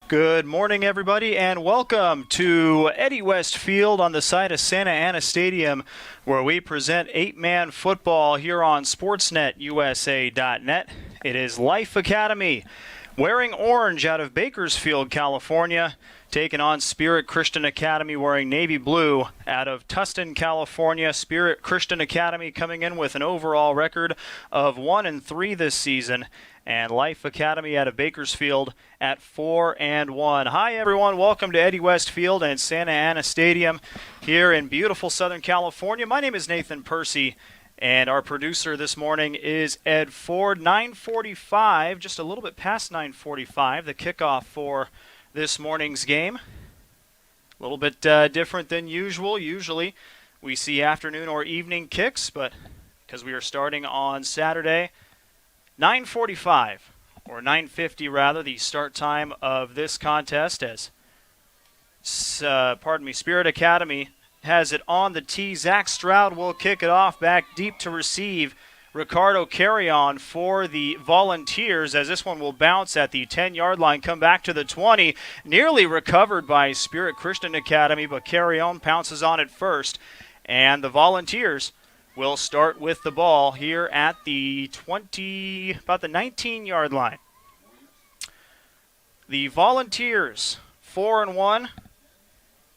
Good morning, everybody, and welcome to Eddie West Field on the side of Santa Ana Stadium, where we present eight-man football here on SportsNetUSA.net. It is Life Academy, wearing orange out of Bakersfield, California, taking on Spirit Christian Academy wearing navy blue out of Tustin, California. Spirit Christian Academy coming in with an overall record of 1-3 this season, and Life Academy out of Bakersfield at 4-1. Hi, everyone. Welcome to Eddie West Field and Santa Ana Stadium here in beautiful Southern California. My name is Nathan Percy, and our producer this morning is Ed Ford. 9:45, just a little bit past 9:45, the kickoff for this morning's game. A little bit different than usual. Usually we see afternoon or evening kicks, but because we are starting on Saturday, 9:45, or 9:50 rather, the start time of this contest as, Spirit Academy has it on the tee. Zach Stroud will kick it off back deep to receive. Ricardo Carrion for the Volunteers, as this one will bounce at the 10-yard line, come back to the 20. Nearly recovered by Spirit Christian Academy, but Carrion pounces on it first. And the Volunteers will start with the ball here at the about the 19-yard line. The Volunteers, 4-1,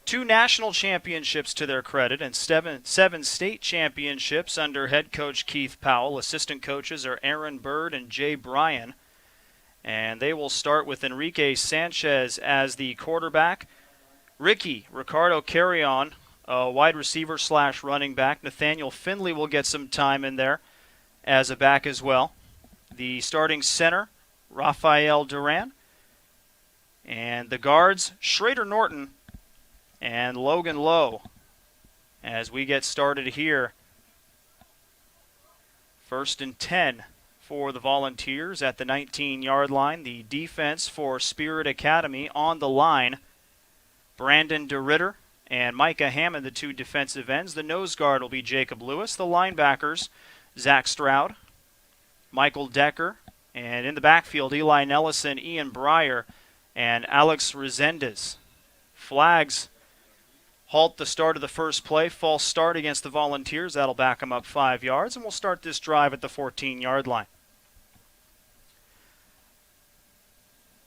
2 national championships to their credit, and seven state championships under head coach Keith Powell. Assistant coaches are Aaron Bird and Jay Bryan. And they will start with Enrique Sanchez as the quarterback. Ricardo Carrion, wide receiver / running back. Nathaniel Finley will get some time in there as a back as well. The starting center, Rafael Duran. And the guards, Schrader Norton and Logan Lowe, as we get started here. 1st and 10 for the Volunteers at the 19-yard line. The defense for Spirit Academy on the line. Brandon DeRitter and Micah Hammond, the 2 defensive ends. The nose guard will be Jacob Lewis. The linebackers, Zach Stroud, Michael Decker, and in the backfield, Eli Nellison, Ian Breyer, and Alex Resendez. Flags halt the start of the first play. False start against the Volunteers. That'll back them up 5 yards, and we'll start this drive at the 14-yard line.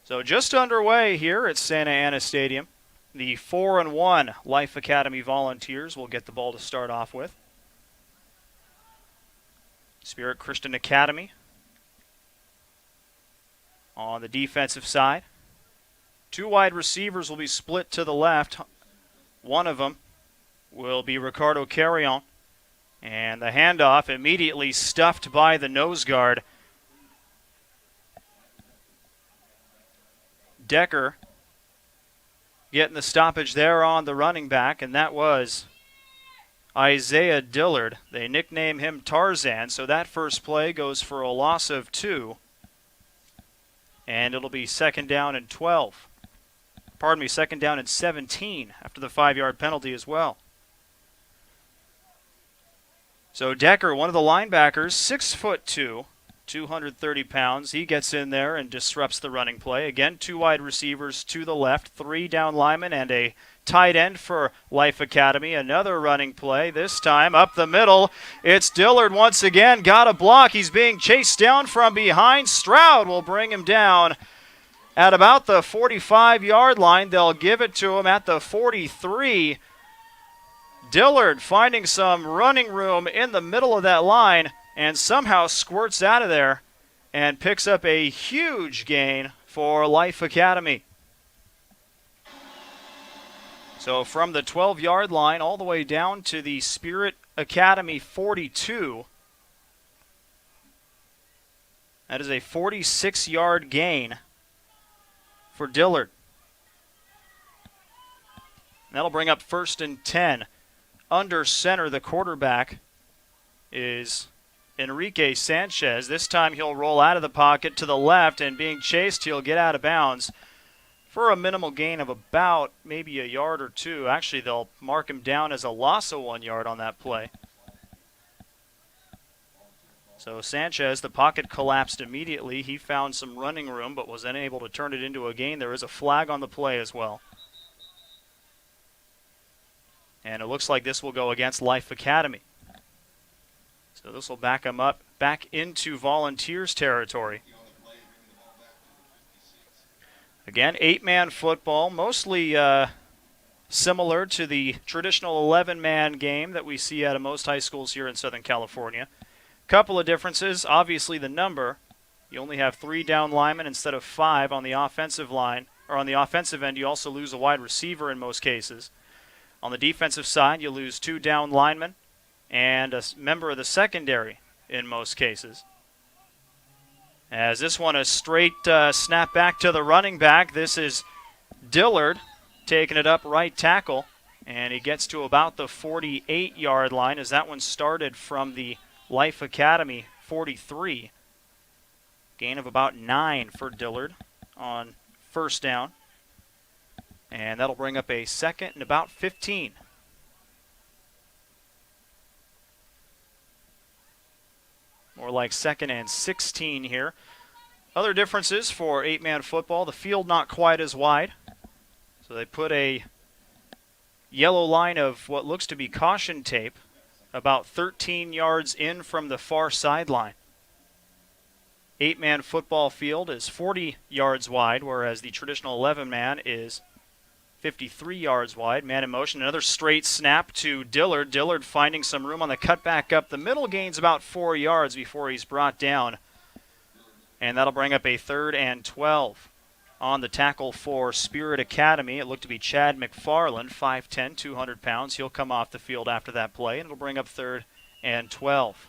So just underway here at Santa Ana Stadium. The 4-1 Life Academy Volunteers will get the ball to start off with. Spirit Christian Academy on the defensive side. 2 wide receivers will be split to the left. One of them will be Ricardo Carrion. And the handoff immediately stuffed by the nose guard. Decker getting the stoppage there on the running back, and that was Isaiah Dillard. They nickname him Tarzan, so that first play goes for a loss of 2. And it'll be 2nd down and 12. 2nd down and 17 after the 5-yard penalty as well. So Decker, one of the linebackers, 6'2", 230 pounds. He gets in there and disrupts the running play. Again, 2 wide receivers to the left, 3 down linemen, and a tight end for Life Academy. Another running play, this time up the middle. It's Dillard once again, got a block. He's being chased down from behind. Stroud will bring him down at about the 45-yard line. They'll give it to him at the 43. Dillard finding some running room in the middle of that line and somehow squirts out of there and picks up a huge gain for Life Academy. So from the 12-yard line all the way down to the Spirit Academy 42, that is a 46-yard gain for Dillard. That'll bring up 1st and 10. Under center, the quarterback is Enrique Sanchez. This time he'll roll out of the pocket to the left, and being chased, he'll get out of bounds for a minimal gain of about maybe a yard or 2. Actually, they'll mark him down as a loss of 1 yard on that play. So Sanchez, the pocket collapsed immediately. He found some running room but was unable to turn it into a gain. There is a flag on the play as well. And it looks like this will go against Life Academy. So this will back them up back into Volunteers territory. Again, 8-man football, mostly similar to the traditional 11-man game that we see out of most high schools here in Southern California. Couple of differences. Obviously, the number. You only have 3 down linemen instead of 5 on the offensive line. Or on the offensive end, you also lose a wide receiver in most cases. On the defensive side, you lose 2 down linemen and a member of the secondary in most cases. As this one, a straight snap back to the running back. This is Dillard taking it up right tackle, and he gets to about the 48-yard line as that one started from the Life Academy 43. Gain of about 9 for Dillard on first down. And that'll bring up a second and about 15. More like second and 16 here. Other differences for 8-man football, the field not quite as wide. So they put a yellow line of what looks to be caution tape about 13 yards in from the far sideline. 8-man football field is 40 yards wide, whereas the traditional 11-man is 53 yards wide. Man in motion. Another straight snap to Dillard. Dillard finding some room on the cutback up the middle. Gains about 4 yards before he's brought down. And that'll bring up a 3rd and 12. On the tackle for Spirit Academy, it looked to be Chad McFarland, 5'10", 200 pounds. He'll come off the field after that play, and it'll bring up 3rd and 12.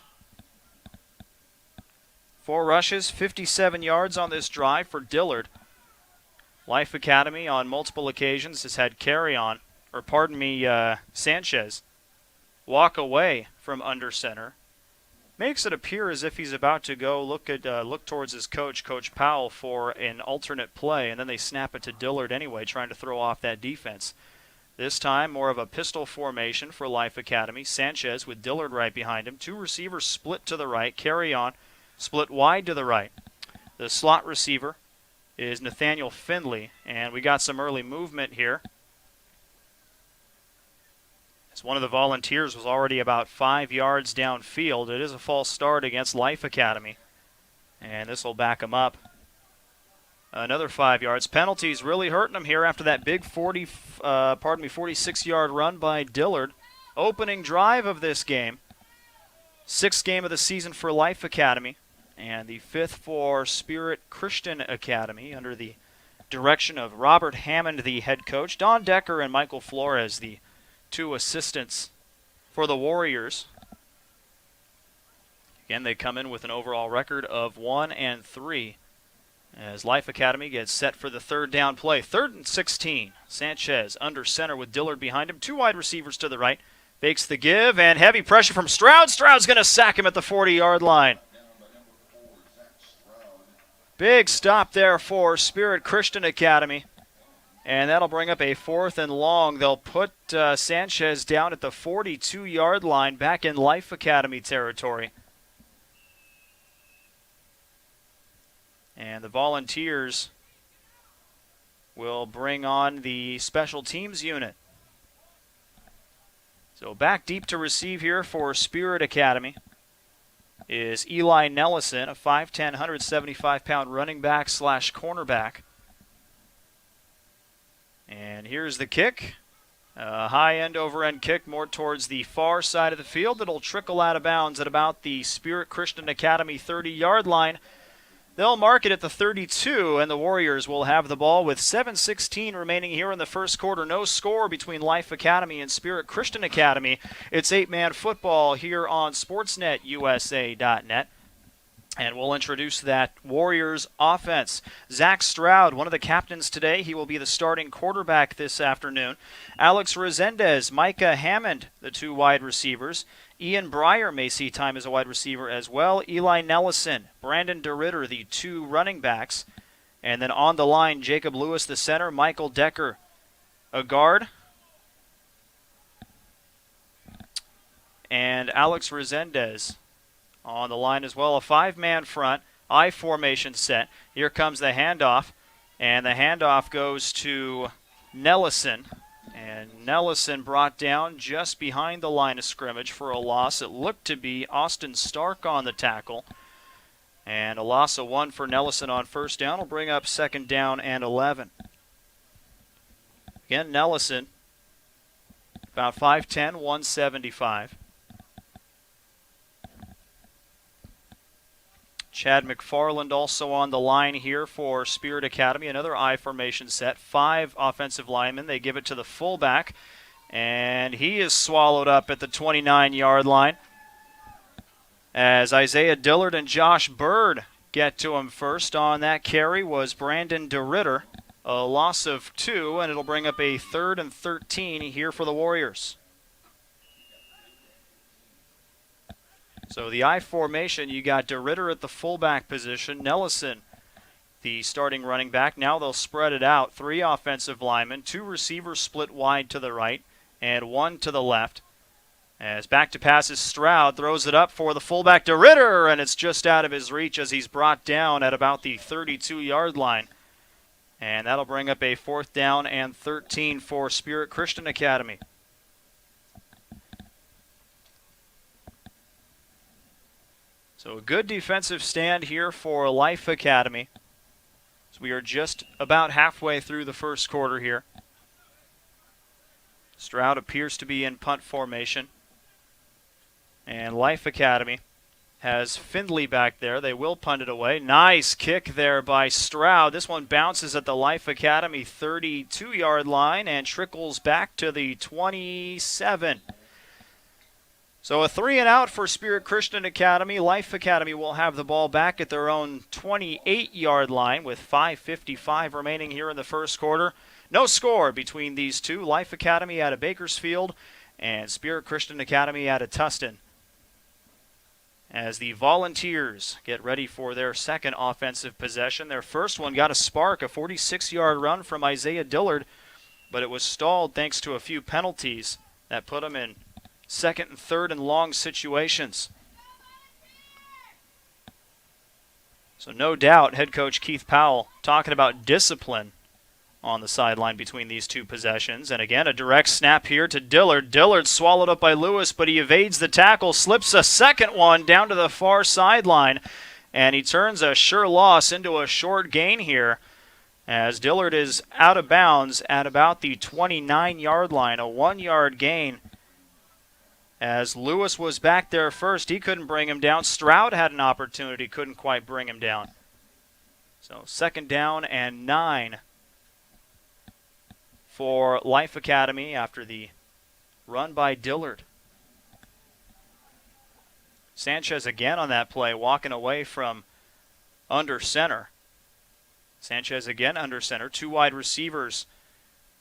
4 rushes, 57 yards on this drive for Dillard. Life Academy on multiple occasions has had Sanchez walk away from under center. Makes it appear as if he's about to go look towards his coach, Coach Powell, for an alternate play, and then they snap it to Dillard anyway, trying to throw off that defense. This time, more of a pistol formation for Life Academy. Sanchez with Dillard right behind him. 2 receivers split to the right. Carry on, split wide to the right. The slot receiver is Nathaniel Findley, and we got some early movement here. As one of the Volunteers was already about 5 yards downfield. It is a false start against Life Academy, and this will back them up another 5 yards. Penalties really hurting them here after that big 46-yard run by Dillard. Opening drive of this game. 6th game of the season for Life Academy, and the 5th for Spirit Christian Academy under the direction of Robert Hammond, the head coach. Don Decker and Michael Flores, the 2 assistants for the Warriors. Again, they come in with an overall record of 1-3 as Life Academy gets set for the 3rd down play. 3rd and 16. Sanchez under center with Dillard behind him. 2 wide receivers to the right. Fakes the give, and heavy pressure from Stroud. Stroud's going to sack him at the 40-yard line. Big stop there for Spirit Christian Academy. And that'll bring up a 4th and long. They'll put Sanchez down at the 42-yard line, back in Life Academy territory. And the Volunteers will bring on the special teams unit. So back deep to receive here for Spirit Academy is Eli Nellison, a 5'10", 175-pound running back / cornerback. And here's the kick. A high end over end kick more towards the far side of the field. It'll trickle out of bounds at about the Spirit Christian Academy 30-yard line. They'll mark it at the 32, and the Warriors will have the ball with 7:16 remaining here in the first quarter. No score between Life Academy and Spirit Christian Academy. It's 8-man football here on SportsNetUSA.net. And we'll introduce that Warriors offense. Zach Stroud, one of the captains today. He will be the starting quarterback this afternoon. Alex Resendez, Micah Hammond, the 2 wide receivers. Ian Breyer may see time as a wide receiver as well. Eli Nellison, Brandon DeRitter, the 2 running backs. And then on the line, Jacob Lewis, the center. Michael Decker, a guard. And Alex Resendez on the line as well. A 5-man front, I formation set. Here comes the handoff, and the handoff goes to Nellison. And Nellison brought down just behind the line of scrimmage for a loss. It looked to be Austin Stark on the tackle. And a loss of 1 for Nellison on first down will bring up 2nd down and 11. Again, Nellison, about 5'10", 175. Chad McFarland also on the line here for Spirit Academy. Another I formation set. 5 offensive linemen. They give it to the fullback, and he is swallowed up at the 29-yard line as Isaiah Dillard and Josh Bird get to him first. On that carry was Brandon DeRitter. A loss of 2, and it'll bring up a 3rd and 13 here for the Warriors. So the I formation, you got DeRitter at the fullback position, Nellison, the starting running back. Now they'll spread it out. 3 offensive linemen, 2 receivers split wide to the right, and 1 to the left. As back to pass is Stroud, throws it up for the fullback DeRitter, and it's just out of his reach as he's brought down at about the 32-yard line. And that'll bring up a 4th down and 13 for Spirit Christian Academy. So a good defensive stand here for Life Academy. So we are just about halfway through the first quarter here. Stroud appears to be in punt formation. And Life Academy has Findley back there. They will punt it away. Nice kick there by Stroud. This one bounces at the Life Academy 32-yard line and trickles back to the 27. So a 3-and-out for Spirit Christian Academy. Life Academy will have the ball back at their own 28-yard line with 5:55 remaining here in the first quarter. No score between these two. Life Academy out of Bakersfield and Spirit Christian Academy out of Tustin. As the Volunteers get ready for their second offensive possession. Their first one got a spark, a 46-yard run from Isaiah Dillard, but it was stalled thanks to a few penalties that put them in 2nd and 3rd and long situations. So no doubt head coach Keith Powell talking about discipline on the sideline between these two possessions. And again, a direct snap here to Dillard. Dillard swallowed up by Lewis, but he evades the tackle, slips a second one down to the far sideline, and he turns a sure loss into a short gain here as Dillard is out of bounds at about the 29-yard line, a 1-yard gain. As Lewis was back there first, he couldn't bring him down. Stroud had an opportunity, couldn't quite bring him down. So 2nd down and 9 for Life Academy after the run by Dillard. Sanchez again on that play, walking away from under center. Sanchez again under center. 2 wide receivers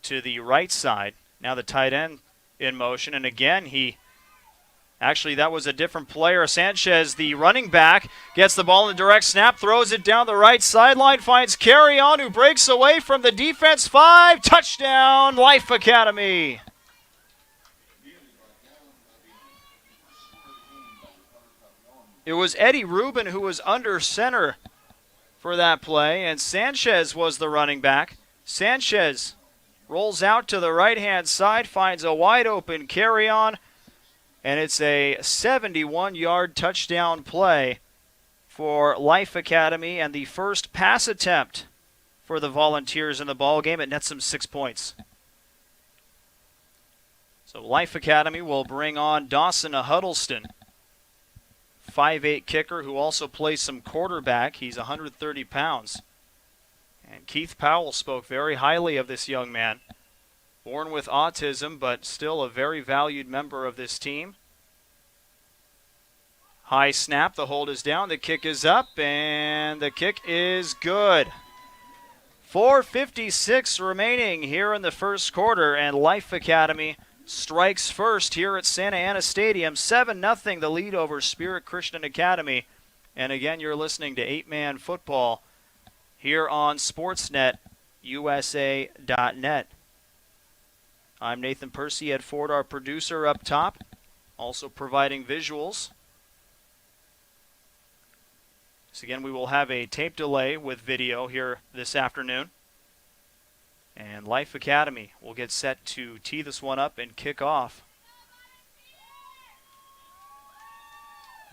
to the right side. Now the tight end in motion, and again Actually, that was a different player. Sanchez, the running back, gets the ball in a direct snap, throws it down the right sideline, finds Carry-On, who breaks away from the defense. 5, touchdown, Life Academy. It was Eddie Rubin who was under center for that play, and Sanchez was the running back. Sanchez rolls out to the right-hand side, finds a wide-open Carry-On, and it's a 71-yard touchdown play for Life Academy and the first pass attempt for the Volunteers in the ballgame. It nets them 6 points. So Life Academy will bring on Dawson Huddleston, 5'8" kicker who also plays some quarterback. He's 130 pounds. And Keith Powell spoke very highly of this young man. Born with autism, but still a very valued member of this team. High snap, the hold is down, the kick is up, and the kick is good. 4:56 remaining here in the first quarter, and Life Academy strikes first here at Santa Ana Stadium. 7-0 the lead over Spirit Christian Academy. And again, you're listening to 8-Man Football here on SportsNetUSA.net. I'm Nathan Percy, Ed Ford, our producer up top, also providing visuals. So again, we will have a tape delay with video here this afternoon. And Life Academy will get set to tee this one up and kick off.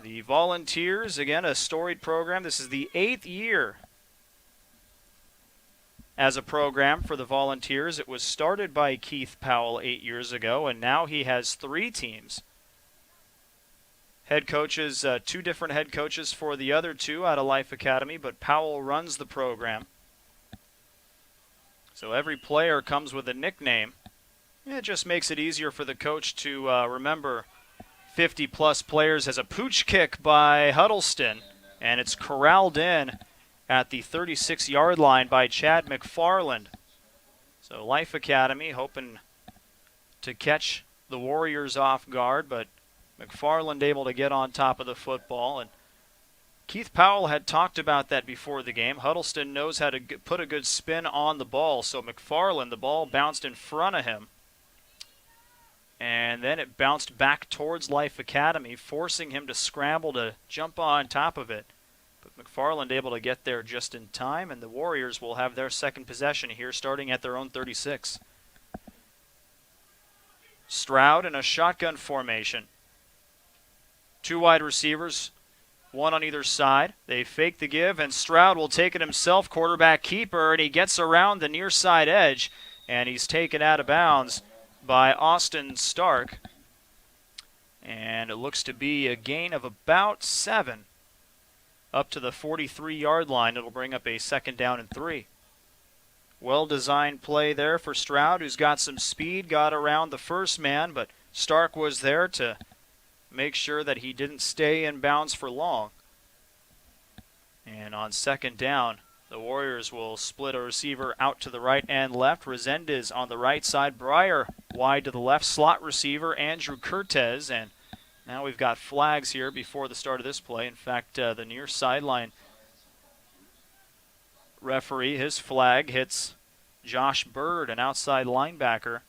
The Volunteers, again, a storied program. This is the 8th year as a program for the Volunteers. It was started by Keith Powell 8 years ago, and now he has 3 teams. Head coaches, 2 different head coaches for the other 2 out of Life Academy, but Powell runs the program. So every player comes with a nickname. It just makes it easier for the coach to remember 50-plus players as a pooch kick by Huddleston, and it's corralled in at the 36-yard line by Chad McFarland. So Life Academy hoping to catch the Warriors off guard, but McFarland able to get on top of the football. And Keith Powell had talked about that before the game. Huddleston knows how to put a good spin on the ball, so McFarland, the ball bounced in front of him. And then it bounced back towards Life Academy, forcing him to scramble to jump on top of it. But McFarland able to get there just in time, and the Warriors will have their second possession here, starting at their own 36. Stroud in a shotgun formation. 2 wide receivers, 1 on either side. They fake the give, and Stroud will take it himself, quarterback keeper, and he gets around the near side edge, and he's taken out of bounds by Austin Stark, and it looks to be a gain of about 7 up to the 43-yard line. It'll bring up a 2nd down and 3. Well-designed play there for Stroud, who's got some speed, got around the first man, but Stark was there to make sure that he didn't stay in bounds for long. And on 2nd down, the Warriors will split a receiver out to the right and left. Resendez on the right side. Breyer wide to the left. Slot receiver Andrew Cortez. And now we've got flags here before the start of this play. In fact, the near sideline referee, his flag hits Josh Bird, an outside linebacker.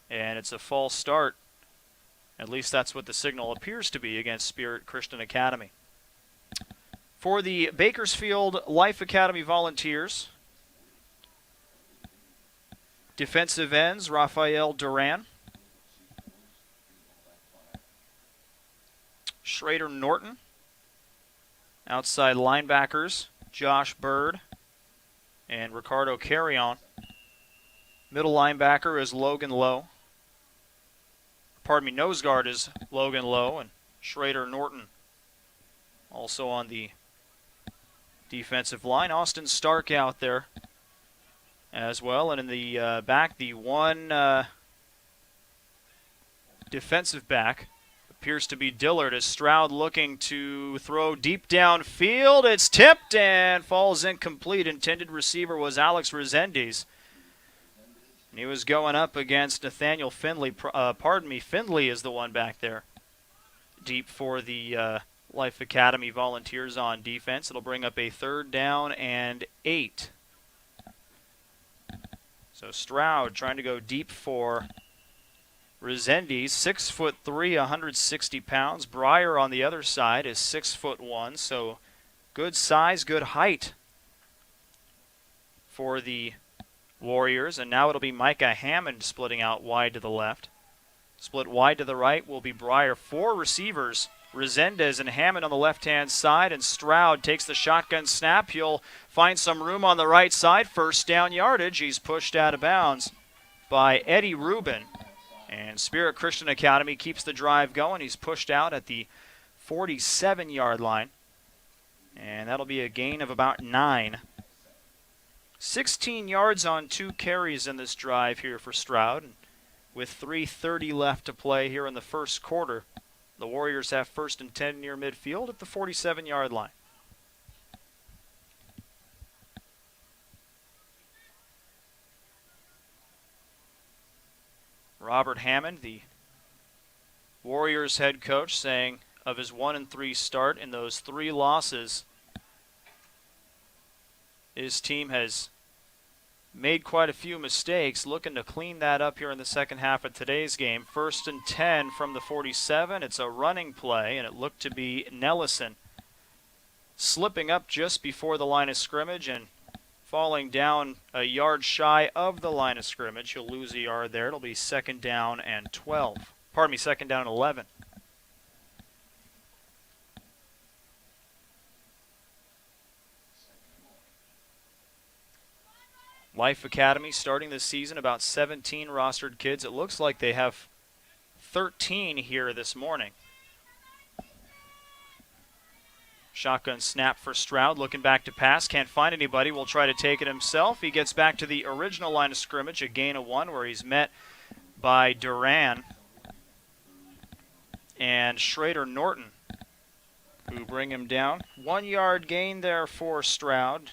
And it's a false start. At least that's what the signal appears to be against Spirit Christian Academy. For the Bakersfield Life Academy Volunteers, defensive ends, Rafael Duran, Schrader Norton, outside linebackers, Josh Bird and Ricardo Carrion. Middle linebacker is Logan Lowe. Nose guard is Logan Lowe, and Schrader Norton also on the defensive line. Austin Stark out there as well. And in the back, the one defensive back appears to be Dillard, as Stroud looking to throw deep downfield. It's tipped and falls incomplete. Intended receiver was Alex Resendez. And he was going up against Nathaniel Findley. Findley is the one back there. Deep for the Life Academy Volunteers on defense. It'll bring up a 3rd down and 8. So Stroud trying to go deep for Resendez, 6'3", 160 pounds. Breyer on the other side is 6'1", so good size, good height for the Warriors. And now it'll be Micah Hammond splitting out wide to the left. Split wide to the right will be Breyer. 4 receivers, Resendez and Hammond on the left-hand side, and Stroud takes the shotgun snap. He'll find some room on the right side. 1st down yardage. He's pushed out of bounds by Eddie Rubin. And Spirit Christian Academy keeps the drive going. He's pushed out at the 47-yard line. And that'll be a gain of about 9. 16 yards on 2 carries in this drive here for Stroud. And with 3:30 left to play here in the first quarter, the Warriors have 1st and 10 near midfield at the 47-yard line. Robert Hammond, the Warriors head coach, saying of his 1-3 start in those 3 losses, his team has made quite a few mistakes, looking to clean that up here in the second half of today's game. 1st and 10 from the 47. It's a running play, and it looked to be Nellison slipping up just before the line of scrimmage and falling down a yard shy of the line of scrimmage. He'll lose a yard there. It'll be 2nd down and 12. Pardon me, 2nd down and 11. Life Academy starting this season, about 17 rostered kids. It looks like they have 13 here this morning. Shotgun snap for Stroud, looking back to pass, can't find anybody, will try to take it himself. He gets back to the original line of scrimmage, a gain of 1, where he's met by Duran and Schrader Norton, who bring him down. 1 yard gain there for Stroud.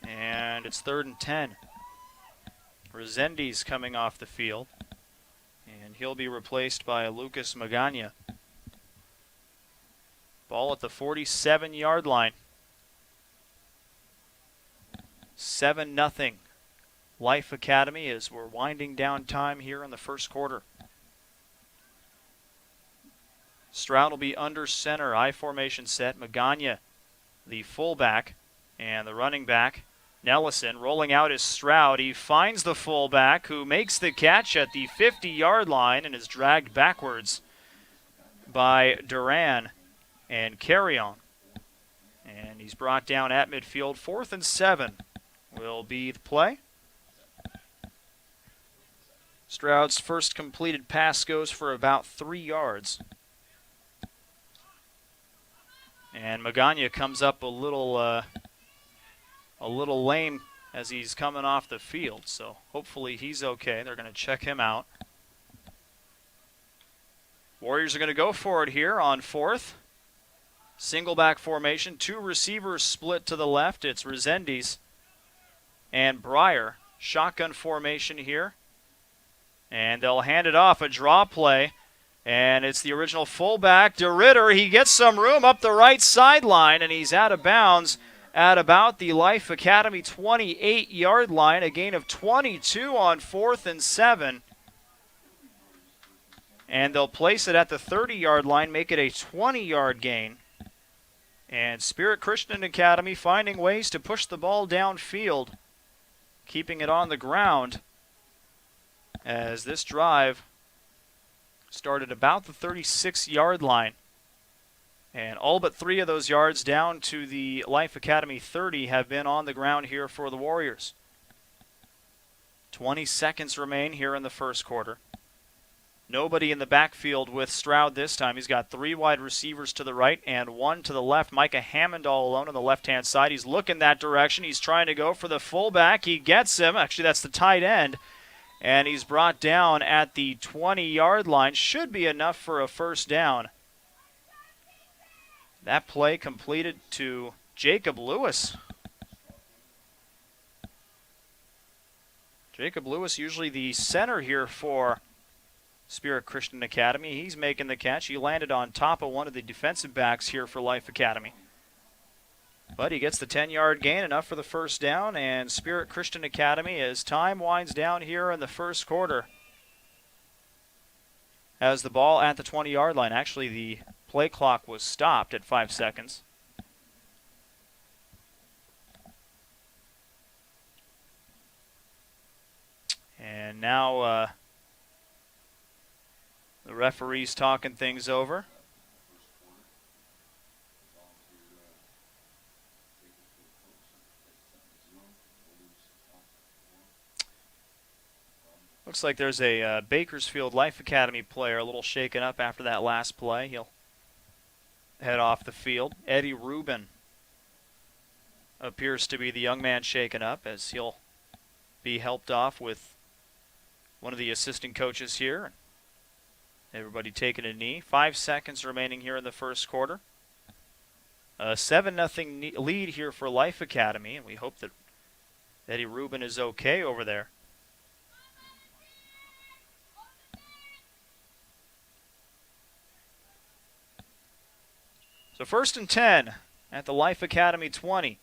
And it's 3rd and 10. Resendiz coming off the field. And he'll be replaced by Lucas Magana. Ball at the 47-yard line. 7-0. Life Academy as we're winding down time here in the first quarter. Stroud will be under center. I formation set. Magana, the fullback, and the running back. Nellison rolling out is Stroud. He finds the fullback who makes the catch at the 50-yard line and is dragged backwards by Duran and Carrion. And he's brought down at midfield. 4th and 7 will be the play. Stroud's first completed pass goes for about 3 yards. And Magana comes up a little lame as he's coming off the field, so hopefully he's okay. They're going to check him out. Warriors are going to go for it here on 4th. Single back formation, 2 receivers split to the left. It's Resendiz and Breyer. Shotgun formation here. And they'll hand it off, a draw play. And it's the original fullback, DeRitter. He gets some room up the right sideline, and he's out of bounds at about the Life Academy 28-yard line. A gain of 22 on 4th and 7. And they'll place it at the 30-yard line, make it a 20-yard gain. And Spirit Christian Academy finding ways to push the ball downfield, keeping it on the ground as this drive started about the 36-yard line. And all but 3 of those yards down to the Life Academy 30 have been on the ground here for the Warriors. 20 seconds remain here in the first quarter. Nobody in the backfield with Stroud this time. He's got 3 wide receivers to the right and 1 to the left. Micah Hammond all alone on the left-hand side. He's looking that direction. He's trying to go for the fullback. He gets him. Actually, that's the tight end. And he's brought down at the 20-yard line. Should be enough for a first down. That play completed to Jacob Lewis. Jacob Lewis, usually the center here for Spirit Christian Academy. He's making the catch. He landed on top of one of the defensive backs here for Life Academy. But he gets the 10-yard gain, enough for the first down, and Spirit Christian Academy, as time winds down here in the first quarter, has the ball at the 20-yard line. Actually, the play clock was stopped at 5 seconds. And now the referee's talking things over. Looks like there's a Bakersfield Life Academy player a little shaken up after that last play. He'll head off the field. Eddie Rubin appears to be the young man shaken up, as he'll be helped off with one of the assistant coaches here. Everybody taking a knee. 5 seconds remaining here in the first quarter. A 7-0 lead here for Life Academy, and we hope that Eddie Rubin is okay over there. So 1st and 10 at the Life Academy 20.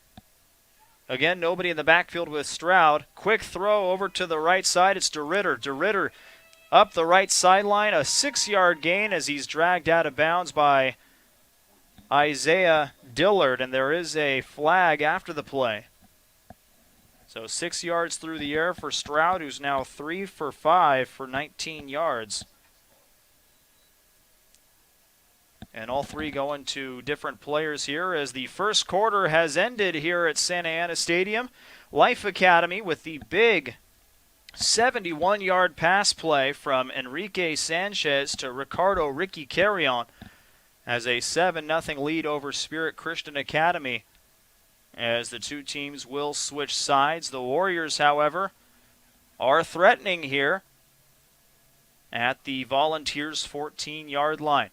Again, nobody in the backfield with Stroud. Quick throw over to the right side. It's DeRitter. DeRitter up the right sideline. A 6-yard gain as he's dragged out of bounds by Isaiah Dillard, and there is a flag after the play. So 6 yards through the air for Stroud, who's now 3 for 5 for 19 yards. And all three going to different players here as the first quarter has ended here at Santa Ana Stadium. Life Academy with the big 71-yard pass play from Enrique Sanchez to Ricardo Ricky Carrion as a 7-0 lead over Spirit Christian Academy as the two teams will switch sides. The Warriors, however, are threatening here at the Volunteers' 14-yard line.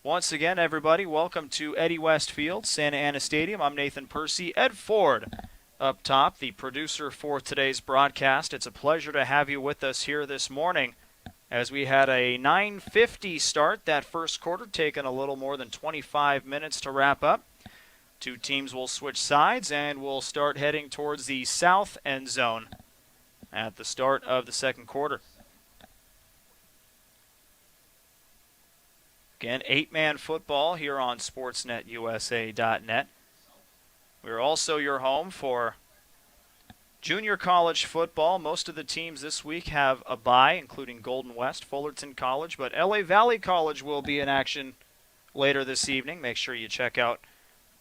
Once again, everybody, welcome to Eddie West Field, Santa Ana Stadium. I'm Nathan Percy. Ed Ford up top, the producer for today's broadcast. It's a pleasure to have you with us here this morning as we had a 9:50 start. That first quarter taking a little more than 25 minutes to wrap up. Two teams will switch sides and we'll start heading towards the south end zone at the start of the second quarter. Again, 8-man football here on SportsNetUSA.net. We're also your home for junior college football. Most of the teams this week have a bye, including Golden West, Fullerton College, but LA Valley College will be in action later this evening. Make sure you check out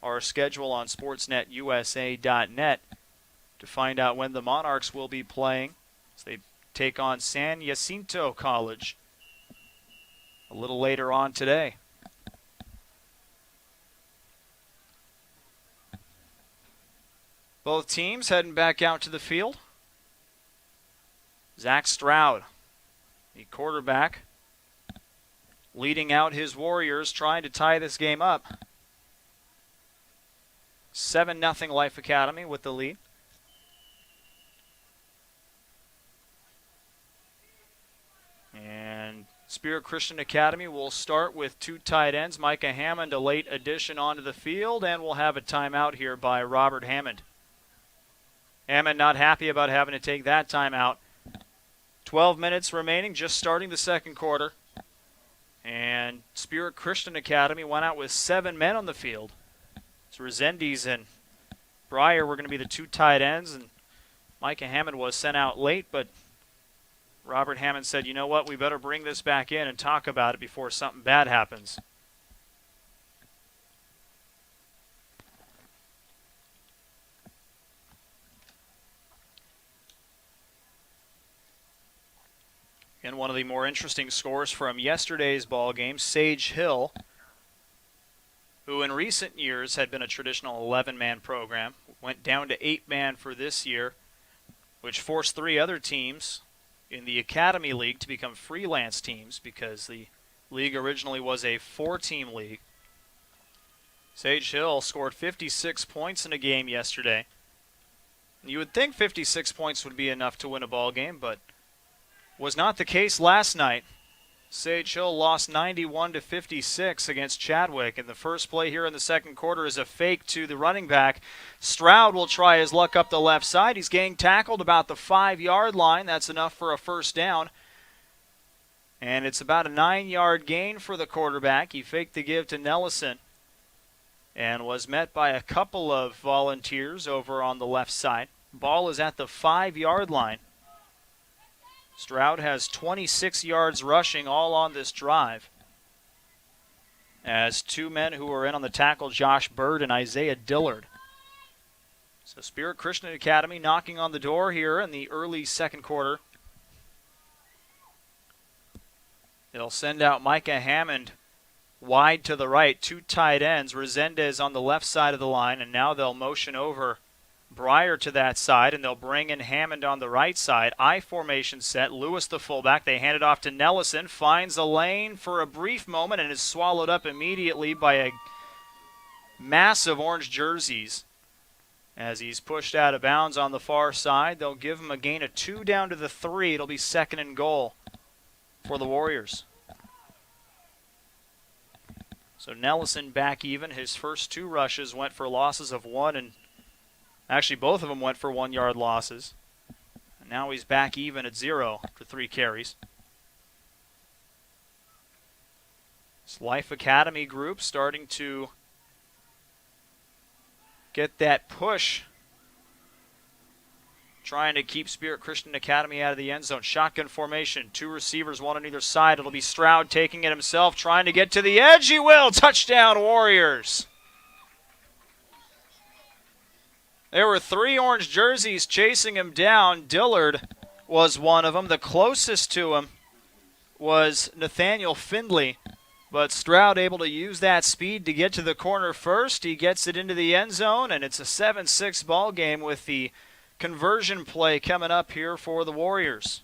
our schedule on SportsNetUSA.net to find out when the Monarchs will be playing as they take on San Jacinto College a little later on today. Both teams heading back out to the field. Zach Stroud, the quarterback, leading out his Warriors, trying to tie this game up. 7-0 Life Academy with the lead. And Spirit Christian Academy will start with two tight ends. Micah Hammond, a late addition onto the field, and we'll have a timeout here by Robert Hammond. Hammond not happy about having to take that timeout. 12 minutes remaining, just starting the second quarter. And Spirit Christian Academy went out with 7 men on the field. So Resendiz and Breyer were going to be the two tight ends, and Micah Hammond was sent out late, but Robert Hammond said, you know what, we better bring this back in and talk about it before something bad happens. And one of the more interesting scores from yesterday's ball game, Sage Hill, who in recent years had been a traditional 11-man program, went down to 8-man for this year, which forced 3 other teams in the Academy League to become freelance teams because the league originally was a 4-team league. Sage Hill scored 56 points in a game yesterday. You would think 56 points would be enough to win a ball game, but was not the case last night. Sage Hill lost 91-56 against Chadwick, and the first play here in the second quarter is a fake to the running back. Stroud will try his luck up the left side. He's getting tackled about the 5-yard line. That's enough for a first down. And it's about a 9-yard gain for the quarterback. He faked the give to Nellison and was met by a couple of volunteers over on the left side. Ball is at the 5-yard line. Stroud has 26 yards rushing all on this drive as 2 men who are in on the tackle, Josh Bird and Isaiah Dillard. So Spirit Christian Academy knocking on the door here in the early second quarter. They'll send out Micah Hammond wide to the right, 2 tight ends, Resendez on the left side of the line, and now they'll motion over Breyer to that side, and they'll bring in Hammond on the right side. I formation set. Lewis the fullback. They hand it off to Nellison. Finds a lane for a brief moment and is swallowed up immediately by a mass of orange jerseys as he's pushed out of bounds on the far side. They'll give him a gain of 2 down to the 3. It'll be second and goal for the Warriors. So Nellison back even. His first 2 rushes went for losses of 1, and actually both of them went for 1-yard losses. And now he's back even at 0 for 3 carries. This Life Academy group starting to get that push, trying to keep Spirit Christian Academy out of the end zone. Shotgun formation, 2 receivers, 1 on either side. It'll be Stroud taking it himself, trying to get to the edge. He will. Touchdown, Warriors. There were 3 orange jerseys chasing him down. Dillard was one of them. The closest to him was Nathaniel Findley, but Stroud able to use that speed to get to the corner first. He gets it into the end zone, and it's a 7-6 ball game with the conversion play coming up here for the Warriors.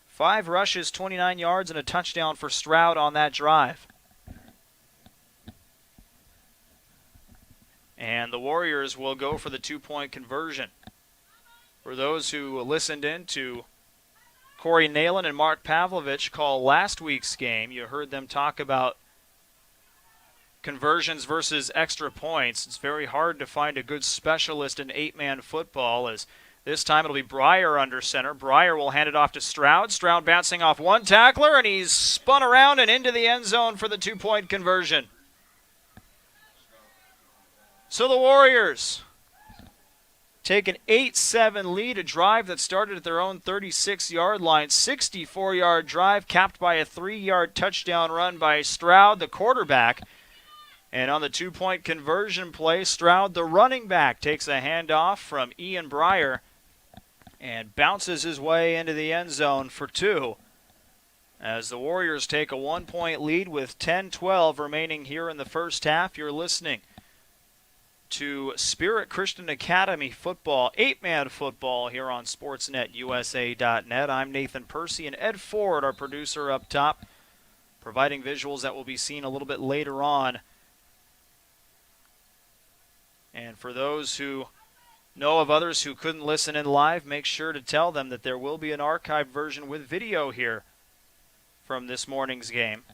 5 rushes, 29 yards, and a touchdown for Stroud on that drive. And the Warriors will go for the 2-point conversion. For those who listened in to Corey Nalen and Mark Pavlovich call last week's game, you heard them talk about conversions versus extra points. It's very hard to find a good specialist in 8-man football, as this time it'll be Breyer under center. Breyer will hand it off to Stroud. Stroud bouncing off one tackler, and he's spun around and into the end zone for the 2-point conversion. So the Warriors take an 8-7 lead, a drive that started at their own 36-yard line. 64-yard drive capped by a 3-yard touchdown run by Stroud, the quarterback. And on the 2-point conversion play, Stroud, the running back, takes a handoff from Ian Breyer and bounces his way into the end zone for 2. As the Warriors take a 1-point lead with 10-12 remaining here in the first half, you're listening to Spirit Christian Academy football, 8-man football here on SportsNetUSA.net. I'm Nathan Percy, and Ed Ford, our producer up top, providing visuals that will be seen a little bit later on. And for those who know of others who couldn't listen in live, make sure to tell them that there will be an archived version with video here from this morning's game.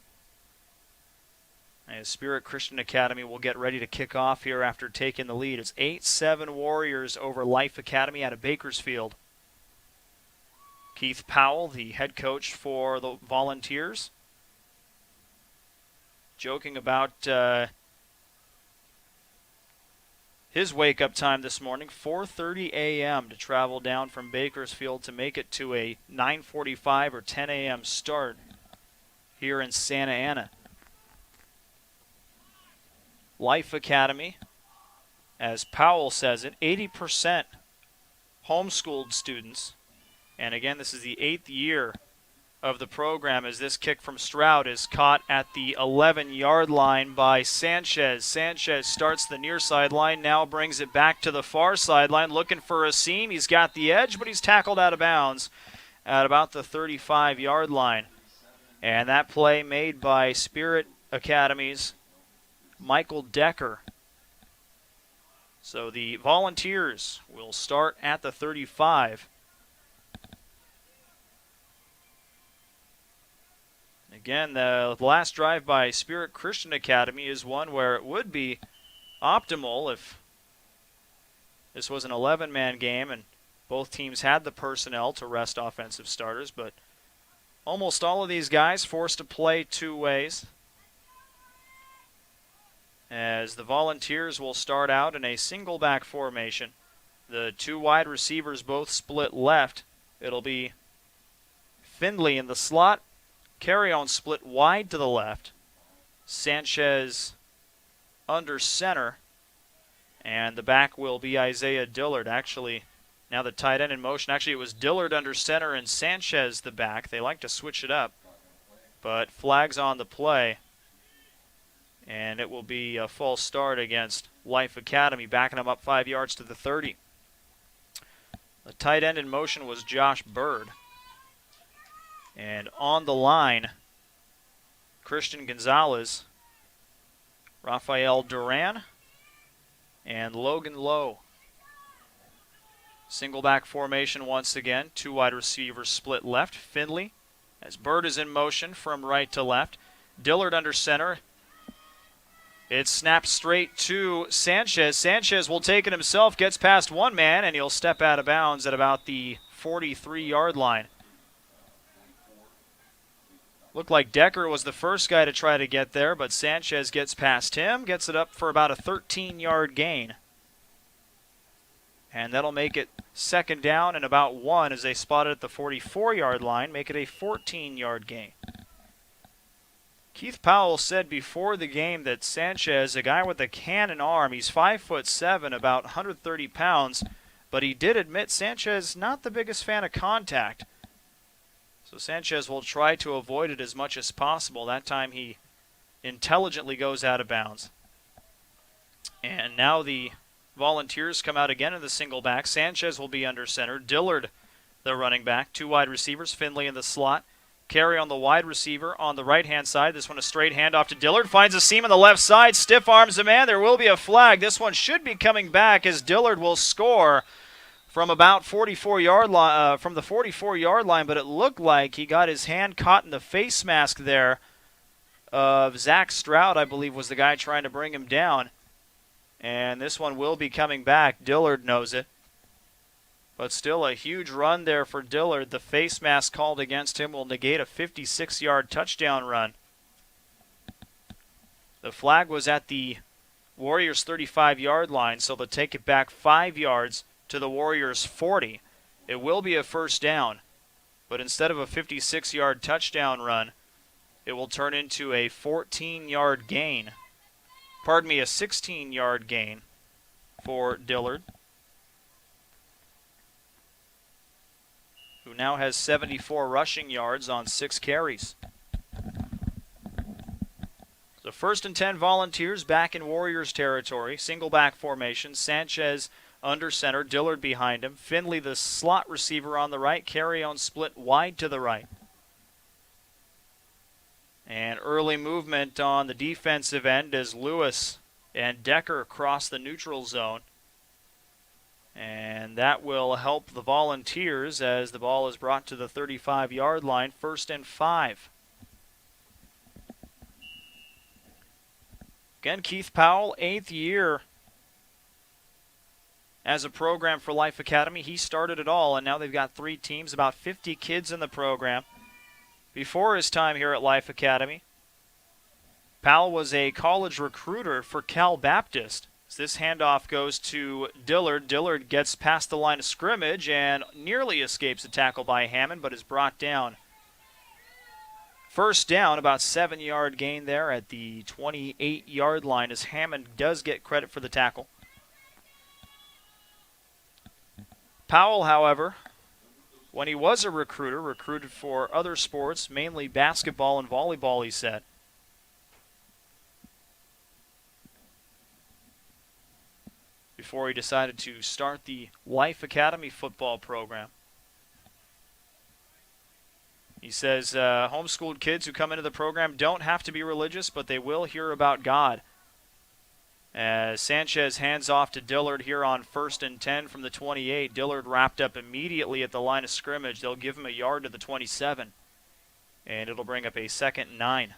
As Spirit Christian Academy will get ready to kick off here after taking the lead. It's 8-7 Warriors over Life Academy out of Bakersfield. Keith Powell, the head coach for the Volunteers, joking about his wake-up time this morning, 4:30 a.m. to travel down from Bakersfield to make it to a 9:45 or 10 a.m. start here in Santa Ana. Life Academy, as Powell says it, 80% homeschooled students. And again, this is the 8th year of the program, as this kick from Stroud is caught at the 11-yard line by Sanchez. Sanchez starts the near sideline, now brings it back to the far sideline, looking for a seam. He's got the edge, but he's tackled out of bounds at about the 35-yard line. And that play made by Spirit Academy's Michael Decker. So the Volunteers will start at the 35. Again, the last drive by Spirit Christian Academy is one where it would be optimal if this was an 11-man game and both teams had the personnel to rest offensive starters, but almost all of these guys forced to play 2 ways, as the Volunteers will start out in a single back formation. The 2 wide receivers both split left. It'll be Findley in the slot, Carry-on split wide to the left, Sanchez under center, and the back will be Isaiah Dillard. Actually, now the tight end in motion. Actually, it was Dillard under center and Sanchez the back. They like to switch it up, but flags on the play. And it will be a false start against Life Academy, backing them up 5 yards to the 30. The tight end in motion was Josh Bird. And on the line, Christian Gonzalez, Rafael Duran, and Logan Lowe. Single back formation once again. 2 wide receivers split left. Findley, as Bird is in motion from right to left. Dillard under center. It snaps straight to Sanchez. Sanchez will take it himself, gets past one man, and he'll step out of bounds at about the 43-yard line. Looked like Decker was the first guy to try to get there, but Sanchez gets past him, gets it up for about a 13-yard gain. And that'll make it second down and about 1 as they spot it at the 44-yard line, make it a 14-yard gain. Keith Powell said before the game that Sanchez, a guy with a cannon arm, he's 5'7", about 130 pounds, but he did admit Sanchez not the biggest fan of contact. So Sanchez will try to avoid it as much as possible. That time he intelligently goes out of bounds. And now the Volunteers come out again in the single back. Sanchez will be under center. Dillard, the running back. 2 wide receivers. Finley in the slot. Carry on the wide receiver on the right-hand side. This one a straight handoff to Dillard. Finds a seam on the left side. Stiff arms the man. There will be a flag. This one should be coming back as Dillard will score from about 44-yard line, from the 44-yard line, but it looked like he got his hand caught in the face mask there of Zach Stroud, I believe, was the guy trying to bring him down. And this one will be coming back. Dillard knows it. But still a huge run there for Dillard. The face mask called against him will negate a 56-yard touchdown run. The flag was at the Warriors' 35-yard line, so they'll take it back 5 yards to the Warriors' 40. It will be a first down, but instead of a 56-yard touchdown run, it will turn into a 14-yard gain. Pardon me, a 16-yard gain for Dillard, who now has 74 rushing yards on 6 carries. So first and 10 Volunteers back in Warriors territory. Single back formation. Sanchez under center. Dillard behind him. Finley, the slot receiver on the right. Carry-on split wide to the right. And early movement on the defensive end as Lewis and Decker cross the neutral zone. And that will help the Volunteers as the ball is brought to the 35-yard line. First and 5. Again, Keith Powell, 8th year as a program for Life Academy. He started it all, and now they've got 3 teams, about 50 kids in the program. Before his time here at Life Academy, Powell was a college recruiter for Cal Baptist. As this handoff goes to Dillard. Dillard gets past the line of scrimmage and nearly escapes a tackle by Hammond, but is brought down. First down, about 7-yard gain there at the 28-yard line as Hammond does get credit for the tackle. Powell, however, when he was a recruiter, recruited for other sports, mainly basketball and volleyball, he said. Before he decided to start the Life Academy football program. He says homeschooled kids who come into the program don't have to be religious, but they will hear about God. As Sanchez hands off to Dillard here on first and 10 from the 28. Dillard wrapped up immediately at the line of scrimmage. They'll give him a yard to the 27. And it'll bring up a 2nd and 9.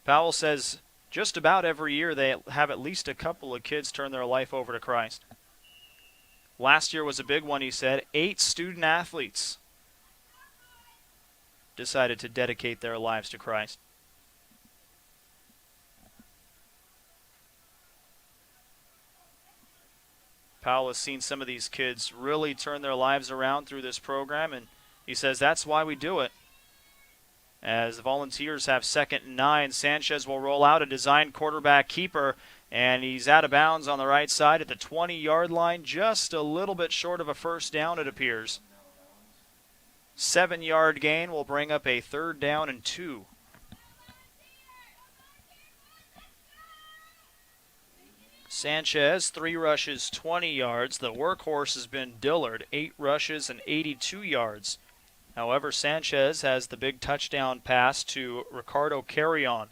Powell says just about every year they have at least a couple of kids turn their life over to Christ. Last year was a big one, he said. 8 student athletes decided to dedicate their lives to Christ. Powell has seen some of these kids really turn their lives around through this program, and he says that's why we do it. As the Volunteers have 2nd and 9, Sanchez will roll out a designed quarterback keeper, and he's out of bounds on the right side at the 20-yard line, just a little bit short of a first down, it appears. 7-yard gain will bring up a 3rd down and 2. Sanchez, 3 rushes, 20 yards. The workhorse has been Dillard, 8 rushes and 82 yards. However, Sanchez has the big touchdown pass to Ricardo Carry-On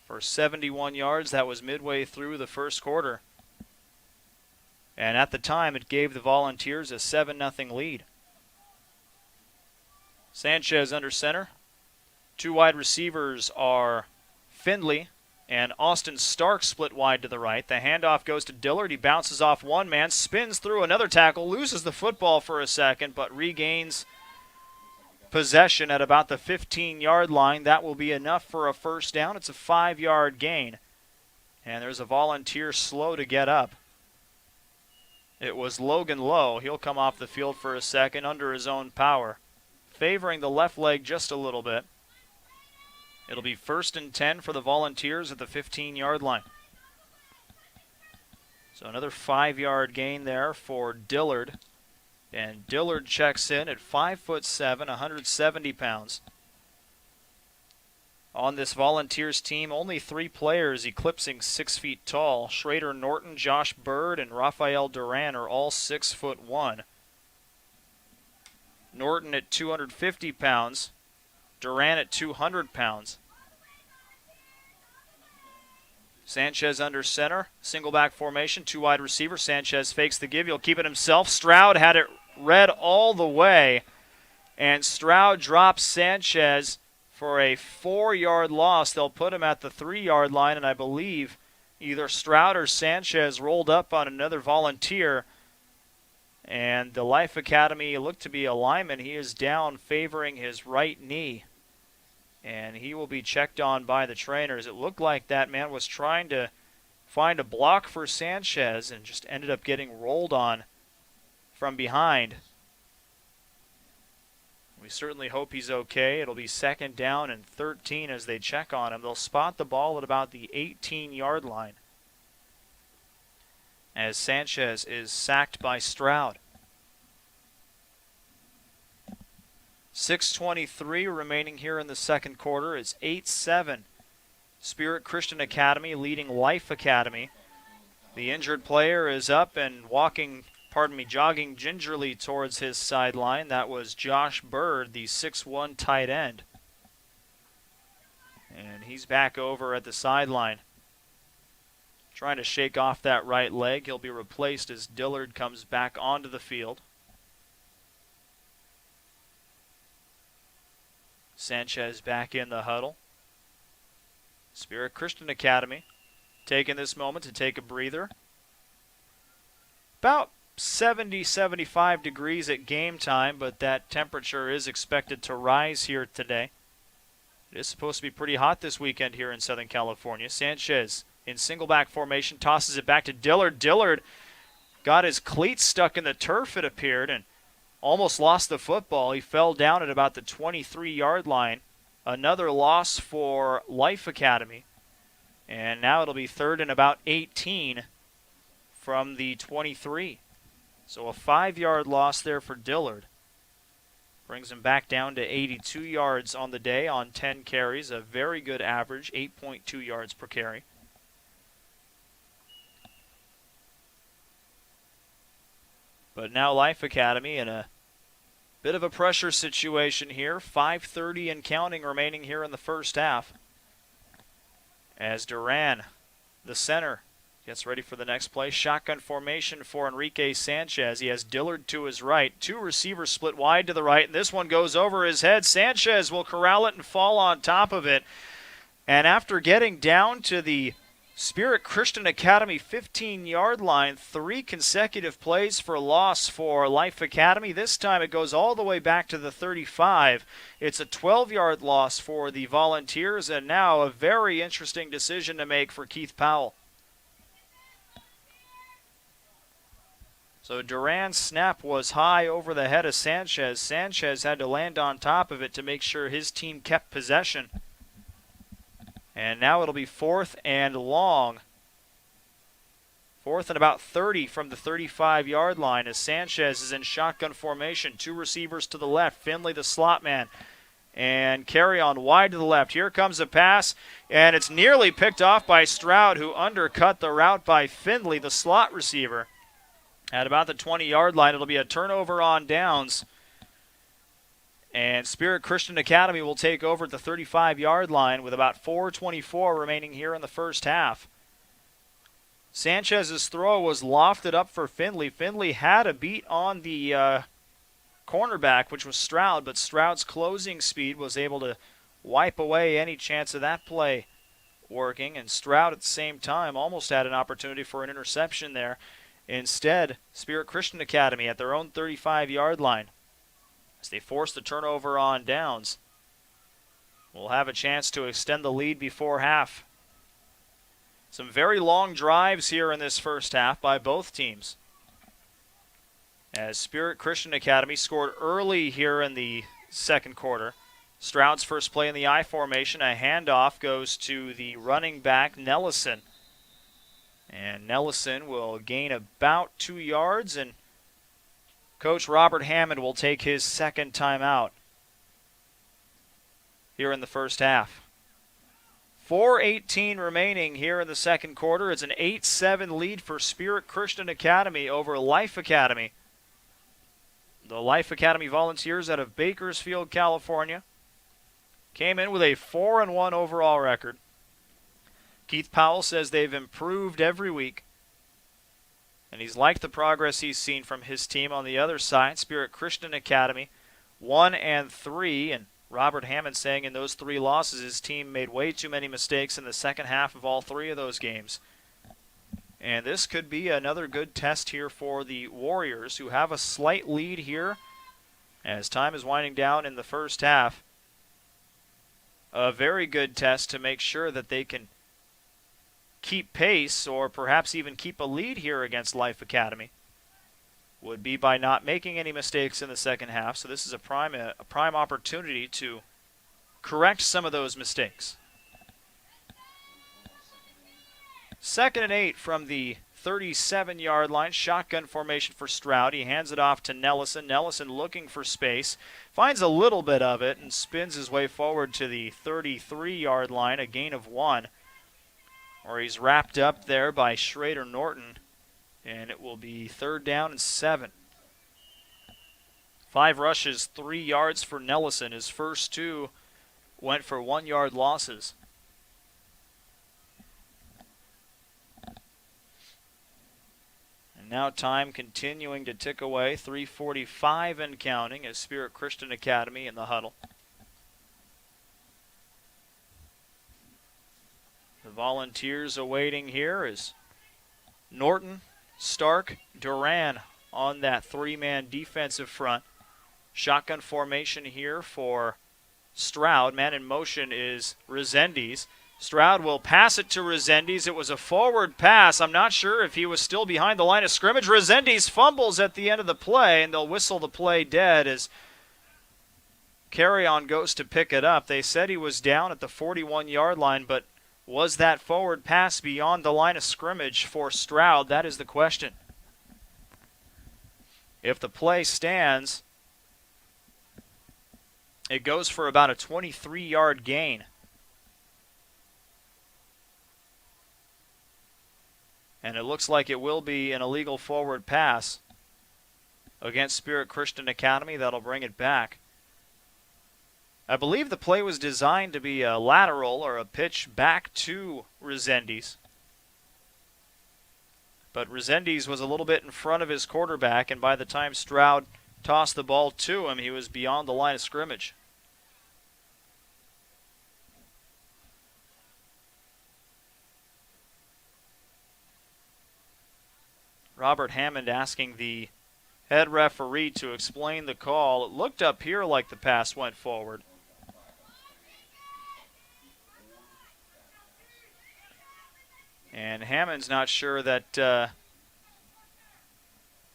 for 71 yards. That was midway through the first quarter. And at the time, it gave the Volunteers a 7-0 lead. Sanchez under center. 2 wide receivers are Findley and Austin Stark split wide to the right. The handoff goes to Dillard. He bounces off one man, spins through another tackle, loses the football for a second, but regains possession at about the 15-yard line. That will be enough for a first down. It's a 5-yard gain. And there's a volunteer slow to get up. It was Logan Lowe. He'll come off the field for a second under his own power, favoring the left leg just a little bit. It'll be 1st and 10 for the Volunteers at the 15-yard line. So another 5-yard gain there for Dillard. And Dillard checks in at 5'7", 170 pounds. On this Volunteers team, only 3 players eclipsing 6 feet tall. Schrader Norton, Josh Bird, and Rafael Duran are all 6'1". Norton at 250 pounds. Duran at 200 pounds. Sanchez under center. Single back formation, 2 wide receiver. Sanchez fakes the give. He'll keep it himself. Stroud had it read all the way. And Stroud drops Sanchez for a 4-yard loss. They'll put him at the 3-yard line, and I believe either Stroud or Sanchez rolled up on another Volunteer. And the Life Academy looked to be a lineman. He is down, favoring his right knee. And he will be checked on by the trainers. It looked like that man was trying to find a block for Sanchez and just ended up getting rolled on from behind. We certainly hope he's okay. It'll be 2nd down and 13 as they check on him. They'll spot the ball at about the 18-yard line as Sanchez is sacked by Stroud. 6:23 remaining here in the second quarter. It's 8-7. Spirit Christian Academy leading Life Academy. The injured player is up and jogging gingerly towards his sideline. That was Josh Bird, the 6'1" tight end. And he's back over at the sideline, trying to shake off that right leg. He'll be replaced as Dillard comes back onto the field. Sanchez back in the huddle. Spirit Christian Academy taking this moment to take a breather. About 70-75 degrees at game time, but that temperature is expected to rise here today. It is supposed to be pretty hot this weekend here in Southern California. Sanchez in single back formation tosses it back to Dillard. Dillard got his cleats stuck in the turf, it appeared, and almost lost the football. He fell down at about the 23-yard line. Another loss for Life Academy. And now it'll be 3rd and about 18 from the 23. So a 5-yard loss there for Dillard. Brings him back down to 82 yards on the day on 10 carries. A very good average, 8.2 yards per carry. But now Life Academy in a bit of a pressure situation here. 5:30 and counting remaining here in the first half. As Duran, the center, gets ready for the next play. Shotgun formation for Enrique Sanchez. He has Dillard to his right. 2 receivers split wide to the right, and this one goes over his head. Sanchez will corral it and fall on top of it. And after getting down to the Spirit Christian Academy 15-yard line, 3 consecutive plays for loss for Life Academy. This time it goes all the way back to the 35. It's a 12-yard loss for the Volunteers, and now a very interesting decision to make for Keith Powell. So Duran's snap was high over the head of Sanchez. Sanchez had to land on top of it to make sure his team kept possession. And now it'll be 4th and long. 4th and about 30 from the 35-yard line as Sanchez is in shotgun formation. 2 receivers to the left. Finley, the slot man. And carry on wide to the left. Here comes a pass, and it's nearly picked off by Stroud, who undercut the route by Finley, the slot receiver. At about the 20-yard line, it'll be a turnover on downs. And Spirit Christian Academy will take over at the 35-yard line with about 4:24 remaining here in the first half. Sanchez's throw was lofted up for Finley. Finley had a beat on the cornerback, which was Stroud, but Stroud's closing speed was able to wipe away any chance of that play working. And Stroud at the same time almost had an opportunity for an interception there. Instead, Spirit Christian Academy at their own 35-yard line. as they force the turnover on downs. We'll have a chance to extend the lead before half. Some very long drives here in this first half by both teams, as Spirit Christian Academy scored early here in the second quarter. Stroud's first play in the I formation. A handoff goes to the running back, Nellison. And Nellison will gain about 2 yards, and Coach Robert Hammond will take his second timeout here in the first half. 4:18 remaining here in the second quarter. It's an 8-7 lead for Spirit Christian Academy over Life Academy. The Life Academy Volunteers out of Bakersfield, California, came in with a 4-1 overall record. Keith Powell says they've improved every week, and he's liked the progress he's seen from his team. On the other side, Spirit Christian Academy 1-3, and Robert Hammond saying in those 3 losses his team made way too many mistakes in the second half of all 3 of those games. And this could be another good test here for the Warriors, who have a slight lead here as time is winding down in the first half. A very good test to make sure that they can keep pace, or perhaps even keep a lead here against Life Academy, would be by not making any mistakes in the second half. So this is a prime opportunity to correct some of those mistakes. 2nd and 8 from the 37-yard line. Shotgun formation for Stroud. He hands it off to Nellison. Nellison looking for space. Finds a little bit of it and spins his way forward to the 33-yard line. A gain of 1. Or he's wrapped up there by Schrader Norton. And it will be 3rd down and 7. 5 rushes, 3 yards for Nellison. His first 2 went for 1-yard losses. And now time continuing to tick away. 3:45 and counting as Spirit Christian Academy in the huddle. The Volunteers awaiting here is Norton, Stark, Duran on that 3-man defensive front. Shotgun formation here for Stroud. Man in motion is Resendiz. Stroud will pass it to Resendiz. It was a forward pass. I'm not sure if he was still behind the line of scrimmage. Resendiz fumbles at the end of the play, and they'll whistle the play dead as Carry-On goes to pick it up. They said he was down at the 41-yard line, but was that forward pass beyond the line of scrimmage for Stroud? That is the question. If the play stands, it goes for about a 23-yard gain. And it looks like it will be an illegal forward pass against Spirit Christian Academy. That'll bring it back. I believe the play was designed to be a lateral or a pitch back to Resendiz. But Resendiz was a little bit in front of his quarterback, and by the time Stroud tossed the ball to him, he was beyond the line of scrimmage. Robert Hammond asking the head referee to explain the call. It looked up here like the pass went forward. And Hammond's not sure that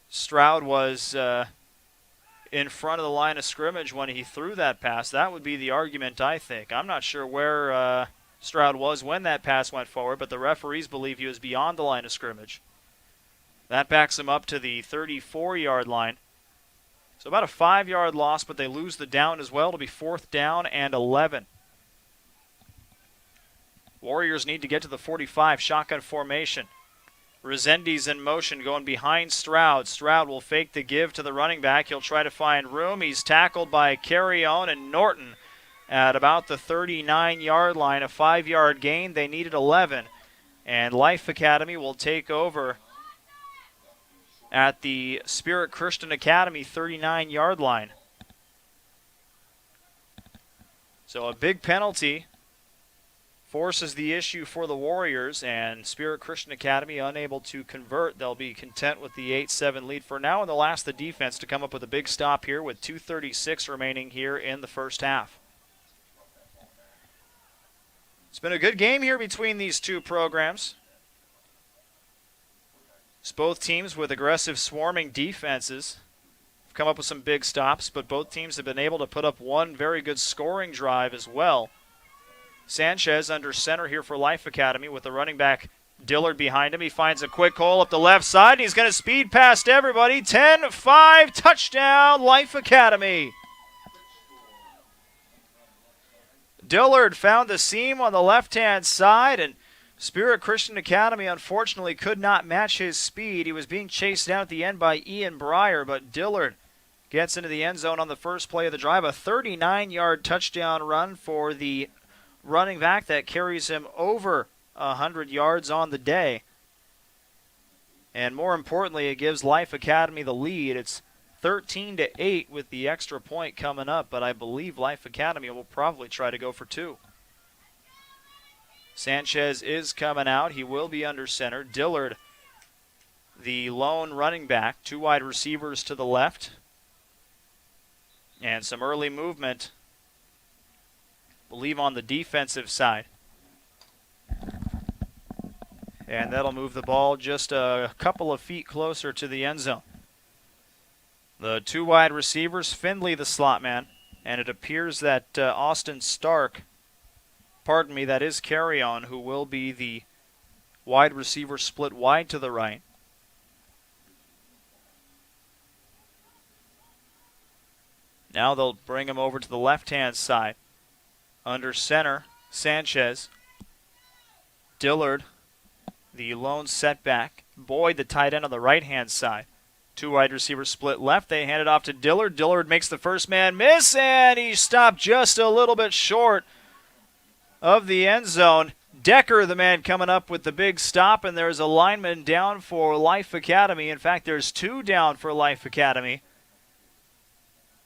Stroud was in front of the line of scrimmage when he threw that pass. That would be the argument, I think. I'm not sure where Stroud was when that pass went forward, but the referees believe he was beyond the line of scrimmage. That backs him up to the 34-yard line. So about a 5-yard loss, but they lose the down as well. It'll be 4th down and 11. Warriors need to get to the 45, shotgun formation. Resendiz in motion going behind Stroud. Stroud will fake the give to the running back. He'll try to find room. He's tackled by Carry-On and Norton at about the 39-yard line. A 5-yard gain. They needed 11. And Life Academy will take over at the Spirit Christian Academy 39-yard line. So a big penalty forces the issue for the Warriors, and Spirit Christian Academy unable to convert. They'll be content with the 8-7 lead for now, and they'll ask the defense to come up with a big stop here with 2:36 remaining here in the first half. It's been a good game here between these two programs. It's both teams with aggressive swarming defenses have come up with some big stops, but both teams have been able to put up one very good scoring drive as well. Sanchez under center here for Life Academy with the running back Dillard behind him. He finds a quick hole up the left side, and he's going to speed past everybody. 10-5, touchdown, Life Academy. Dillard found the seam on the left-hand side, and Spirit Christian Academy unfortunately could not match his speed. He was being chased down at the end by Ian Breyer, but Dillard gets into the end zone on the first play of the drive. A 39-yard touchdown run for the running back that carries him over 100 yards on the day. And more importantly, it gives Life Academy the lead. It's 13-8 with the extra point coming up, but I believe Life Academy will probably try to go for two. Sanchez is coming out. He will be under center. Dillard, the lone running back, two wide receivers to the left. And some early movement, I believe, on the defensive side. And that'll move the ball just a couple of feet closer to the end zone. The two wide receivers, Findlay the slot man, and it appears that Austin Stark, that is Carry On, who will be the wide receiver split wide to the right. Now they'll bring him over to the left-hand side. Under center, Sanchez. Dillard, the lone setback. Boyd, the tight end on the right-hand side. Two wide receivers split left. They hand it off to Dillard. Dillard makes the first man miss, and he stopped just a little bit short of the end zone. Decker, the man coming up with the big stop, and there's a lineman down for Life Academy. In fact, there's two down for Life Academy,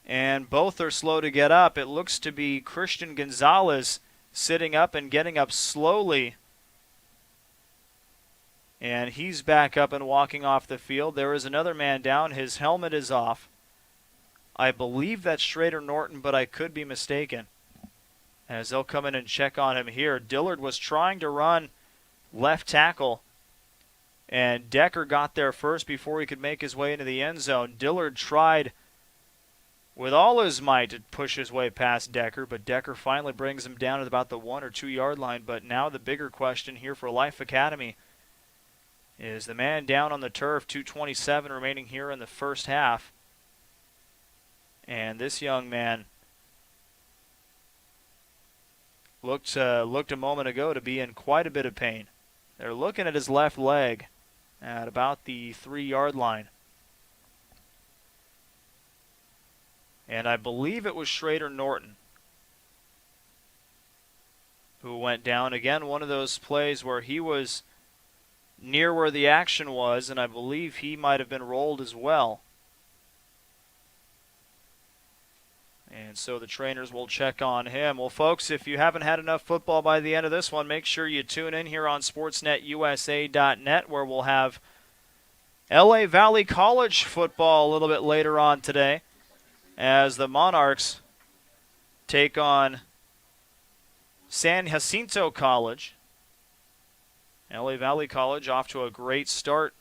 and both are slow to get up. It looks to be Christian Gonzalez sitting up and getting up slowly. And he's back up and walking off the field. There is another man down. His helmet is off. I believe that's Schrader Norton, but I could be mistaken, as they'll come in and check on him here. Dillard was trying to run left tackle, and Decker got there first before he could make his way into the end zone. Dillard tried with all his might to push his way past Decker, but Decker finally brings him down at about the 1 or 2 yard line. But now the bigger question here for Life Academy is the man down on the turf, 2:27 remaining here in the first half. And this young man looked a moment ago to be in quite a bit of pain. They're looking at his left leg at about the 3 yard line. And I believe it was Schrader Norton who went down. Again, one of those plays where he was near where the action was, and I believe he might have been rolled as well. And so the trainers will check on him. Well, folks, if you haven't had enough football by the end of this one, make sure you tune in here on SportsNetUSA.net, where we'll have LA Valley College football a little bit later on today, as the Monarchs take on San Jacinto College. LA Valley College off to a great start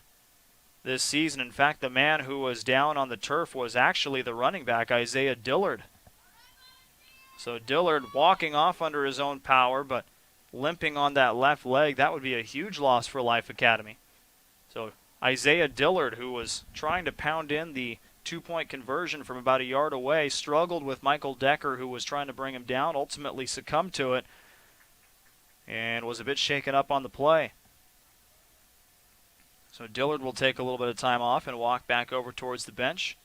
this season. In fact, the man who was down on the turf was actually the running back, Isaiah Dillard. So Dillard walking off under his own power, but limping on that left leg. That would be a huge loss for Life Academy. So Isaiah Dillard, who was trying to pound in the 2-point conversion from about a yard away, struggled with Michael Decker, who was trying to bring him down, ultimately succumbed to it, and was a bit shaken up on the play. So Dillard will take a little bit of time off and walk back over towards the bench,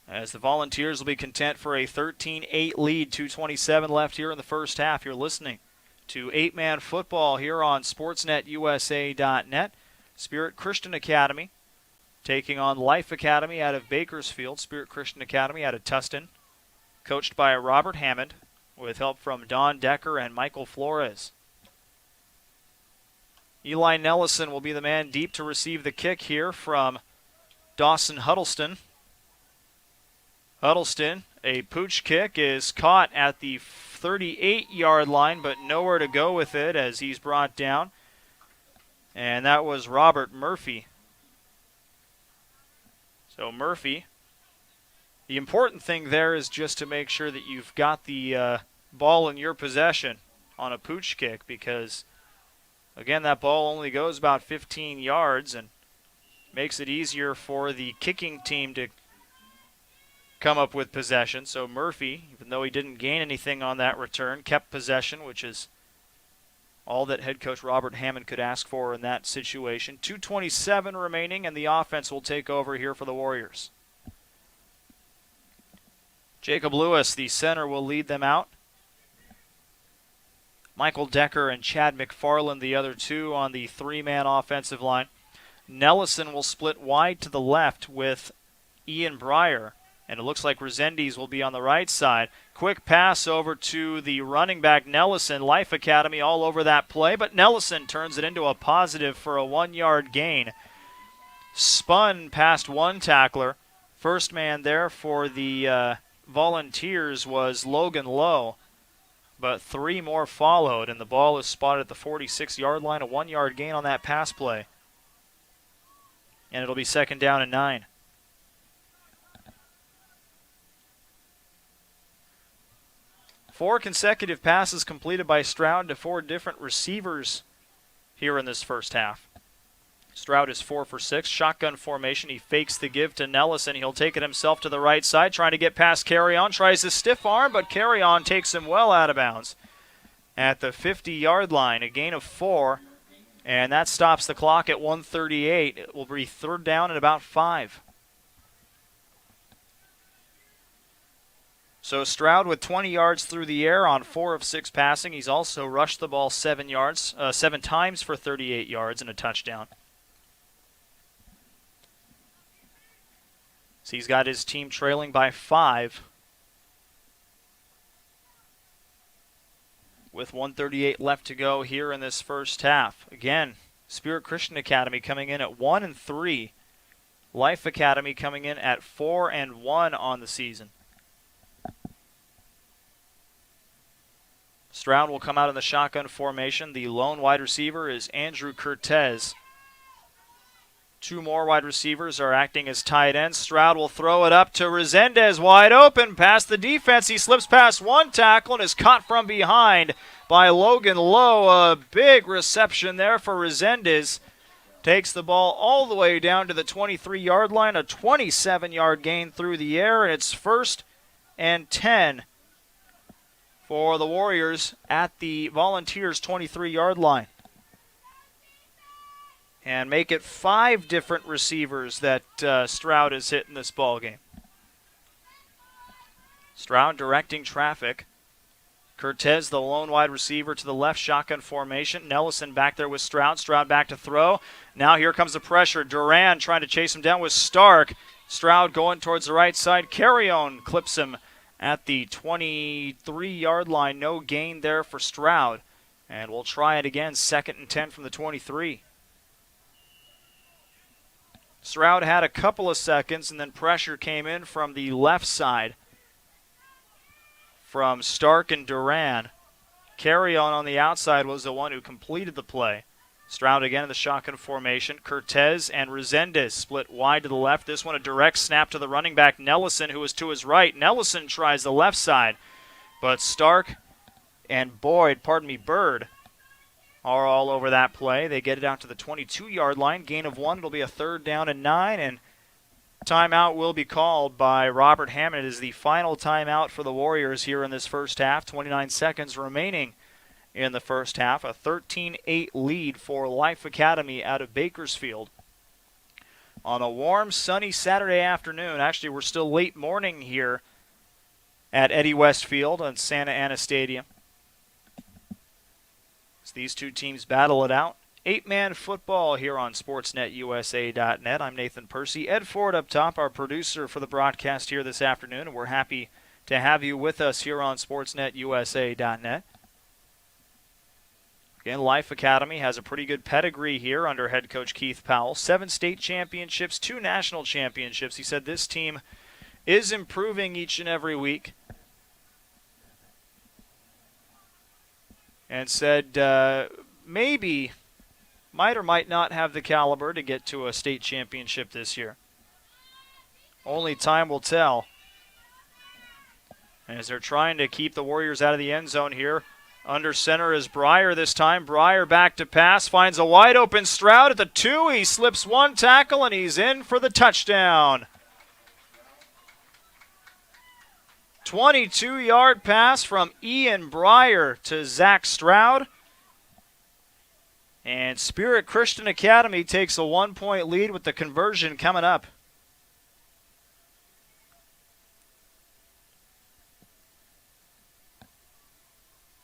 as the Volunteers will be content for a 13-8 lead, 2:27 left here in the first half. You're listening to 8-Man football here on SportsNetUSA.net. Spirit Christian Academy taking on Life Academy out of Bakersfield. Spirit Christian Academy out of Tustin, coached by Robert Hammond. with help from Don Decker and Michael Flores. Eli Nellison will be the man deep to receive the kick here from Dawson Huddleston. Huddleston, a pooch kick, is caught at the 38-yard line, but nowhere to go with it as he's brought down. And that was Robert Murphy. So Murphy, the important thing there is just to make sure that you've got the ball in your possession on a pooch kick, because again, that ball only goes about 15 yards and makes it easier for the kicking team to come up with possession. So Murphy, even though he didn't gain anything on that return, kept possession, which is all that head coach Robert Hammond could ask for in that situation. 2:27 remaining, and the offense will take over here for the Warriors. Jacob Lewis, the center, will lead them out. Michael Decker and Chad McFarland, the other two on the three-man offensive line. Nellison will split wide to the left with Ian Breyer, and it looks like Resendiz will be on the right side. Quick pass over to the running back Nellison. Life Academy all over that play, but Nellison turns it into a positive for a 1-yard gain. Spun past one tackler. First man there for the Volunteers was Logan Lowe, but three more followed, and the ball is spotted at the 46-yard line, a 1-yard gain on that pass play. And it'll be 2nd down and 9. Four consecutive passes completed by Stroud to four different receivers here in this first half. Stroud is 4 for 6. Shotgun formation. He fakes the give to Nellison. He'll take it himself to the right side, trying to get past Carry-On. Tries to stiff arm, but Carry-On takes him well out of bounds at the 50-yard line. A gain of 4, and that stops the clock at 1:38. It will be 3rd down and about 5. So Stroud with 20 yards through the air on 4 of 6 passing. He's also rushed the ball 7 times for 38 yards and a touchdown. So he's got his team trailing by 5 with 1:38 left to go here in this first half. Again, Spirit Christian Academy coming in at 1-3. Life Academy coming in at 4-1 on the season. Stroud will come out in the shotgun formation. The lone wide receiver is Andrew Cortez. Two more wide receivers are acting as tight ends. Stroud will throw it up to Resendiz, wide open, past the defense. He slips past one tackle and is caught from behind by Logan Lowe. A big reception there for Resendiz. Takes the ball all the way down to the 23-yard line, a 27-yard gain through the air, and it's 1st and 10 for the Warriors at the Volunteers' 23-yard line. And make it 5 different receivers that Stroud has hit in this ballgame. Stroud directing traffic. Cortez, the lone wide receiver, to the left, shotgun formation. Nellison back there with Stroud. Stroud back to throw. Now here comes the pressure. Duran trying to chase him down with Stark. Stroud going towards the right side. Carry-On clips him at the 23-yard line. No gain there for Stroud. And we'll try it again, 2nd and 10 from the 23. Stroud had a couple of seconds, and then pressure came in from the left side from Stark and Duran. Carry-On the outside was the one who completed the play. Stroud again in the shotgun formation. Cortez and Resendiz split wide to the left. This one a direct snap to the running back Nellison, who was to his right. Nellison tries the left side, but Stark and Bird are all over that play. They get it out to the 22-yard line. Gain of 1. It'll be a 3rd down and 9, and timeout will be called by Robert Hammond. It is the final timeout for the Warriors here in this first half. 29 seconds remaining in the first half. A 13-8 lead for Life Academy out of Bakersfield. On a warm, sunny Saturday afternoon. Actually, we're still late morning here at Eddie West Field on Santa Ana Stadium. These two teams battle it out. 8-man football here on SportsNetUSA.net. I'm Nathan Percy. Ed Ford up top, our producer for the broadcast here this afternoon, and we're happy to have you with us here on SportsNetUSA.net. Again, Life Academy has a pretty good pedigree here under head coach Keith Powell. 7 state championships, 2 national championships. He said this team is improving each and every week. And said maybe might or might not have the caliber to get to a state championship this year. Only time will tell. As they're trying to keep the Warriors out of the end zone here. Under center is Breyer this time. Breyer back to pass, finds a wide open Stroud at the 2. He slips one tackle and he's in for the touchdown. 22-yard pass from Ian Breyer to Zach Stroud. And Spirit Christian Academy takes a 1-point lead with the conversion coming up.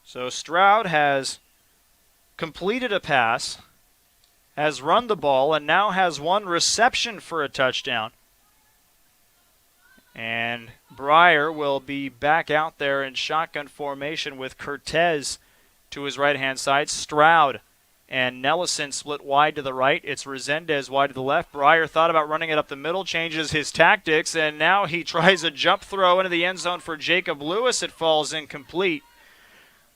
So Stroud has completed a pass, has run the ball, and now has 1 reception for a touchdown. And Breyer will be back out there in shotgun formation with Cortez to his right-hand side. Stroud and Nellison split wide to the right. It's Resendez wide to the left. Breyer thought about running it up the middle, changes his tactics, and now he tries a jump throw into the end zone for Jacob Lewis. It falls incomplete.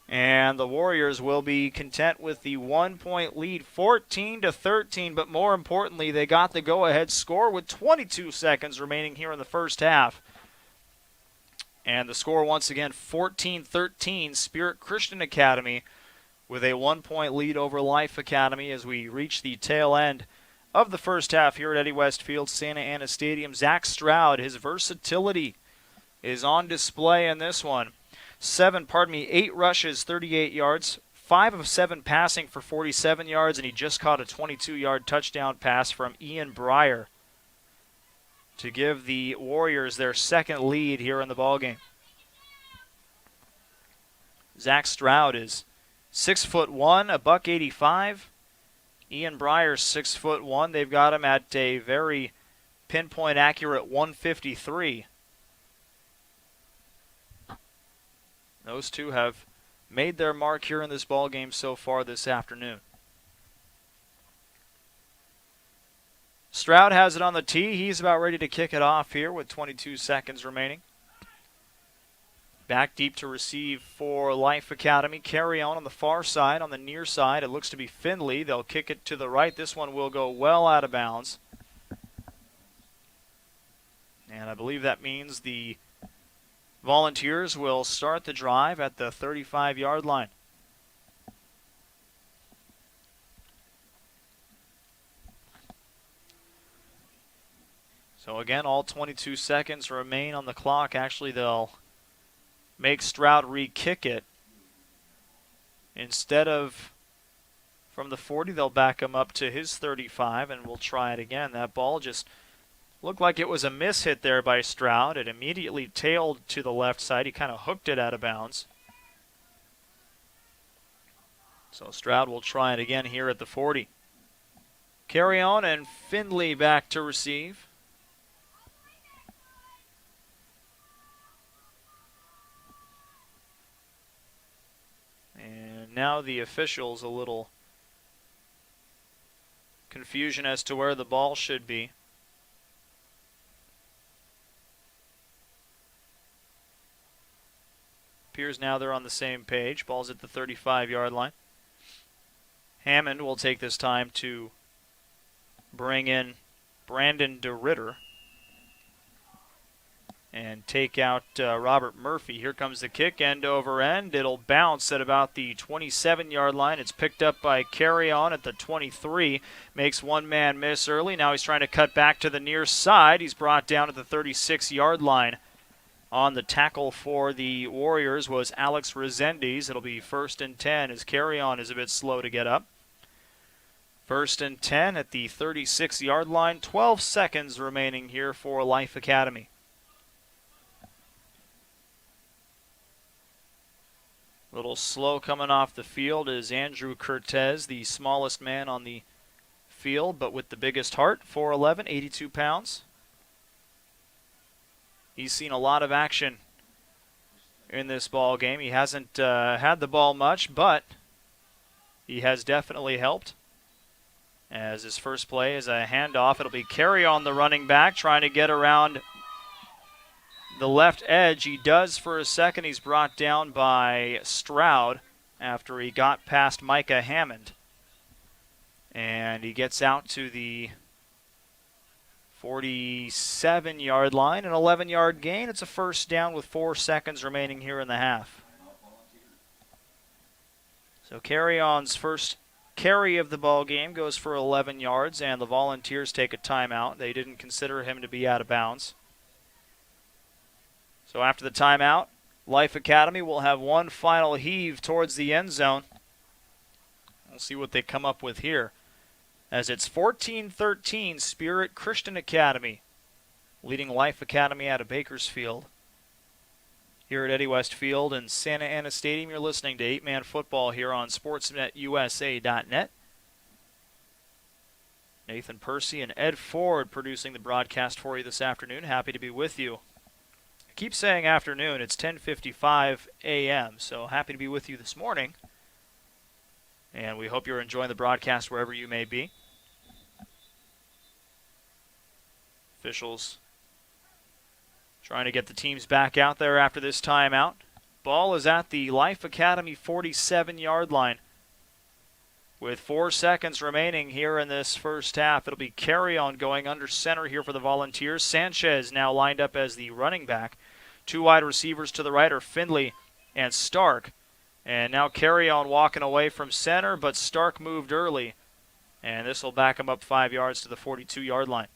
And the Warriors will be content with the 1-point lead, 14-13. But more importantly, they got the go-ahead score with 22 seconds remaining here in the first half. And the score once again, 14-13, Spirit Christian Academy with a 1-point lead over Life Academy as we reach the tail end of the first half here at Eddie Westfield Santa Ana Stadium. Zach Stroud, his versatility is on display in this one. 8 rushes, 38 yards, 5 of 7 passing for 47 yards, and he just caught a 22-yard touchdown pass from Ian Breyer to give the Warriors their second lead here in the ballgame. Zach Stroud is 6'1", $185. Ian Breyer 6'1". They've got him at a very pinpoint accurate 153. Those two have made their mark here in this ball game so far this afternoon. Stroud has it on the tee. He's about ready to kick it off here with 22 seconds remaining. Back deep to receive for Life Academy. Carry on the far side, on the near side. It looks to be Finley. They'll kick it to the right. This one will go well out of bounds. And I believe that means the Volunteers will start the drive at the 35-yard line. So again, all 22 seconds remain on the clock. Actually, they'll make Stroud re-kick it. Instead of from the 40, they'll back him up to his 35, and we'll try it again. That ball just looked like it was a miss hit there by Stroud. It immediately tailed to the left side. He kind of hooked it out of bounds. So Stroud will try it again here at the 40. Carry on, and Finley back to receive. And now the officials a little confusion as to where the ball should be. Appears now they're on the same page. Ball's at the 35-yard line. Hammond will take this time to bring in Brandon DeRitter and take out Robert Murphy. Here comes the kick, end over end. It'll bounce at about the 27-yard line. It's picked up by Carry On at the 23. Makes one man miss early. Now he's trying to cut back to the near side. He's brought down at the 36-yard line. On the tackle for the Warriors was Alex Resendez. It'll be 1st and 10 as Carry On is a bit slow to get up. 1st and 10 at the 36-yard line. 12 seconds remaining here for Life Academy. A little slow coming off the field is Andrew Cortez, the smallest man on the field, but with the biggest heart, 4'11", 82 pounds. He's seen a lot of action in this ball game. He hasn't had the ball much, but he has definitely helped. As his first play is a handoff, it'll be carry on the running back, trying to get around the left edge. He does for a second. He's brought down by Stroud after he got past Micah Hammond. And he gets out to the 47-yard line, an 11-yard gain. It's a first down with 4 seconds remaining here in the half. So carry-on's first carry of the ball game goes for 11 yards, and the Volunteers take a timeout. They didn't consider him to be out of bounds. So after the timeout, Life Academy will have one final heave towards the end zone. We'll see what they come up with here, as it's 14-13 Spirit Christian Academy leading Life Academy out of Bakersfield. Here at Eddie West Field and Santa Ana Stadium, you're listening to 8-Man Football here on SportsNetUSA.net. Nathan Percy and Ed Ford producing the broadcast for you this afternoon. Happy to be with you. I keep saying afternoon. It's 10:55 a.m., so happy to be with you this morning. And we hope you're enjoying the broadcast wherever you may be. Officials trying to get the teams back out there after this timeout. Ball is at the Life Academy 47-yard line. With 4 seconds remaining here in this first half, it'll be carry on going under center here for the Volunteers. Sanchez now lined up as the running back. 2 wide receivers to the right are Findlay and Stark. And now carry on walking away from center, but Stark moved early. And this will back him up 5 yards to the 42-yard line.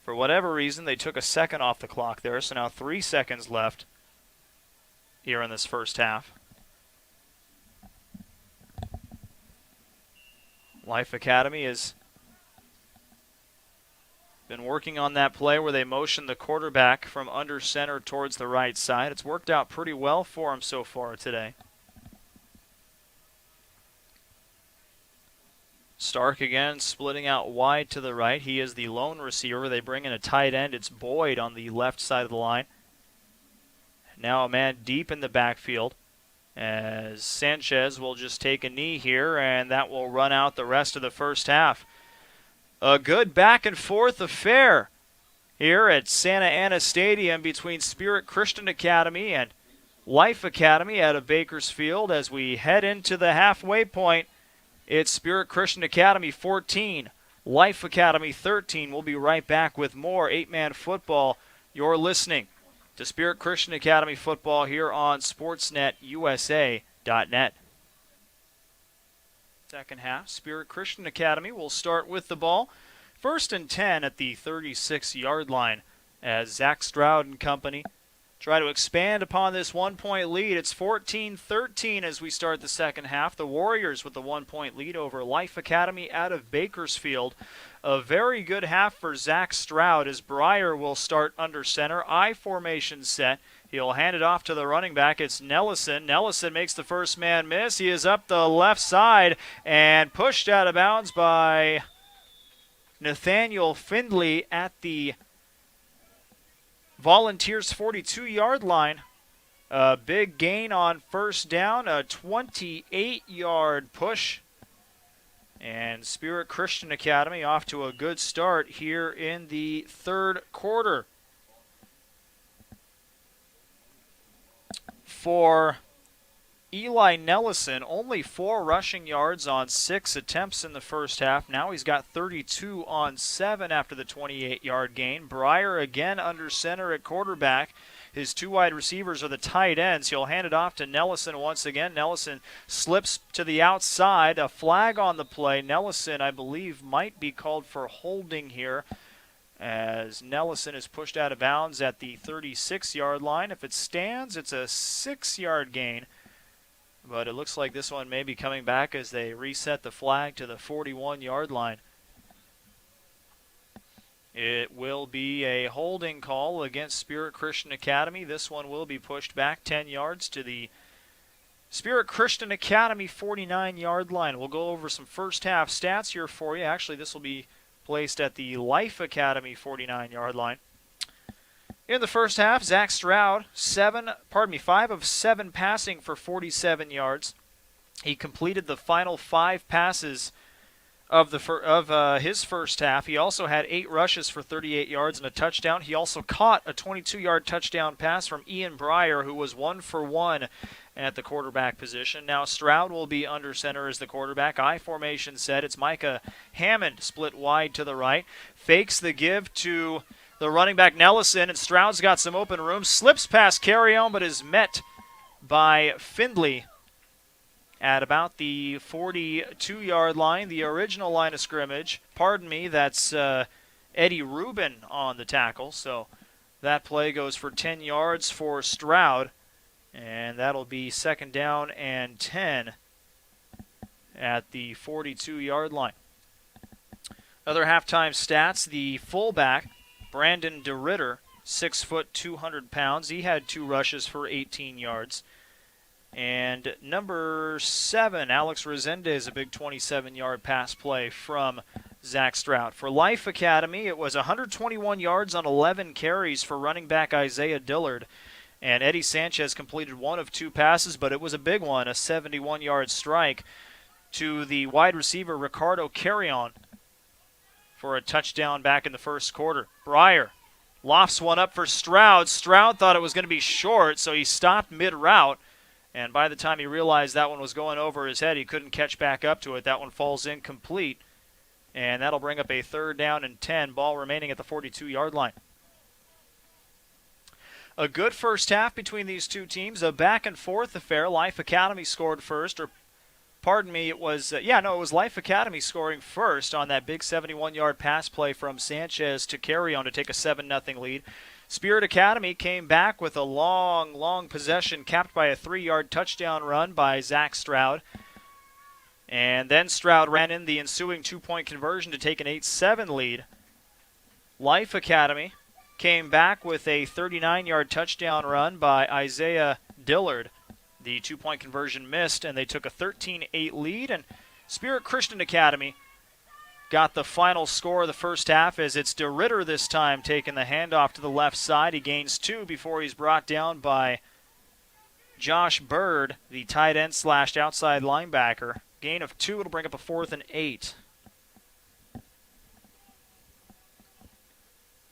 For whatever reason, they took a second off the clock there, so now 3 seconds left here in this first half. Life Academy has been working on that play where they motion the quarterback from under center towards the right side. It's worked out pretty well for him so far today. Stark again splitting out wide to the right. He is the lone receiver. They bring in a tight end. It's Boyd on the left side of the line. Now a man deep in the backfield, as Sanchez will just take a knee here, and that will run out the rest of the first half. A good back and forth affair here at Santa Ana Stadium between Spirit Christian Academy and Life Academy out of Bakersfield. As we head into the halfway point, it's Spirit Christian Academy 14, Life Academy 13. We'll be right back with more 8-Man football. You're listening to Spirit Christian Academy football here on SportsNetUSA.net. Second half, Spirit Christian Academy will start with the ball. 1st and 10 at the 36-yard line as Zach Stroud and company try to expand upon this 1-point lead. It's 14-13 as we start the second half. The Warriors with the 1-point lead over Life Academy out of Bakersfield. A very good half for Zach Stroud as Breyer will start under center. I formation set. He'll hand it off to the running back. It's Nellison. Nellison makes the first man miss. He is up the left side and pushed out of bounds by Nathaniel Findlay at the Volunteers 42-yard line. A big gain on first down, a 28-yard push. And Spirit Christian Academy off to a good start here in the third quarter. For Eli Nellison, only 4 rushing yards on 6 attempts in the first half. Now he's got 32 on 7 after the 28-yard gain. Breyer again under center at quarterback. His 2 wide receivers are the tight ends. He'll hand it off to Nellison once again. Nellison slips to the outside. A flag on the play. Nellison, I believe, might be called for holding here, as Nellison is pushed out of bounds at the 36-yard line. If it stands, it's a 6-yard gain. But it looks like this one may be coming back as they reset the flag to the 41-yard line. It will be a holding call against Spirit Christian Academy. This one will be pushed back 10 yards to the Spirit Christian Academy 49-yard line. We'll go over some first half stats here for you. Actually, this will be placed at the Life Academy 49-yard line. In the first half, Zach Stroud, 5 of 7 passing for 47 yards. He completed the final 5 passes of his first half. He also had 8 rushes for 38 yards and a touchdown. He also caught a 22-yard touchdown pass from Ian Breyer, who was 1 for 1 at the quarterback position. Now Stroud will be under center as the quarterback. I formation set. It's Micah Hammond split wide to the right. Fakes the give to the running back Nellison, and Stroud's got some open room. Slips past Carrion, but is met by Findlay at about the 42-yard line, the original line of scrimmage. Pardon me, that's Eddie Rubin on the tackle. So that play goes for 10 yards for Stroud, and that'll be 2nd down and 10 at the 42-yard line. Other halftime stats, the fullback, Brandon DeRitter, 6 foot, 200 pounds. He had 2 rushes for 18 yards. And number 7, Alex Resendez, a big 27-yard pass play from Zach Stroud. For Life Academy, it was 121 yards on 11 carries for running back Isaiah Dillard. And Eddie Sanchez completed 1 of 2 passes, but it was a big one, a 71-yard strike to the wide receiver Ricardo Carrion for a touchdown back in the first quarter. Breyer lofts one up for Stroud. Stroud thought it was going to be short, so he stopped mid-route. And by the time he realized that one was going over his head, he couldn't catch back up to it. That one falls incomplete. And that'll bring up a 3rd down and 10, ball remaining at the 42-yard line. A good first half between these two teams, a back-and-forth affair. Life Academy scored first, or pardon me, it was Life Academy scoring first on that big 71-yard pass play from Sanchez to Carrion to take a 7-0 lead. Spirit Academy came back with a long possession capped by a 3-yard touchdown run by Zach Stroud. And then Stroud ran in the ensuing 2-point conversion to take an 8-7 lead. Life Academy came back with a 39-yard touchdown run by Isaiah Dillard. The 2-point conversion missed, and they took a 13-8 lead. And Spirit Christian Academy got the final score of the first half as it's DeRitter this time taking the handoff to the left side. He gains 2 before he's brought down by Josh Bird, the tight end / outside linebacker. Gain of 2, it'll bring up a 4th and 8.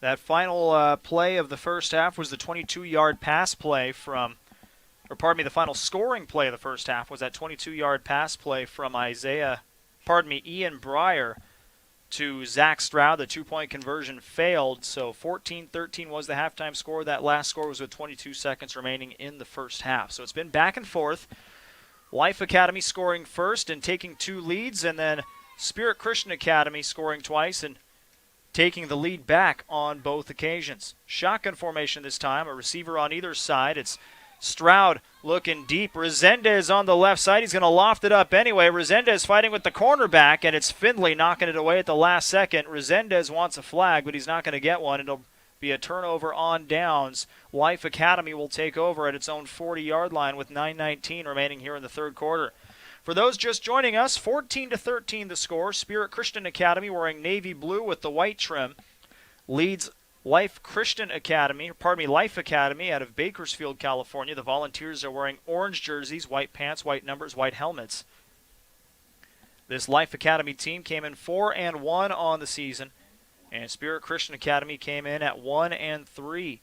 That final play of the first half was the 22-yard pass play from, the final scoring play of the first half was that 22-yard pass play from Ian Breyer to Zach Stroud. The 2-point conversion failed, so 14-13 was the halftime score. That last score was with 22 seconds remaining in the first half. So it's been back and forth. Life Academy scoring first and taking 2 leads, and then Spirit Christian Academy scoring twice and taking the lead back on both occasions. Shotgun formation this time, a receiver on either side. It's Stroud looking deep. Resendez on the left side. He's going to loft it up anyway. Resendez fighting with the cornerback, and it's Findlay knocking it away at the last second. Resendez wants a flag, but he's not going to get one. It'll be a turnover on downs. Life Academy will take over at its own 40-yard line with 9:19 remaining here in the third quarter. For those just joining us, 14-13 the score. Spirit Christian Academy wearing navy blue with the white trim leads Life Academy out of Bakersfield, California. The Volunteers are wearing orange jerseys, white pants, white numbers, white helmets. This Life Academy team came in 4-1 on the season, and Spirit Christian Academy came in at 1-3.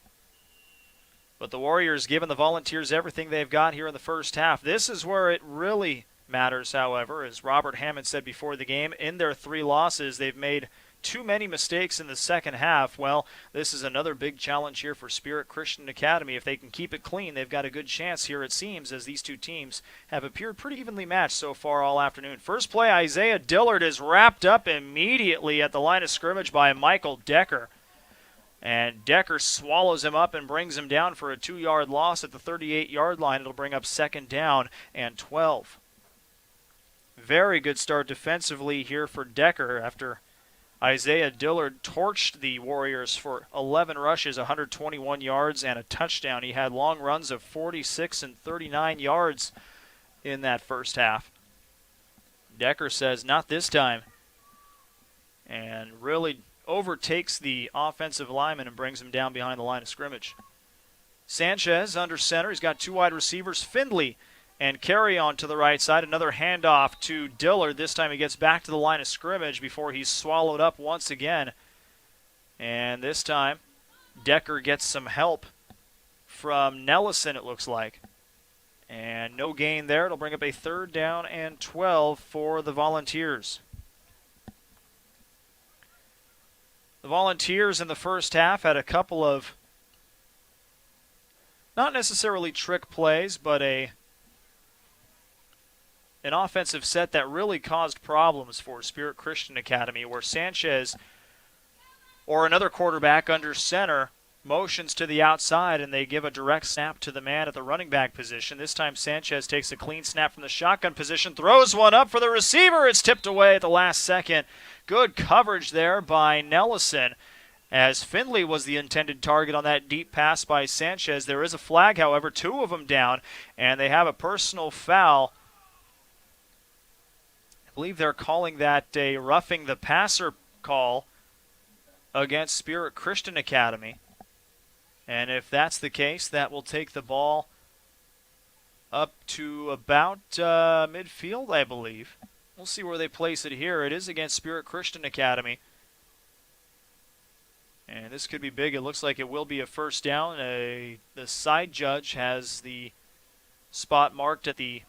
But the Warriors giving the Volunteers everything they've got here in the first half. This is where it really matters, however, as Robert Hammond said before the game. In their 3 losses, they've made too many mistakes in the second half. Well, this is another big challenge here for Spirit Christian Academy. If they can keep it clean, they've got a good chance here, it seems, as these two teams have appeared pretty evenly matched so far all afternoon. First play, Isaiah Dillard is wrapped up immediately at the line of scrimmage by Michael Decker. And Decker swallows him up and brings him down for a 2-yard loss at the 38-yard line. It'll bring up 2nd down and 12. Very good start defensively here for Decker after Isaiah Dillard torched the Warriors for 11 rushes, 121 yards, and a touchdown. He had long runs of 46 and 39 yards in that first half. Decker says, not this time. And really overtakes the offensive lineman and brings him down behind the line of scrimmage. Sanchez under center. He's got two wide receivers, Findlay and Carry-On to the right side. Another handoff to Dillard. This time he gets back to the line of scrimmage before he's swallowed up once again. And this time Decker gets some help from Nellison, it looks like. And no gain there. It'll bring up a 3rd down and 12 for the Volunteers. The Volunteers in the first half had a couple of not necessarily trick plays, but an offensive set that really caused problems for Spirit Christian Academy, where Sanchez or another quarterback under center motions to the outside, and they give a direct snap to the man at the running back position. This time Sanchez takes a clean snap from the shotgun position, throws one up for the receiver. It's tipped away at the last second. Good coverage there by Nellison, as Findlay was the intended target on that deep pass by Sanchez. There is a flag, however, 2 of them down, and they have a personal foul. I believe they're calling that a roughing the passer call against Spirit Christian Academy. And if that's the case, that will take the ball up to about midfield, I believe. We'll see where they place it here. It is against Spirit Christian Academy. And this could be big. It looks like it will be a first down. The side judge has the spot marked at the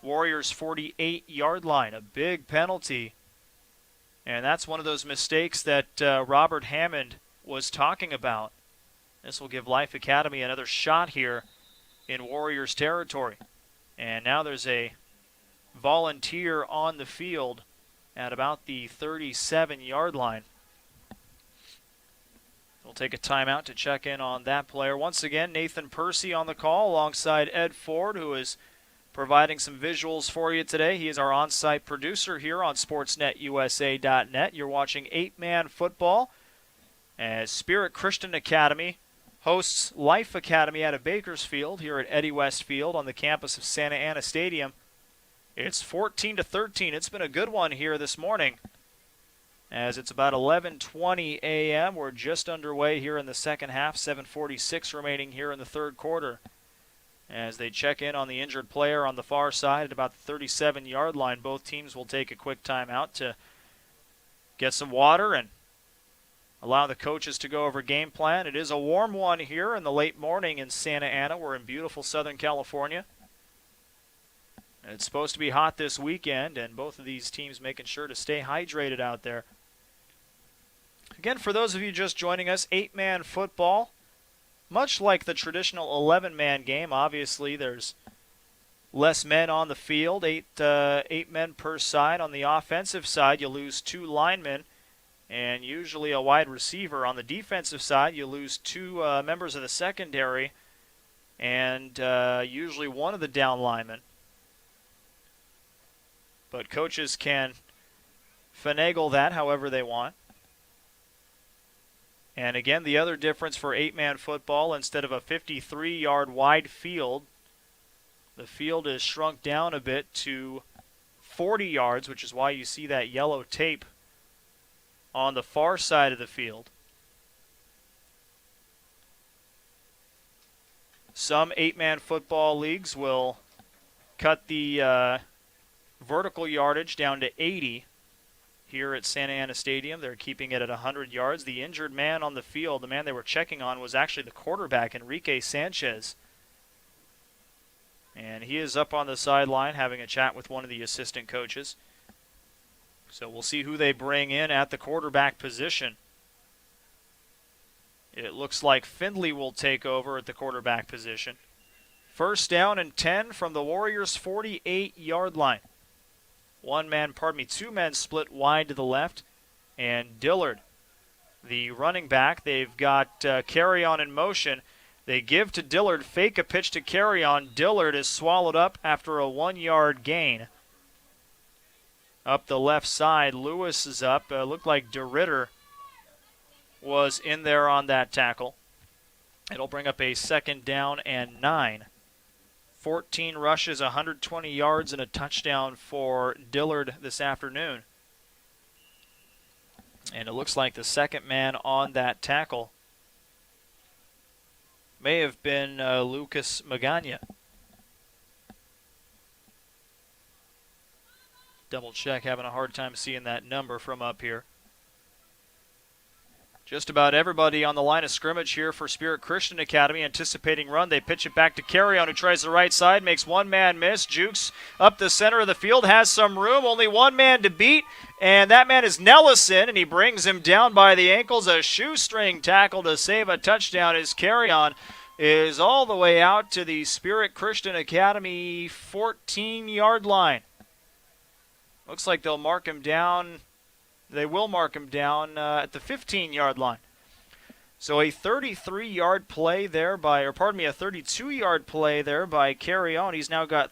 Warriors' 48-yard line. A big penalty. And that's one of those mistakes that Robert Hammond was talking about. This will give Life Academy another shot here in Warriors territory. And now there's a Volunteer on the field at about the 37-yard line. We'll take a timeout to check in on that player. Once again, Nathan Percy on the call alongside Ed Ford, who is providing some visuals for you today. He is our on-site producer here on SportsNetUSA.net. You're watching 8-Man football as Spirit Christian Academy hosts Life Academy out of Bakersfield here at Eddie West Field on the campus of Santa Ana Stadium. It's 14-13. It's been a good one here this morning, as it's about 11:20 a.m. We're just underway here in the second half, 7:46 remaining here in the third quarter, as they check in on the injured player on the far side at about the 37-yard line. Both teams will take a quick timeout to get some water and allow the coaches to go over game plan. It is a warm one here in the late morning in Santa Ana. We're in beautiful Southern California. And it's supposed to be hot this weekend, and both of these teams making sure to stay hydrated out there. Again, for those of you just joining us, 8-man football. Much like the traditional 11-man game, obviously there's less men on the field, eight men per side. On the offensive side, you lose 2 linemen and usually a wide receiver. On the defensive side, you lose 2 members of the secondary and usually one of the down linemen. But coaches can finagle that however they want. And again, the other difference for 8-man football, instead of a 53-yard wide field, the field is shrunk down a bit to 40 yards, which is why you see that yellow tape on the far side of the field. Some 8-man football leagues will cut the vertical yardage down to 80. Here at Santa Ana Stadium, they're keeping it at 100 yards. The injured man on the field, the man they were checking on, was actually the quarterback, Enrique Sanchez. And he is up on the sideline having a chat with one of the assistant coaches. So we'll see who they bring in at the quarterback position. It looks like Findlay will take over at the quarterback position. First down and 10 from the Warriors' 48-yard line. Two men split wide to the left, and Dillard, the running back, they've got Carry-On in motion. They give to Dillard, fake a pitch to Carry-On. Dillard is swallowed up after a 1-yard gain. Up the left side, Lewis is up. Looked like DeRitter was in there on that tackle. It'll bring up a 2nd down and 9. 14 rushes, 120 yards, and a touchdown for Dillard this afternoon. And it looks like the second man on that tackle may have been Lucas Magana. Double check, having a hard time seeing that number from up here. Just about everybody on the line of scrimmage here for Spirit Christian Academy, anticipating run. They pitch it back to Carrion, who tries the right side, makes one man miss. Jukes up the center of the field, has some room, only one man to beat, and that man is Nellison, and he brings him down by the ankles. A shoestring tackle to save a touchdown as Carrion is all the way out to the Spirit Christian Academy 14-yard line. Looks like they'll mark him down. They will mark him down at the 15-yard line. So a 33-yard play there by, or pardon me, a 32-yard play there by Carrion. He's now got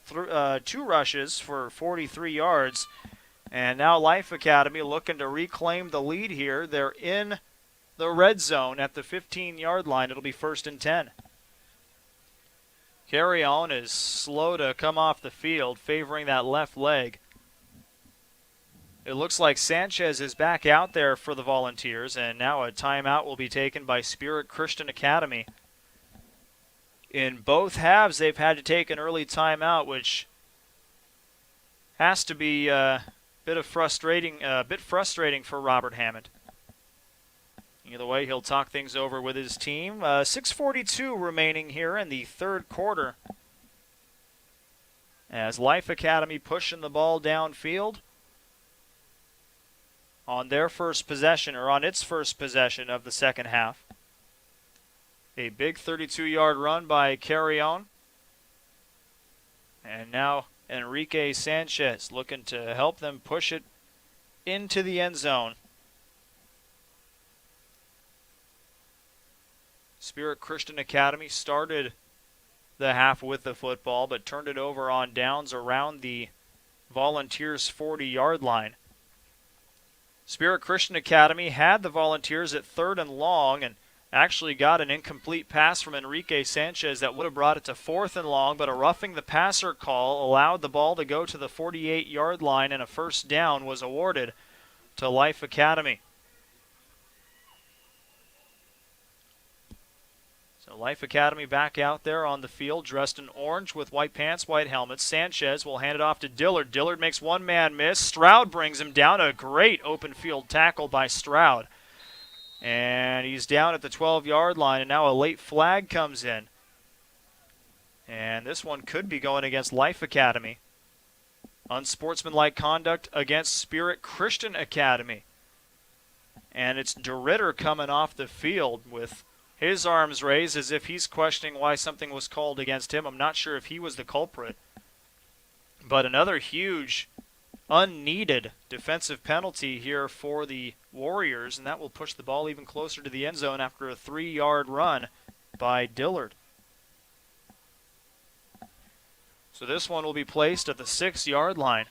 2 rushes for 43 yards. And now Life Academy looking to reclaim the lead here. They're in the red zone at the 15-yard line. It'll be 1st and 10. Carrion is slow to come off the field, favoring that left leg. It looks like Sanchez is back out there for the Volunteers, and now a timeout will be taken by Spirit Christian Academy. In both halves, they've had to take an early timeout, which has to be a bit frustrating for Robert Hammond. Either way, he'll talk things over with his team. 6:42 remaining here in the third quarter, as Life Academy pushing the ball downfield on their first possession, or on its first possession of the second half. A big 32-yard run by Carrion. And now Enrique Sanchez looking to help them push it into the end zone. Spirit Christian Academy started the half with the football, but turned it over on downs around the Volunteers' 40-yard line. Spirit Christian Academy had the Volunteers at 3rd and long, and actually got an incomplete pass from Enrique Sanchez that would have brought it to 4th and long, but a roughing the passer call allowed the ball to go to the 48-yard line, and a first down was awarded to Life Academy. So Life Academy back out there on the field, dressed in orange with white pants, white helmets. Sanchez will hand it off to Dillard. Dillard makes one man miss. Stroud brings him down. A great open field tackle by Stroud. And he's down at the 12-yard line, and now a late flag comes in. And this one could be going against Life Academy. Unsportsmanlike conduct against Spirit Christian Academy. And it's DeRitter coming off the field with his arms raised as if he's questioning why something was called against him. I'm not sure if he was the culprit. But another huge, unneeded defensive penalty here for the Warriors, and that will push the ball even closer to the end zone after a 3-yard run by Dillard. So this one will be placed at the 6-yard line,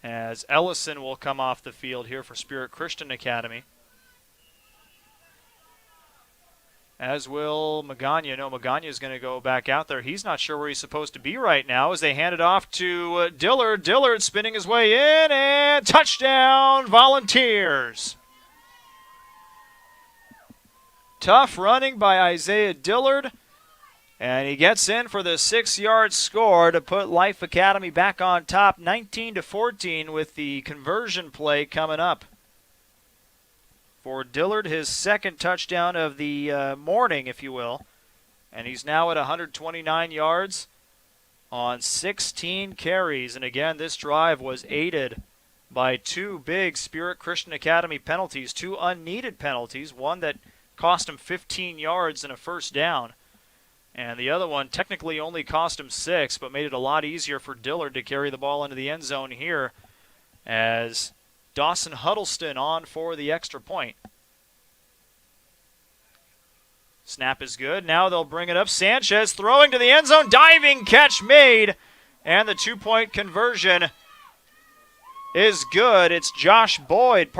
as Ellison will come off the field here for Spirit Christian Academy. As will Magana. No, Magana is going to go back out there. He's not sure where he's supposed to be right now as they hand it off to Dillard. Dillard spinning his way in, and touchdown, Volunteers. Tough running by Isaiah Dillard, and he gets in for the 6-yard score to put Life Academy back on top, 19-14, with the conversion play coming up. For Dillard, his second touchdown of the morning, if you will. And he's now at 129 yards on 16 carries. And again, this drive was aided by 2 big Spirit Christian Academy penalties, 2 unneeded penalties, one that cost him 15 yards and a first down. And the other one technically only cost him 6, but made it a lot easier for Dillard to carry the ball into the end zone here, as Dawson Huddleston on for the extra point. Snap is good. Now they'll bring it up. Sanchez throwing to the end zone. Diving catch made. And the 2-point conversion is good. It's Josh Bird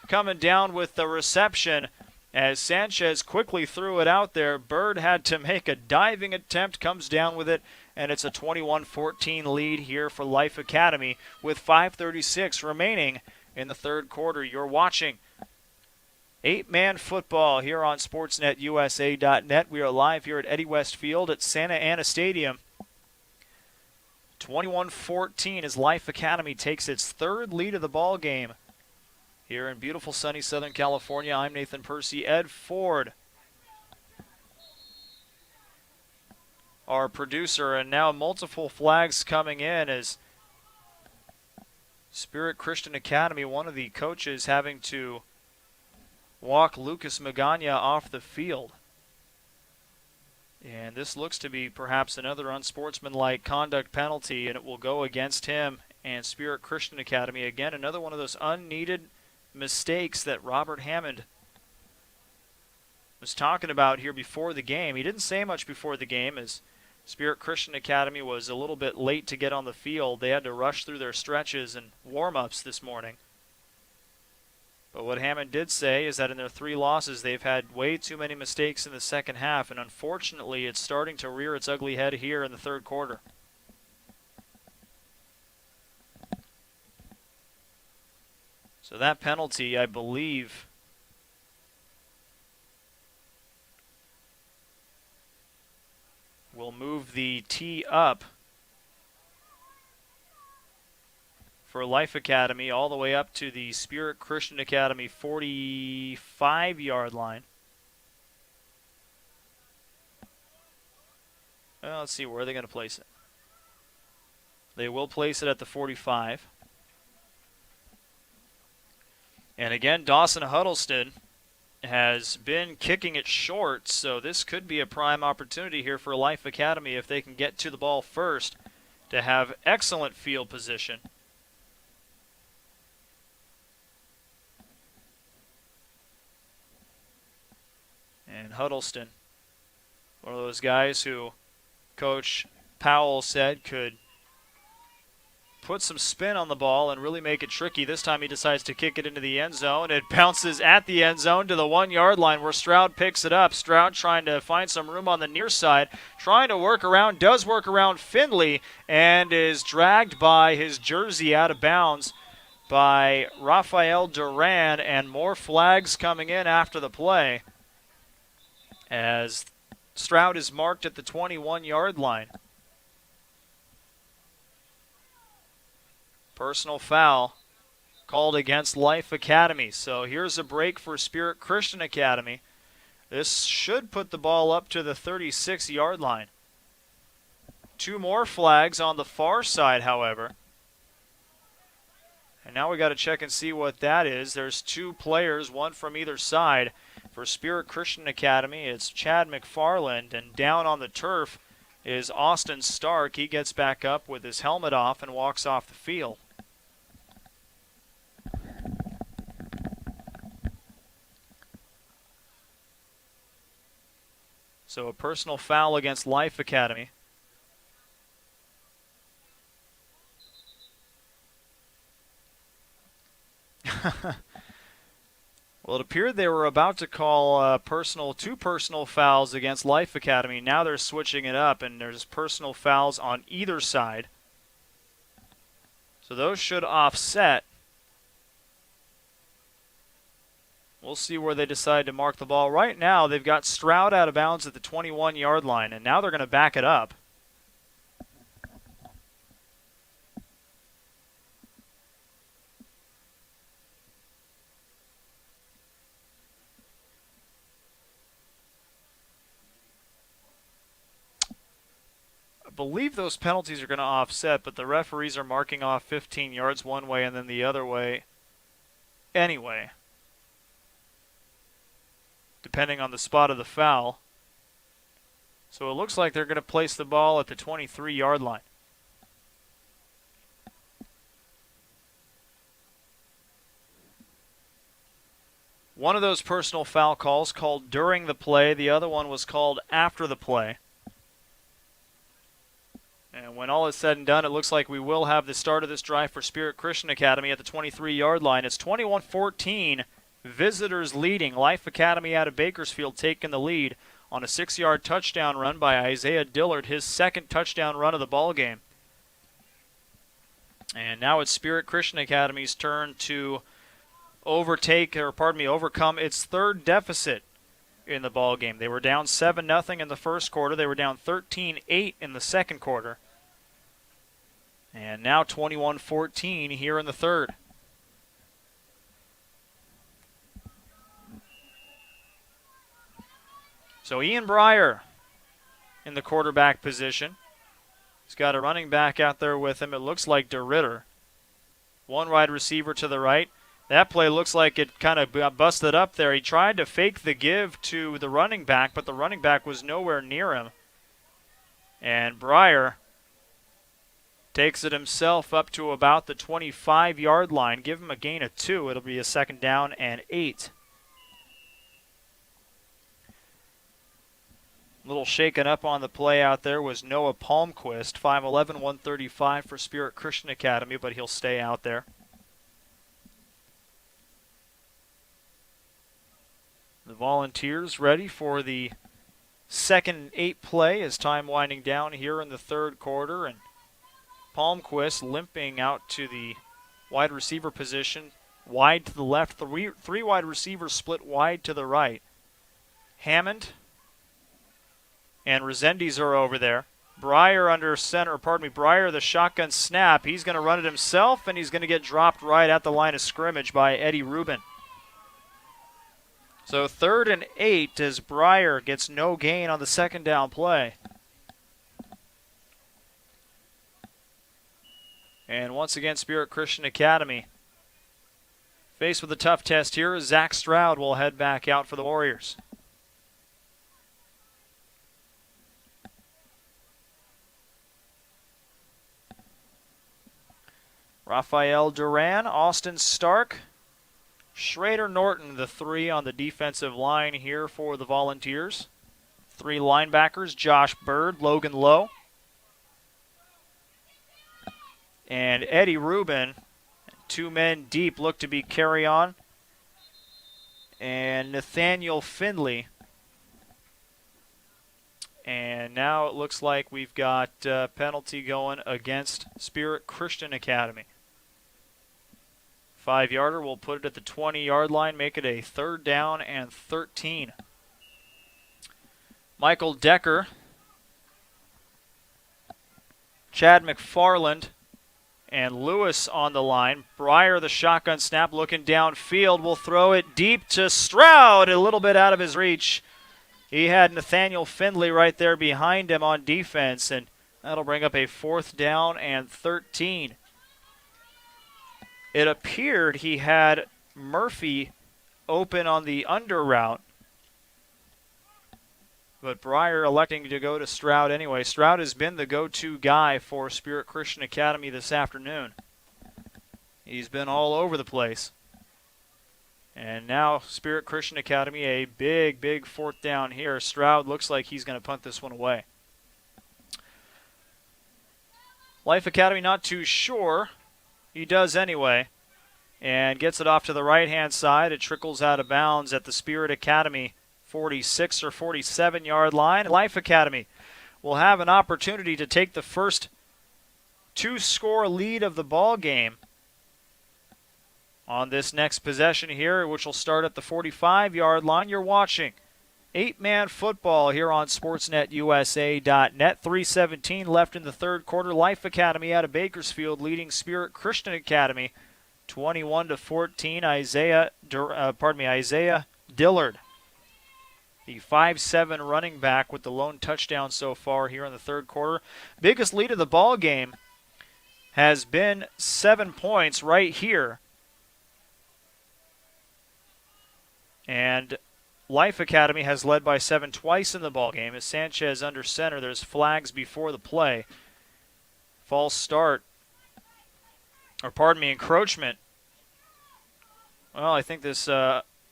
coming down with the reception. As Sanchez quickly threw it out there, Bird had to make a diving attempt, comes down with it, and it's a 21-14 lead here for Life Academy with 5:36 remaining in the third quarter. You're watching 8-man football here on SportsNetUSA.net. We are live here at Eddie West Field at Santa Ana Stadium. 21-14 as Life Academy takes its third lead of the ball game here in beautiful sunny Southern California. I'm Nathan Percy. Ed Ford, our producer, and now multiple flags coming in as Spirit Christian Academy, one of the coaches having to walk Lucas Magana off the field. And this looks to be perhaps another unsportsmanlike conduct penalty, and it will go against him and Spirit Christian Academy. Again, another one of those unneeded mistakes that Robert Hammond was talking about here before the game. He didn't say much before the game as Spirit Christian Academy was a little bit late to get on the field. They had to rush through their stretches and warm-ups this morning. But what Hammond did say is that in their 3 losses, they've had way too many mistakes in the second half, and unfortunately, it's starting to rear its ugly head here in the third quarter. So that penalty, I believe, will move the tee up for Life Academy all the way up to the Spirit Christian Academy 45-yard line. Well, let's see, where are they going to place it? They will place it at the 45. And again, Dawson Huddleston has been kicking it short, so this could be a prime opportunity here for Life Academy if they can get to the ball first to have excellent field position. And Huddleston, one of those guys who Coach Powell said could put some spin on the ball and really make it tricky. This time he decides to kick it into the end zone. It bounces at the end zone to the 1-yard line where Stroud picks it up. Stroud trying to find some room on the near side, trying to work around, does work around Findlay, and is dragged by his jersey out of bounds by Rafael Duran, and more flags coming in after the play as Stroud is marked at the 21-yard line. Personal foul called against Life Academy. So here's a break for Spirit Christian Academy. This should put the ball up to the 36-yard line. 2 more flags on the far side, however. And now we got to check and see what that is. There's 2 players, one from either side. For Spirit Christian Academy, it's Chad McFarland, and down on the turf is Austin Stark. He gets back up with his helmet off and walks off the field. So a personal foul against Life Academy. Well, it appeared they were about to call 2 personal fouls against Life Academy. Now they're switching it up, and there's personal fouls on either side. So those should offset. We'll see where they decide to mark the ball. Right now, they've got Stroud out of bounds at the 21-yard line, and now they're going to back it up. I believe those penalties are going to offset, but the referees are marking off 15 yards one way and then the other way anyway, depending on the spot of the foul. So it looks like they're going to place the ball at the 23-yard line. One of those personal foul calls called during the play. The other one was called after the play. And when all is said and done, it looks like we will have the start of this drive for Spirit Christian Academy at the 23-yard line. It's 21-14, visitors leading. Life Academy out of Bakersfield taking the lead on a 6-yard touchdown run by Isaiah Dillard, his second touchdown run of the ball game. And now it's Spirit Christian Academy's turn to overcome its third deficit in the ball game. They were down 7-0 in the first quarter. They were down 13-8 in the second quarter. And now 21-14 here in the third. So Ian Breyer in the quarterback position. He's got a running back out there with him. It looks like DeRitter. One wide receiver to the right. That play looks like it kind of got busted up there. He tried to fake the give to the running back, but the running back was nowhere near him. And Breyer takes it himself up to about the 25-yard line. Give him a gain of 2. It'll be a 2nd down and 8. A little shaken up on the play out there was Noah Palmquist, 5'11", 135 for Spirit Christian Academy, but he'll stay out there. The Volunteers ready for the 2nd and 8 play as time winding down here in the third quarter. And Palmquist limping out to the wide receiver position, wide to the left. Three wide receivers split wide to the right. Hammond and Resendiz are over there. Breyer under center, Breyer the shotgun snap. He's going to run it himself, and he's going to get dropped right at the line of scrimmage by Eddie Rubin. So 3rd and 8 as Breyer gets no gain on the 2nd down play. And once again, Spirit Christian Academy faced with a tough test here. Zach Stroud will head back out for the Warriors. Raphael Duran, Austin Stark, Schrader Norton, the 3 on the defensive line here for the Volunteers. 3 linebackers, Josh Bird, Logan Lowe, and Eddie Rubin. 2 men deep look to be Carry On and Nathaniel Findley. And now it looks like we've got a penalty going against Spirit Christian Academy. 5-yarder, we'll put it at the 20-yard line, make it a 3rd down and 13. Michael Decker, Chad McFarland, and Lewis on the line. Breyer, the shotgun snap, looking downfield, will throw it deep to Stroud, a little bit out of his reach. He had Nathaniel Findley right there behind him on defense, and that'll bring up a 4th down and 13. It appeared he had Murphy open on the under route, but Breyer electing to go to Stroud anyway. Stroud has been the go-to guy for Spirit Christian Academy this afternoon. He's been all over the place. And now Spirit Christian Academy, a big 4th down here. Stroud looks like he's going to punt this one away. Life Academy not too sure. He does anyway, and gets it off to the right-hand side. It trickles out of bounds at the Spirit Academy 46 or 47-yard line. Life Academy will have an opportunity to take the first 2-score lead of the ball game on this next possession here, which will start at the 45-yard line. You're watching 8-man football here on SportsNetUSA.net. 3:17 left in the third quarter. Life Academy out of Bakersfield leading Spirit Christian Academy 21-14. Isaiah Dillard, the 5'7" running back with the lone touchdown so far here in the third quarter. Biggest lead of the ball game has been 7 points right here. And Life Academy has led by 7 twice in the ballgame. As Sanchez under center, there's flags before the play. False start. Encroachment. Well, I think this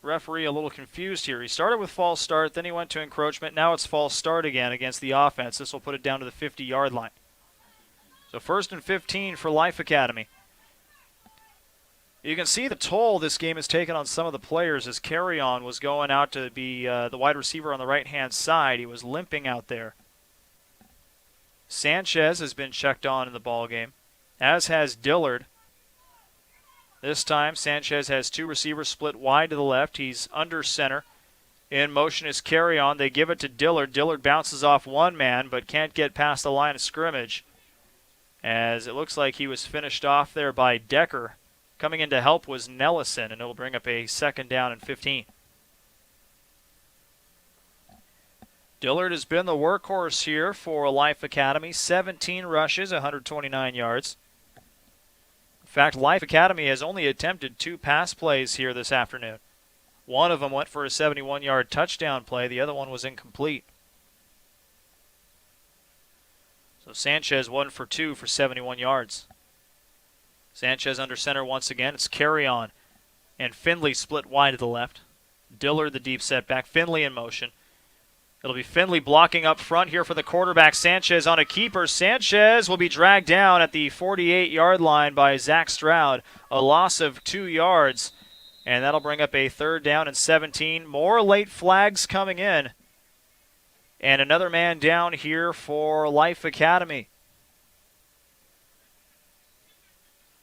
referee a little confused here. He started with false start, then he went to encroachment. Now it's false start again against the offense. This will put it down to the 50-yard line. So 1st and 15 for Life Academy. You can see the toll this game has taken on some of the players as Carry-On was going out to be the wide receiver on the right-hand side. He was limping out there. Sanchez has been checked on in the ballgame, as has Dillard. This time, Sanchez has two receivers split wide to the left. He's under center. In motion is Carry-On. They give it to Dillard. Dillard bounces off one man, but can't get past the line of scrimmage, as it looks like he was finished off there by Decker. Coming in to help was Nellison, and it'll bring up a second down and 15. Dillard has been the workhorse here for Life Academy. 17 rushes, 129 yards. In fact, Life Academy has only attempted 2 pass plays here this afternoon. One of them went for a 71-yard touchdown play. The other one was incomplete. So Sanchez 1 for 2 for 71 yards. Sanchez under center once again. It's Carry-On. And Finley split wide to the left. Dillard the deep setback. Finley in motion. It'll be Finley blocking up front here for the quarterback. Sanchez on a keeper. Sanchez will be dragged down at the 48-yard line by Zach Stroud. A loss of 2 yards. And that'll bring up a third down and 17. More late flags coming in. And another man down here for Life Academy.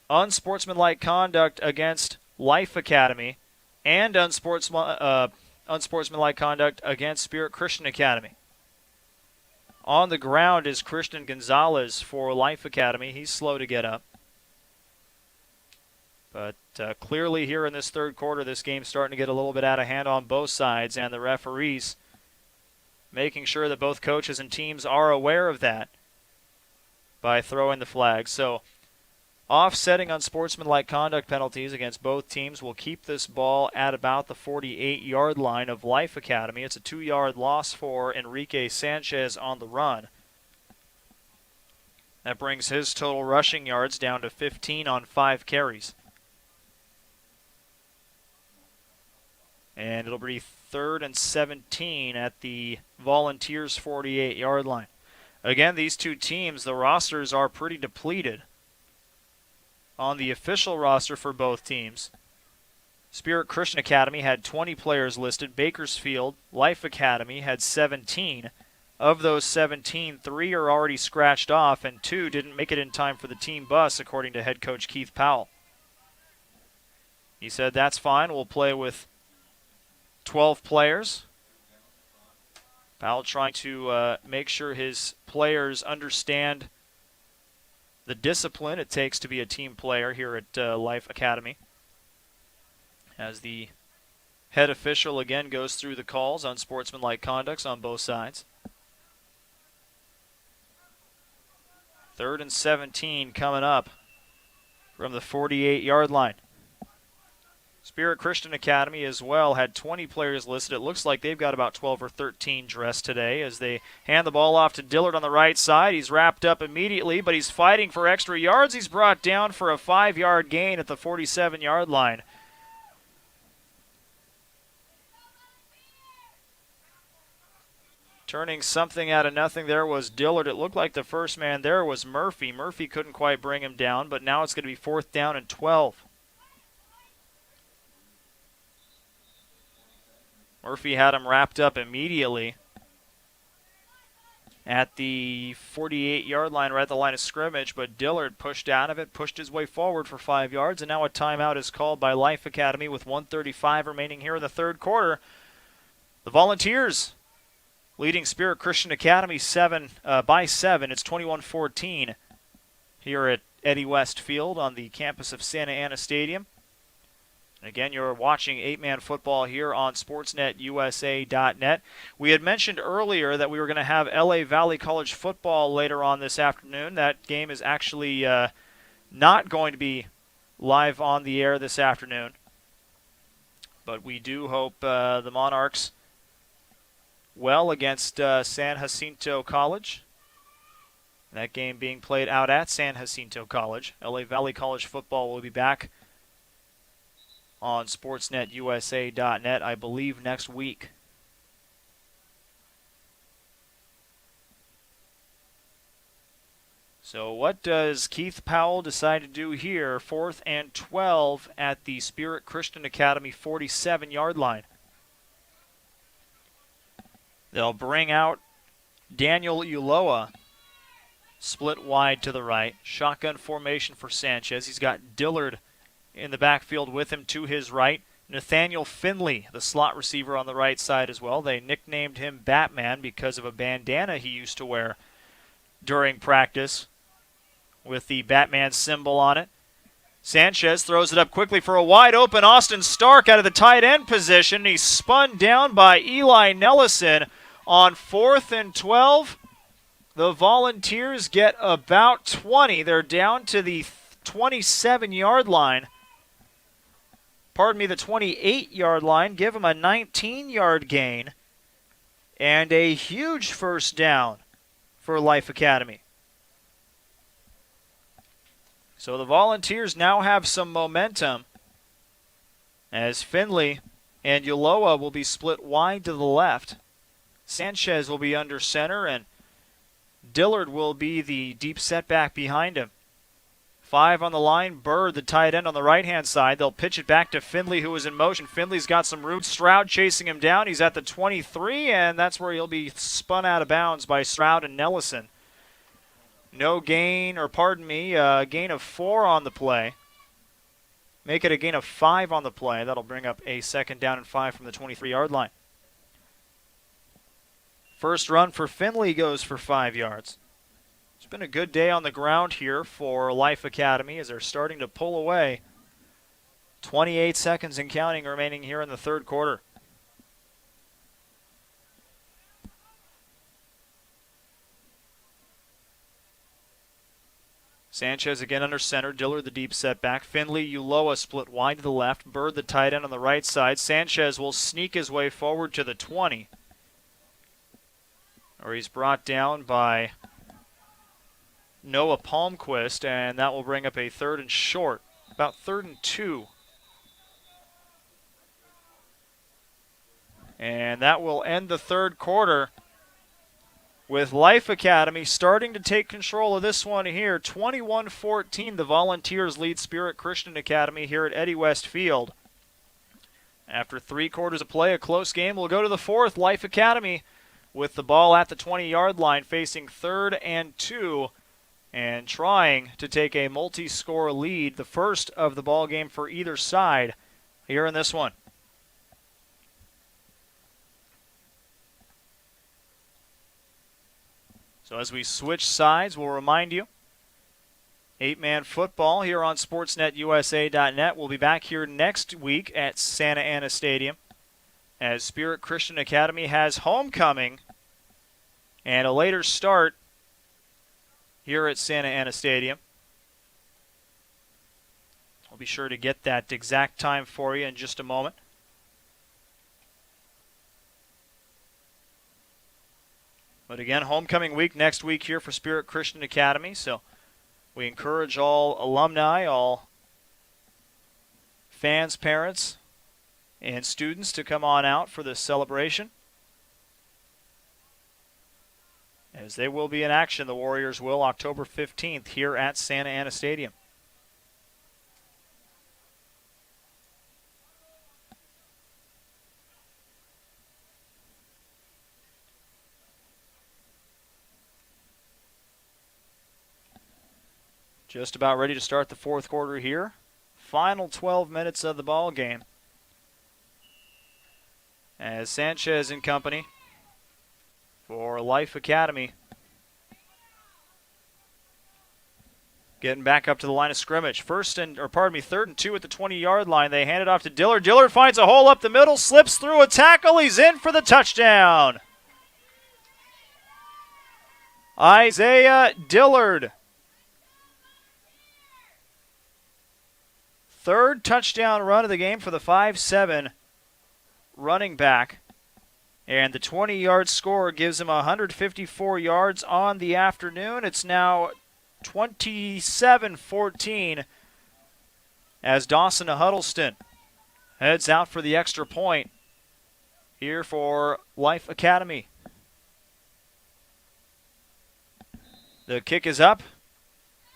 Unsportsmanlike conduct against Life Academy and unsportsmanlike conduct against Spirit Christian Academy. On the ground is Christian Gonzalez for Life Academy. He's slow to get up. But clearly here in this third quarter, this game's starting to get a little bit out of hand on both sides, and the referees making sure that both coaches and teams are aware of that by throwing the flag. So offsetting unsportsmanlike conduct penalties against both teams will keep this ball at about the 48-yard line of Life Academy. It's a 2-yard loss for Enrique Sanchez on the run. That brings his total rushing yards down to 15 on 5 carries. And it'll be 3rd and 17 at the Volunteers' 48-yard line. Again, these two teams, the rosters are pretty depleted. On the official roster for both teams, Spirit Christian Academy had 20 players listed. Bakersfield Life Academy had 17. Of those 17, 3 are already scratched off, and 2 didn't make it in time for the team bus, according to head coach Keith Powell. He said, that's fine, we'll play with 12 players. Powell trying to make sure his players understand the discipline it takes to be a team player here at Life Academy. As the head official again goes through the calls on sportsmanlike conducts on both sides. 3rd and 17 coming up from the 48-yard line. Spirit Christian Academy as well had 20 players listed. It looks like they've got about 12 or 13 dressed today as they hand the ball off to Dillard on the right side. He's wrapped up immediately, but he's fighting for extra yards. He's brought down for a 5-yard gain at the 47-yard line. Turning something out of nothing there was Dillard. It looked like the first man there was Murphy. Murphy couldn't quite bring him down, but now it's going to be 4th down and 12. Murphy had him wrapped up immediately at the 48-yard line, right at the line of scrimmage, but Dillard pushed out of it, pushed his way forward for 5 yards, and now a timeout is called by Life Academy with 1:35 remaining here in the third quarter. The Volunteers leading Spirit Christian Academy by 7. It's 21-14 here at Eddie West Field on the campus of Santa Ana Stadium. And again, you're watching 8-Man football here on SportsNetUSA.net. We had mentioned earlier that we were going to have LA Valley College football later on this afternoon. That game is actually not going to be live on the air this afternoon. But we do hope the Monarchs well against San Jacinto College. That game being played out at San Jacinto College. LA Valley College football will be back on SportsNetUSA.net, I believe, next week. So what does Keith Powell decide to do here? 4th and 12 at the Spirit Christian Academy 47-yard line. They'll bring out Daniel Uloa, split wide to the right. Shotgun formation for Sanchez. He's got Dillard in the backfield with him to his right. Nathaniel Finley, the slot receiver on the right side as well. They nicknamed him Batman because of a bandana he used to wear during practice with the Batman symbol on it. Sanchez throws it up quickly for a wide open Austin Stark out of the tight end position. He's spun down by Eli Nellison on 4th and 12. The Volunteers get about 20. They're down to the 27-yard line. Pardon me, the 28-yard line. Give them a 19-yard gain and a huge first down for Life Academy. So the Volunteers now have some momentum as Finley and Uloa will be split wide to the left. Sanchez will be under center and Dillard will be the deep setback behind him. 5 on the line. Bird, the tight end on the right-hand side. They'll pitch it back to Finley, who is in motion. Finley's got some room. Stroud chasing him down. He's at the 23, and that's where he'll be spun out of bounds by Stroud and Nellison. No gain, or pardon me, gain of 4 on the play. Make it a gain of 5 on the play. That'll bring up a 2nd down and 5 from the 23-yard line. First run for Finley goes for 5 yards. It's been a good day on the ground here for Life Academy as they're starting to pull away. 28 seconds and counting remaining here in the third quarter. Sanchez again under center. Dillard the deep setback. Finley, Uloa split wide to the left. Bird the tight end on the right side. Sanchez will sneak his way forward to the 20. Or he's brought down by Noah Palmquist, and that will bring up a 3rd and short. About 3rd and 2. And that will end the third quarter with Life Academy starting to take control of this one here. 21-14, the Volunteers lead Spirit Christian Academy here at Eddie West Field. After 3 quarters of play, a close game. We'll go to the 4th. Life Academy with the ball at the 20-yard line facing 3rd and 2 and trying to take a multi-score lead, the first of the ball game for either side here in this one. So as we switch sides, we'll remind you, 8-man football here on SportsNetUSA.net. We'll be back here next week at Santa Ana Stadium as Spirit Christian Academy has homecoming and a later start here at Santa Ana Stadium. I'll be sure to get that exact time for you in just a moment. But again, homecoming week next week here for Spirit Christian Academy, so we encourage all alumni, all fans, parents, and students to come on out for this celebration, as they will be in action. The Warriors will, October 15th here at Santa Ana Stadium. Just about ready to start the fourth quarter here. Final 12 minutes of the ball game, as Sanchez and company for Life Academy getting back up to the line of scrimmage. 3rd and 2 at the 20-yard line. They hand it off to Dillard. Dillard finds a hole up the middle, slips through a tackle. He's in for the touchdown. Isaiah Dillard. 3rd touchdown run of the game for the 5'7" running back. And the 20-yard score gives him 154 yards on the afternoon. It's now 27-14 as Dawson Huddleston heads out for the extra point here for Life Academy. The kick is up,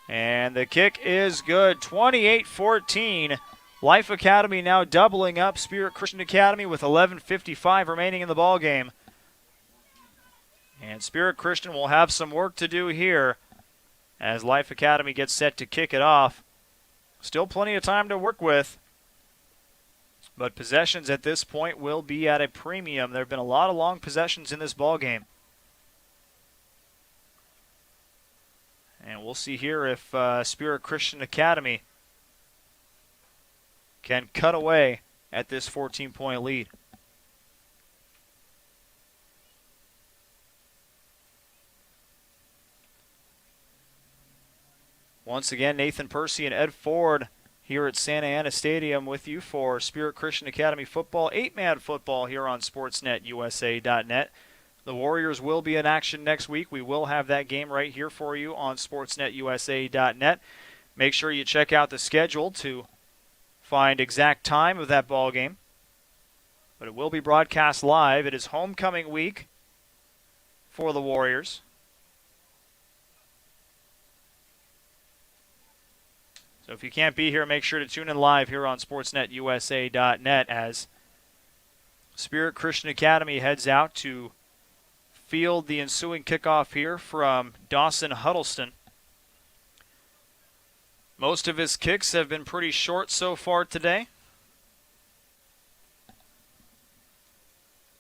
And the kick is good, 28-14. Life Academy now doubling up Spirit Christian Academy with 11:55 remaining in the ball game. And Spirit Christian will have some work to do here as Life Academy gets set to kick it off. Still plenty of time to work with, but possessions at this point will be at a premium. There have been a lot of long possessions in this ball game. And we'll see here if Spirit Christian Academy can cut away at this 14-point lead. Once again, Nathan Percy and Ed Ford here at Santa Ana Stadium with you for Spirit Christian Academy football, 8-man football here on SportsNetUSA.net. The Warriors will be in action next week. We will have that game right here for you on SportsNetUSA.net. Make sure you check out the schedule to find exact time of that ball game. But it will be broadcast live. It is homecoming week for the Warriors. So if you can't be here, make sure to tune in live here on SportsNetUSA.net as Spirit Christian Academy heads out to field the ensuing kickoff here from Dawson Huddleston. Most of his kicks have been pretty short so far today.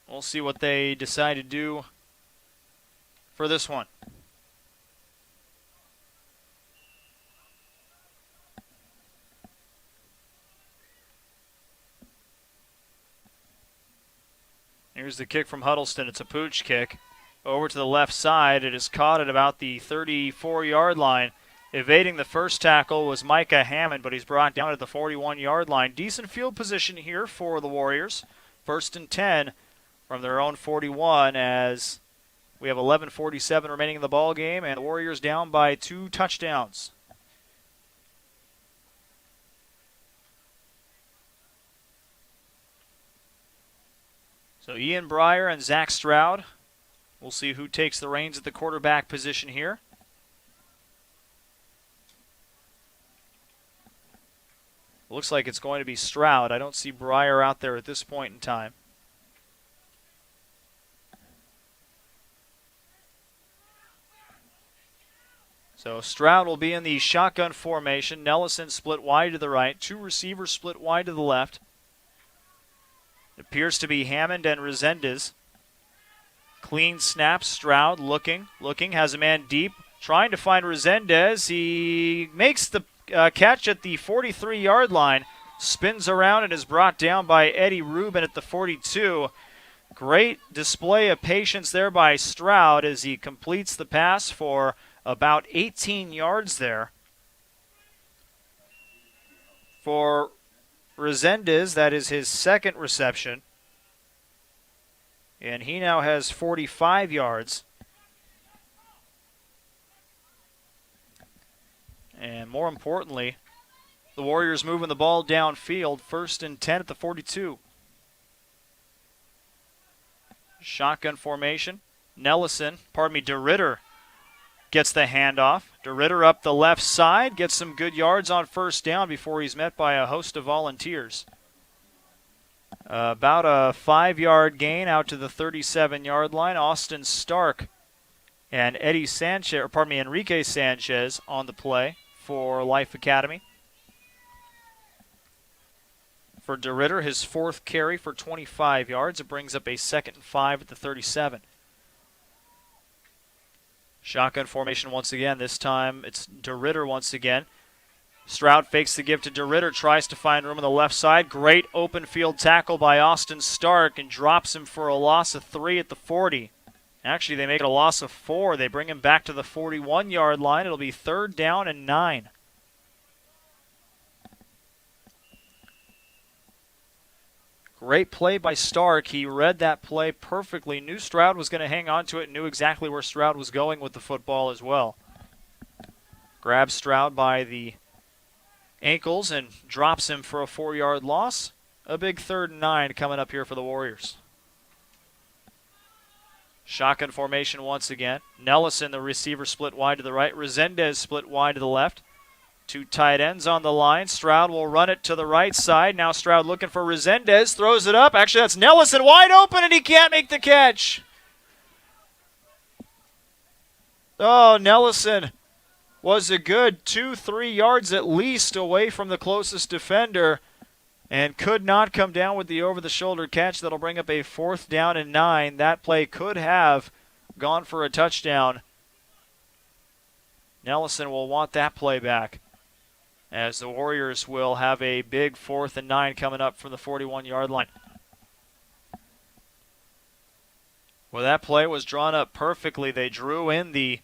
We'll see what they decide to do for this one. Here's the kick from Huddleston. It's a pooch kick. Over to the left side. It is caught at about the 34-yard line. Evading the first tackle was Micah Hammond, but he's brought down at the 41-yard line. Decent field position here for the Warriors. 1st and 10 from their own 41 as we have 11:47 remaining in the ball game, and the Warriors down by 2 touchdowns. So Ian Breyer and Zach Stroud. We'll see who takes the reins at the quarterback position here. Looks like it's going to be Stroud. I don't see Breyer out there at this point in time. So Stroud will be in the shotgun formation. Nellison split wide to the right. 2 receivers split wide to the left. It appears to be Hammond and Resendez. Clean snap. Stroud looking, has a man deep, trying to find Resendez. He makes the catch at the 43-yard line, spins around and is brought down by Eddie Rubin at the 42. Great display of patience there by Stroud as he completes the pass for about 18 yards there. For Resendez, that is his second reception. And he now has 45 yards. And more importantly, the Warriors moving the ball downfield, 1st and 10 at the 42. Shotgun formation. DeRitter gets the handoff. DeRitter up the left side, gets some good yards on 1st down before he's met by a host of volunteers. About a 5-yard gain out to the 37-yard line. Austin Stark and Enrique Sanchez on the play for Life Academy. For DeRitter, his 4th carry for 25 yards. It brings up a 2nd and 5 at the 37. Shotgun formation once again. This time it's DeRitter once again. Stroud fakes the give to DeRitter, tries to find room on the left side. Great open field tackle by Austin Stark and drops him for a loss of 3 at the 40. Actually, they make it a loss of 4. They bring him back to the 41-yard line. It'll be 3rd down and 9. Great play by Stark. He read that play perfectly. Knew Stroud was going to hang on to it. Knew exactly where Stroud was going with the football as well. Grabs Stroud by the ankles and drops him for a 4-yard loss. A big 3rd and 9 coming up here for the Warriors. Shotgun formation once again. Nellison, the receiver, split wide to the right. Resendez split wide to the left. Two tight ends on the line. Stroud will run it to the right side. Now Stroud looking for Resendez. Throws it up. Actually, that's Nellison wide open, and he can't make the catch. Oh, Nellison was a good 2-3 yards at least away from the closest defender and could not come down with the over-the-shoulder catch. That'll bring up a 4th down and 9. That play could have gone for a touchdown. Nellison will want that play back, as the Warriors will have a big 4th and 9 coming up from the 41-yard line. Well, that play was drawn up perfectly. They drew in the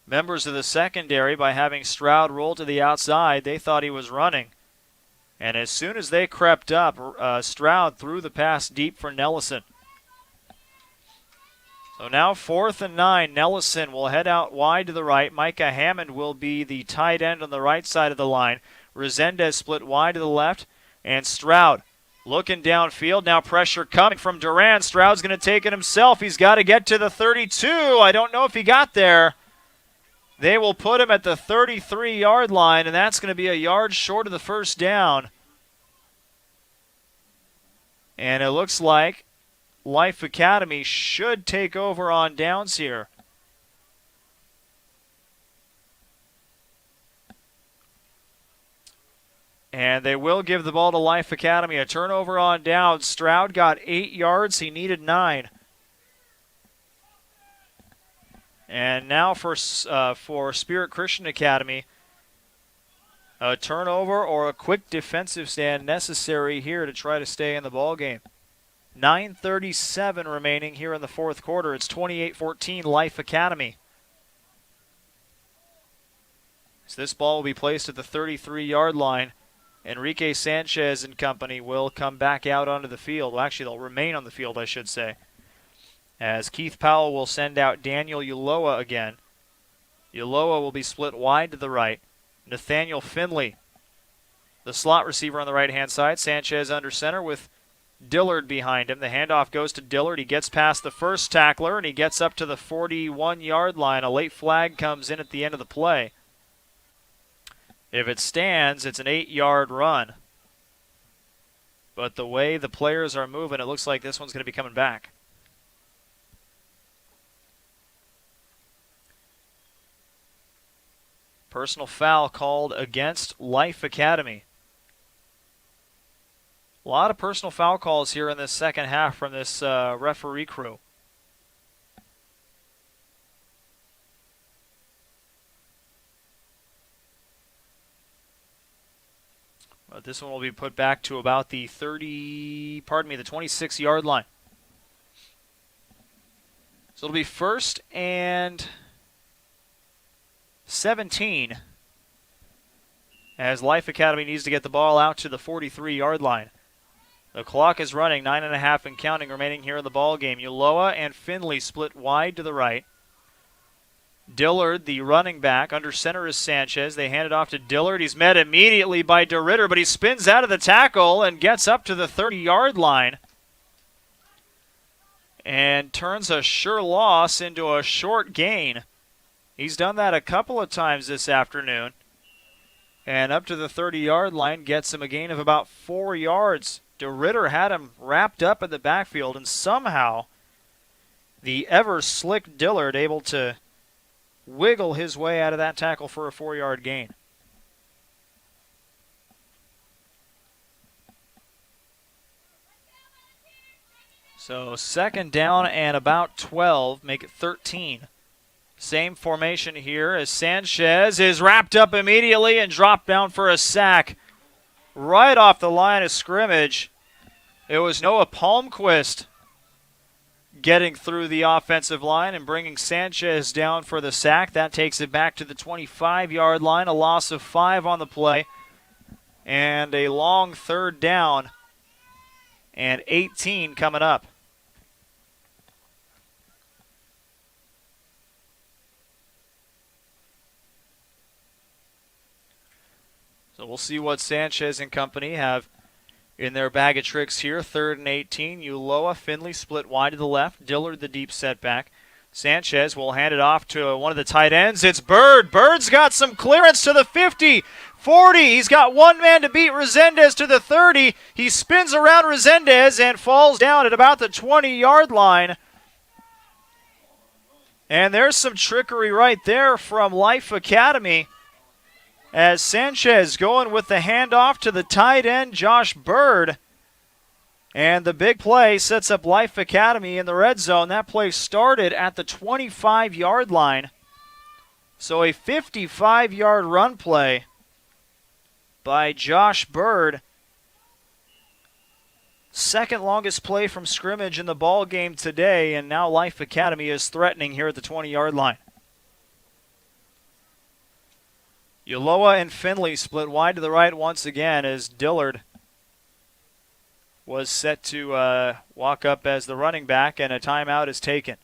members of the secondary by having Stroud roll to the outside. They thought he was running. And as soon as they crept up, Stroud threw the pass deep for Nellison. So now 4th and 9. Nellison will head out wide to the right. Micah Hammond will be the tight end on the right side of the line. Resendez split wide to the left. And Stroud looking downfield. Now pressure coming from Duran. Stroud's going to take it himself. He's got to get to the 32. I don't know if he got there. They will put him at the 33-yard line, and that's going to be a yard short of the 1st down. And it looks like Life Academy should take over on downs here. And they will give the ball to Life Academy. A turnover on downs. Stroud got 8 yards. He needed 9. And now for Spirit Christian Academy, a turnover or a quick defensive stand necessary here to try to stay in the ball game. 9:37 remaining here in the 4th quarter. It's 28-14 Life Academy. So this ball will be placed at the 33-yard line. Enrique Sanchez and company will come back out onto the field. Well, actually, they'll remain on the field, I should say, as Keith Powell will send out Daniel Uloa again. Uloa will be split wide to the right. Nathaniel Finley, the slot receiver on the right-hand side. Sanchez under center with Dillard behind him. The handoff goes to Dillard. He gets past the first tackler, and he gets up to the 41-yard line. A late flag comes in at the end of the play. If it stands, it's an 8-yard run. But the way the players are moving, it looks like this one's going to be coming back. Personal foul called against Life Academy. A lot of personal foul calls here in this second half from this referee crew. But this one will be put back to about the 26-yard line. So it'll be 1st and 17 as Life Academy needs to get the ball out to the 43-yard line. The clock is running, 9.5 and counting remaining here in the ball game. Uloa and Finley split wide to the right. Dillard, the running back, under center is Sanchez. They hand it off to Dillard. He's met immediately by DeRitter, but he spins out of the tackle and gets up to the 30-yard line and turns a sure loss into a short gain. He's done that a couple of times this afternoon. And up to the 30-yard line gets him a gain of about 4 yards. DeRitter had him wrapped up in the backfield, and somehow the ever-slick Dillard able to wiggle his way out of that tackle for a 4-yard gain. So 2nd down and about 12, make it 13. Same formation here as Sanchez is wrapped up immediately and dropped down for a sack right off the line of scrimmage. It was Noah Palmquist getting through the offensive line and bringing Sanchez down for the sack. That takes it back to the 25-yard line, a loss of 5 on the play, and a long 3rd down and 18 coming up. So we'll see what Sanchez and company have in their bag of tricks here. 3rd and 18. Uloa, Finley split wide to the left. Dillard the deep setback. Sanchez will hand it off to one of the tight ends. It's Bird. Bird's got some clearance to the 50, 40. He's got one man to beat Resendez to the 30. He spins around Resendez and falls down at about the 20-yard line. And there's some trickery right there from Life Academy as Sanchez going with the handoff to the tight end, Josh Bird. And the big play sets up Life Academy in the red zone. That play started at the 25-yard line. So a 55-yard run play by Josh Bird. Second longest play from scrimmage in the ball game today, and now Life Academy is threatening here at the 20-yard line. Ulloa and Finley split wide to the right once again as Dillard was set to walk up as the running back, and a timeout is taken.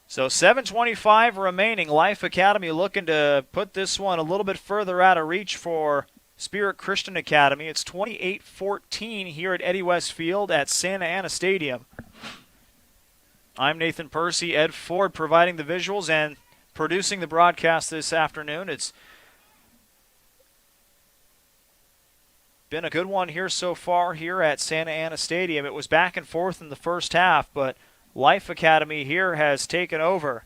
So 7:25 remaining. Life Academy looking to put this one a little bit further out of reach for Spirit Christian Academy. It's 28-14 here at Eddie West Field at Santa Ana Stadium. I'm Nathan Percy, Ed Ford providing the visuals and producing the broadcast this afternoon. It's been a good one here so far here at Santa Ana Stadium. It was back and forth in the first half, but Life Academy here has taken over.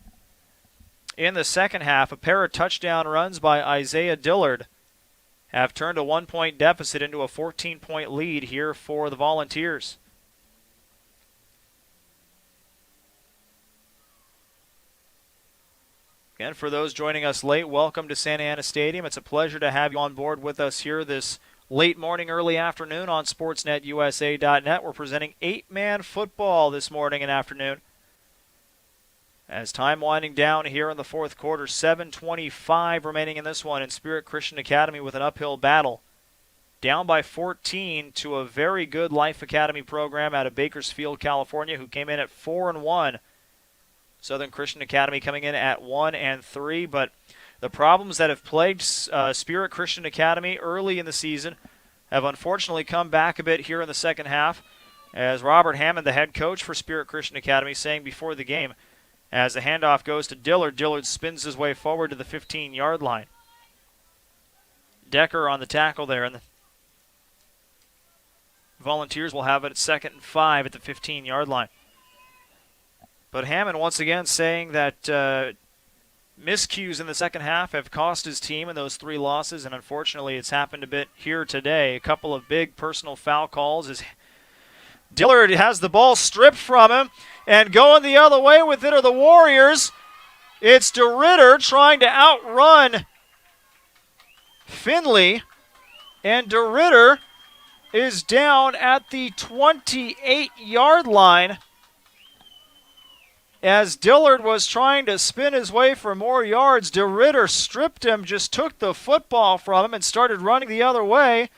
In the second half, a pair of touchdown runs by Isaiah Dillard have turned a 1-point deficit into a 14-point lead here for the Volunteers. Again, for those joining us late, welcome to Santa Ana Stadium. It's a pleasure to have you on board with us here this late morning, early afternoon on SportsNetUSA.net. We're presenting 8-man football this morning and afternoon. As time winding down here in the fourth quarter, 7:25 remaining in this one, and Spirit Christian Academy with an uphill battle. Down by 14 to a very good Life Academy program out of Bakersfield, California, who came in at 4-1. Southern Christian Academy coming in at 1-3, but the problems that have plagued Spirit Christian Academy early in the season have unfortunately come back a bit here in the second half, as Robert Hammond, the head coach for Spirit Christian Academy, saying before the game, as the handoff goes to Dillard, Dillard spins his way forward to the 15-yard line. Decker on the tackle there, and the Volunteers will have it at 2nd and 5 at the 15-yard line. But Hammond once again saying that miscues in the second half have cost his team in those 3 losses, and unfortunately it's happened a bit here today. A couple of big personal foul calls as Dillard has the ball stripped from him, and going the other way with it are the Warriors. It's DeRitter trying to outrun Finley, and DeRitter is down at the 28-yard line as Dillard was trying to spin his way for more yards. DeRitter stripped him, just took the football from him and started running the other way.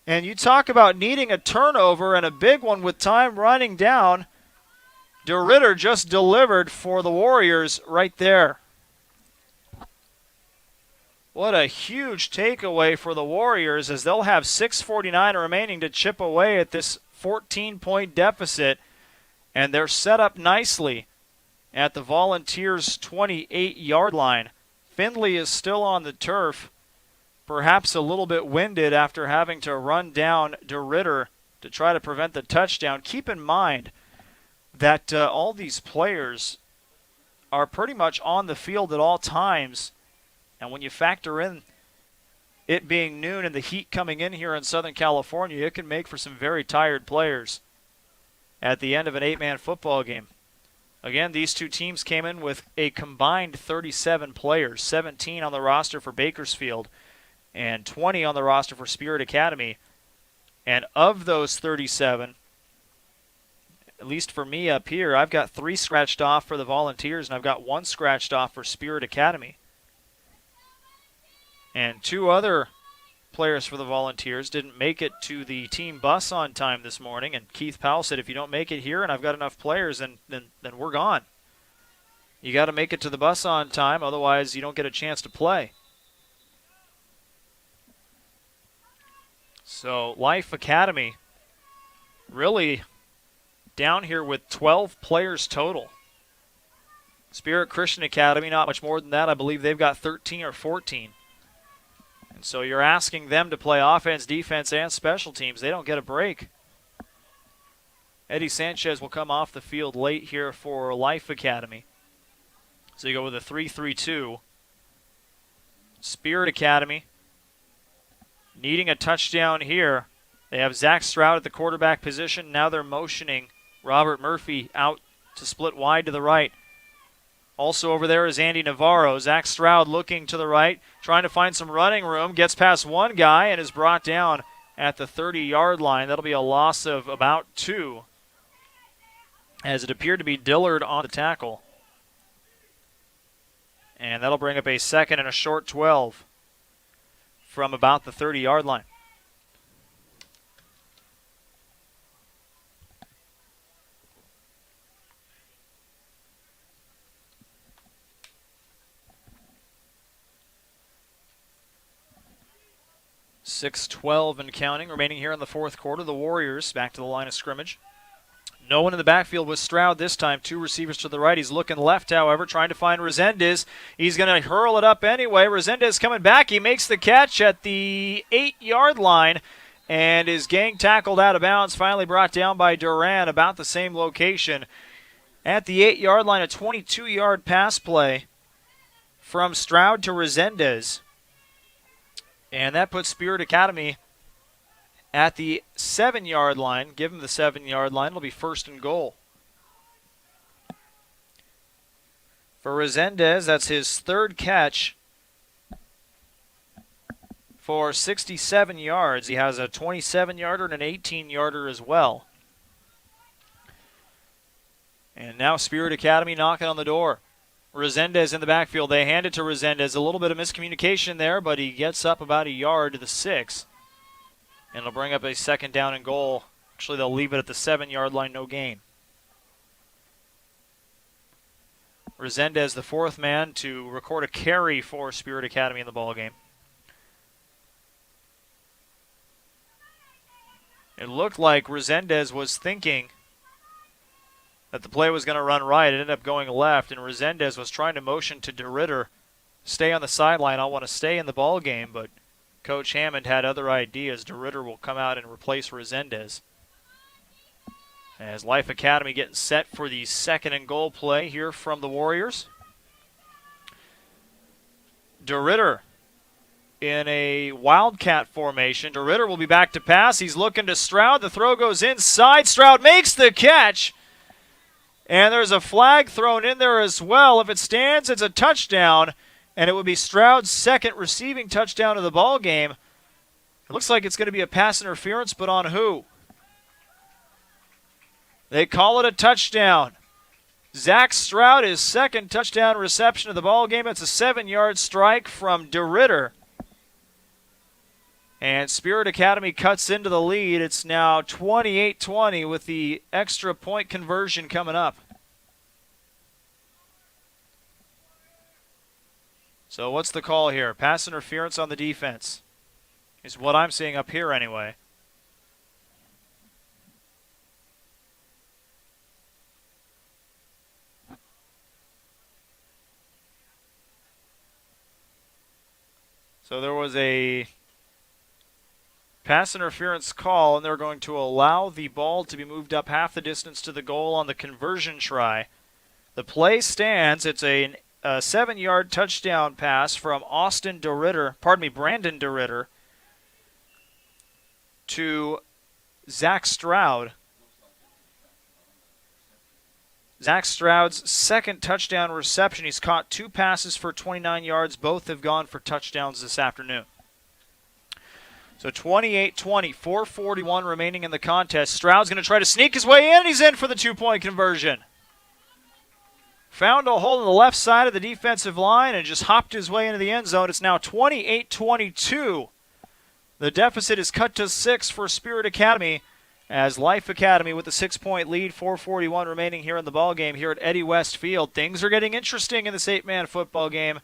And you talk about needing a turnover and a big one with time running down. DeRitter just delivered for the Warriors right there. What a huge takeaway for the Warriors, as they'll have 6:49 remaining to chip away at this 14-point deficit. And they're set up nicely at the Volunteers' 28-yard line. Finley is still on the turf, perhaps a little bit winded after having to run down DeRitter to try to prevent the touchdown. Keep in mind that all these players are pretty much on the field at all times. And when you factor in it being noon and the heat coming in here in Southern California, it can make for some very tired players at the end of an 8-man football game. Again, these two teams came in with a combined 37 players, 17 on the roster for Bakersfield and 20 on the roster for Spirit Academy. And of those 37, at least for me up here, I've got 3 scratched off for the Volunteers, and I've got 1 scratched off for Spirit Academy. And 2 other players for the Volunteers didn't make it to the team bus on time this morning, and Keith Powell said, if you don't make it here and I've got enough players, then we're gone. You got to make it to the bus on time, otherwise you don't get a chance to play. So Life Academy really down here with 12 players total. Spirit Christian Academy, not much more than that. I believe they've got 13 or 14. And so you're asking them to play offense, defense, and special teams. They don't get a break. Eddie Sanchez will come off the field late here for Life Academy. So you go with a 3-3-2. Spirit Academy needing a touchdown here. They have Zach Stroud at the quarterback position. Now they're motioning Robert Murphy out to split wide to the right. Also over there is Andy Navarro. Zach Stroud looking to the right, trying to find some running room. Gets past one guy and is brought down at the 30-yard line. That'll be a loss of about 2, as it appeared to be Dillard on the tackle. And that'll bring up a second and a short 12 from about the 30-yard line. .6:12 and counting remaining here in the fourth quarter. The Warriors back to the line of scrimmage. No one in the backfield with Stroud this time. 2 receivers to the right. He's looking left, however, trying to find Resendez. He's going to hurl it up anyway. Resendez coming back. He makes the catch at the 8-yard line and is gang tackled out of bounds. Finally brought down by Duran, about the same location. At the 8-yard line, a 22-yard pass play from Stroud to Resendez. And that puts Spirit Academy at the 7-yard line. Give him the 7-yard line. It'll be first and goal. For Resendez, that's his third catch for 67 yards. He has a 27-yarder and an 18-yarder as well. And now Spirit Academy knocking on the door. Resendez in the backfield. They hand it to Resendez. A little bit of miscommunication there, but he gets up about a yard to the 6. And it'll bring up a second down and goal. Actually, they'll leave it at the 7-yard line, no gain. Resendez, the fourth man to record a carry for Spirit Academy in the ballgame. It looked like Resendez was thinking that the play was going to run right. It ended up going left, and Resendez was trying to motion to DeRitter, stay on the sideline. I want to stay in the ball game, but Coach Hammond had other ideas. DeRitter will come out and replace Resendez. As Life Academy getting set for the second and goal play here from the Warriors. DeRitter in a wildcat formation. DeRitter will be back to pass. He's looking to Stroud. The throw goes inside. Stroud makes the catch. And there's a flag thrown in there as well. If it stands, it's a touchdown, and it would be Stroud's second receiving touchdown of the ball game. It looks like it's going to be a pass interference, but on who? They call it a touchdown. Zach Stroud, his second touchdown reception of the ball game. It's a 7-yard strike from DeRitter. And Spirit Academy cuts into the lead. It's now 28-20 with the extra point conversion coming up. So what's the call here? Pass interference on the defense is what I'm seeing up here anyway. So there was a pass interference call, and they're going to allow the ball to be moved up half the distance to the goal on the conversion try. The play stands. It's a 7-yard touchdown pass from Brandon DeRitter to Zach Stroud. Zach Stroud's second touchdown reception. He's caught 2 passes for 29 yards. Both have gone for touchdowns this afternoon. So 28-20, 4:41 remaining in the contest. Stroud's going to try to sneak his way in. He's in for the 2-point conversion. Found a hole in the left side of the defensive line and just hopped his way into the end zone. It's now 28-22. The deficit is cut to 6 for Spirit Academy as Life Academy with the 6-point lead, 4:41 remaining here in the ball game here at Eddie West Field. Things are getting interesting in this 8-man football game.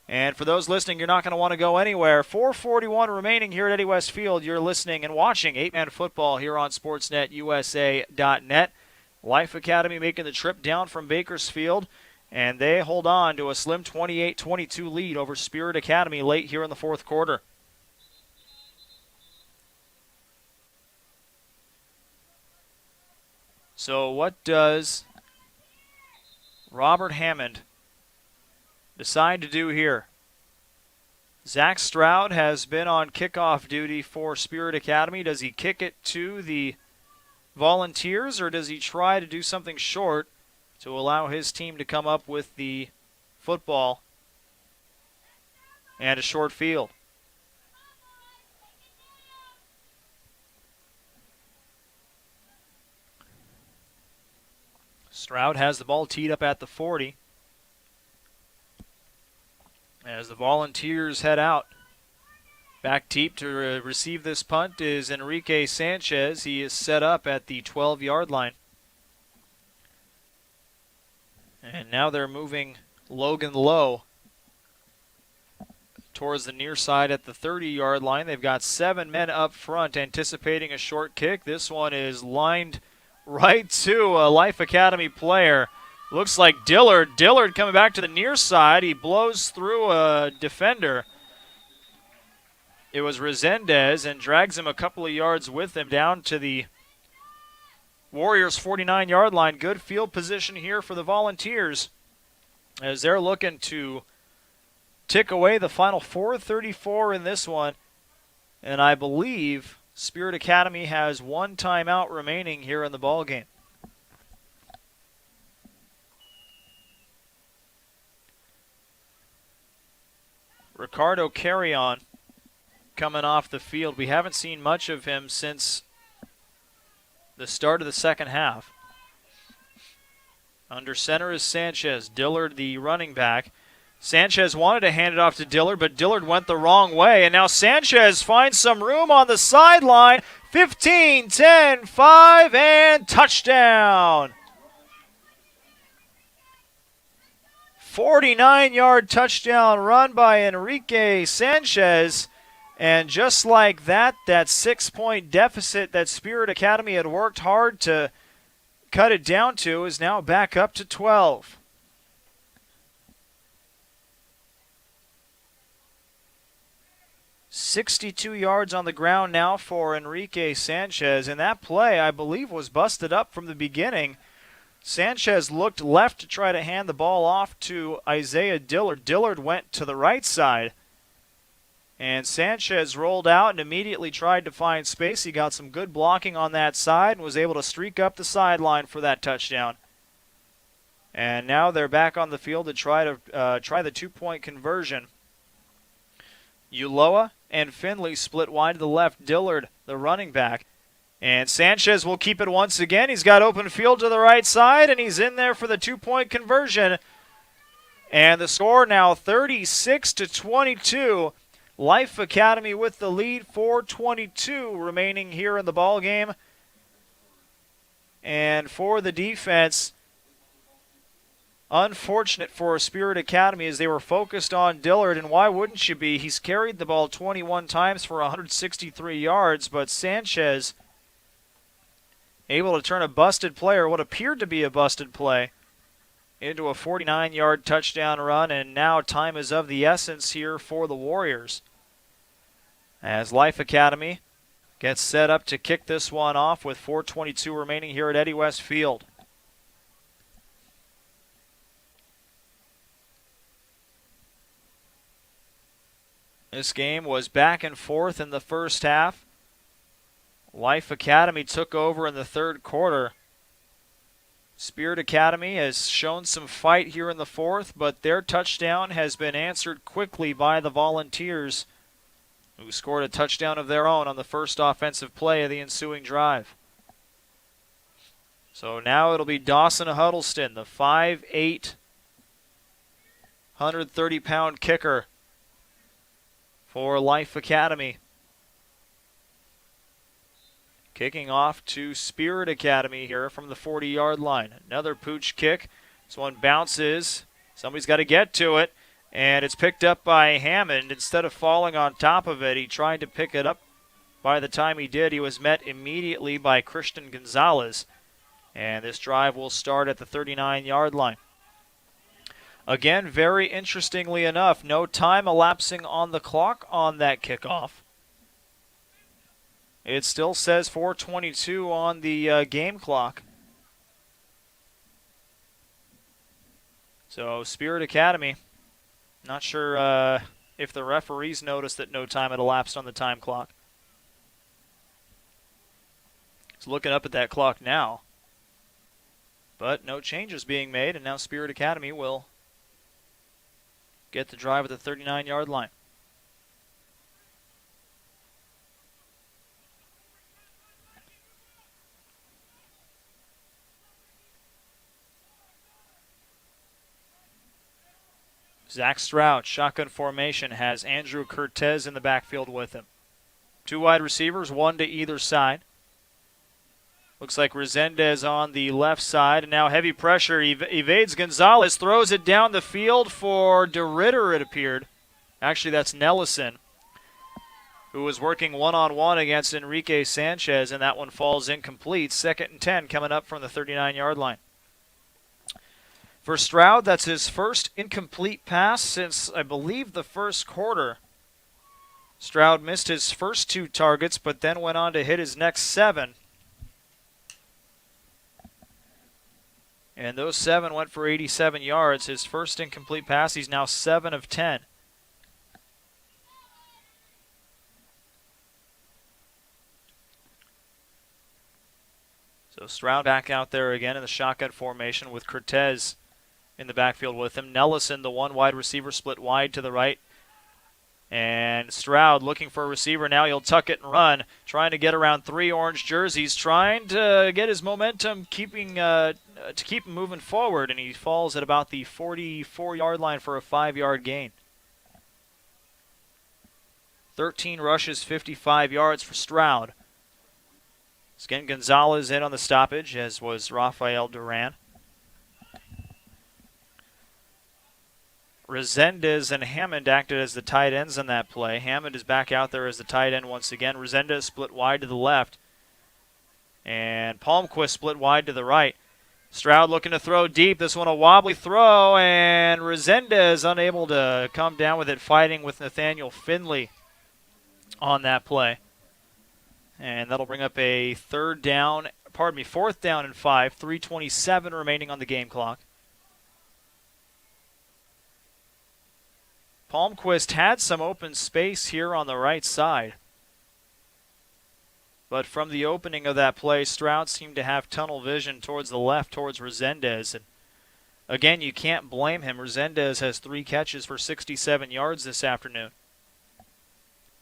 And for those listening, you're not going to want to go anywhere. 4:41 remaining here at Eddie West Field. You're listening and watching 8-Man football here on SportsNetUSA.net. Life Academy making the trip down from Bakersfield, and they hold on to a slim 28-22 lead over Spirit Academy late here in the fourth quarter. So what does Robert Hammond decide to do here? Zach Stroud has been on kickoff duty for Spirit Academy. Does he kick it to the Volunteers, or does he try to do something short to allow his team to come up with the football and a short field? Stroud has the ball teed up at the 40 as the Volunteers head out. Back deep to receive this punt is Enrique Sanchez. He is set up at the 12-yard line. And now they're moving Logan Lowe towards the near side at the 30-yard line. They've got 7 men up front anticipating a short kick. This one is lined right to a Life Academy player. Looks like Dillard. Dillard coming back to the near side. He blows through a defender. It was Resendez and drags him a couple of yards with him down to the Warriors' 49-yard line. Good field position here for the Volunteers as they're looking to tick away the final 4:34 in this one. And I believe Spirit Academy has one timeout remaining here in the ballgame. Ricardo Carrion coming off the field. We haven't seen much of him since the start of the second half. Under center is Sanchez. Dillard, the running back. Sanchez wanted to hand it off to Dillard, but Dillard went the wrong way. And now Sanchez finds some room on the sideline. 15, 10, 5, and touchdown. 49-yard touchdown run by Enrique Sanchez. And just like that, that 6-point deficit that Spirit Academy had worked hard to cut it down to is now back up to 12. "62 yards on the ground now for Enrique Sanchez. And that play, I believe, was busted up from the beginning. Sanchez looked left to try to hand the ball off to Isaiah Dillard. Dillard went to the right side. And Sanchez rolled out and immediately tried to find space. He got some good blocking on that side and was able to streak up the sideline for that touchdown. And now they're back on the field to try the 2-point conversion. Ulloa and Finley split wide to the left. Dillard, the running back. And Sanchez will keep it once again. He's got open field to the right side, and he's in there for the 2-point conversion. And the score now 36-22. Life Academy with the lead, 4:22 remaining here in the ball game. And for the defense, unfortunate for Spirit Academy as they were focused on Dillard, and why wouldn't you be? He's carried the ball 21 times for 163 yards, but Sanchez able to turn a busted play, or what appeared to be a busted play, into a 49-yard touchdown run, and now time is of the essence here for the Warriors. As Life Academy gets set up to kick this one off with 4:22 remaining here at Eddie West Field. This game was back and forth in the first half. Life Academy took over in the third quarter. Spirit Academy has shown some fight here in the fourth, but their touchdown has been answered quickly by the Volunteers, who scored a touchdown of their own on the first offensive play of the ensuing drive. So now it'll be Dawson Huddleston, the 5'8", 130-pound kicker for Life Academy. Kicking off to Spirit Academy here from the 40-yard line. Another pooch kick. This one bounces. Somebody's got to get to it. And it's picked up by Hammond. Instead of falling on top of it, he tried to pick it up. By the time he did, he was met immediately by Christian Gonzalez. And this drive will start at the 39-yard line. Again, very interestingly enough, no time elapsing on the clock on that kickoff. It still says 4:22 on the game clock. So Spirit Academy, not sure if the referees noticed that no time had elapsed on the time clock. He's looking up at that clock now. But no changes being made, and now Spirit Academy will get the drive at the 39-yard line. Zach Stroud, shotgun formation, has Andrew Cortez in the backfield with him. Two wide receivers, one to either side. Looks like Resendez on the left side, and now heavy pressure. Evades Gonzalez, throws it down the field for DeRitter, it appeared. Actually, that's Nellison, who was working one-on-one against Enrique Sanchez, and that one falls incomplete. 2nd and 10 coming up from the 39-yard line. For Stroud, that's his first incomplete pass since, I believe, the first quarter. Stroud missed his first 2 targets, but then went on to hit his next 7. And those 7 went for 87 yards. His first incomplete pass, he's now 7 of 10. So Stroud back out there again in the shotgun formation with Cortez in the backfield with him. Nellison, the one wide receiver, split wide to the right. And Stroud looking for a receiver now. He'll tuck it and run, trying to get around 3 orange jerseys, trying to get his momentum, to keep him moving forward, and he falls at about the 44-yard line for a 5-yard gain. 13 rushes, 55 yards for Stroud. Again, Gonzalez in on the stoppage, as was Rafael Duran. Resendez and Hammond acted as the tight ends on that play. Hammond is back out there as the tight end once again. Resendez split wide to the left. And Palmquist split wide to the right. Stroud looking to throw deep. This one a wobbly throw, and Resendez unable to come down with it, fighting with Nathaniel Finley on that play. And that'll bring up a 4th down and 5, 3:27 remaining on the game clock. Palmquist had some open space here on the right side. But from the opening of that play, Stroud seemed to have tunnel vision towards the left, towards Resendez. And again, you can't blame him. Resendez has 3 catches for 67 yards this afternoon.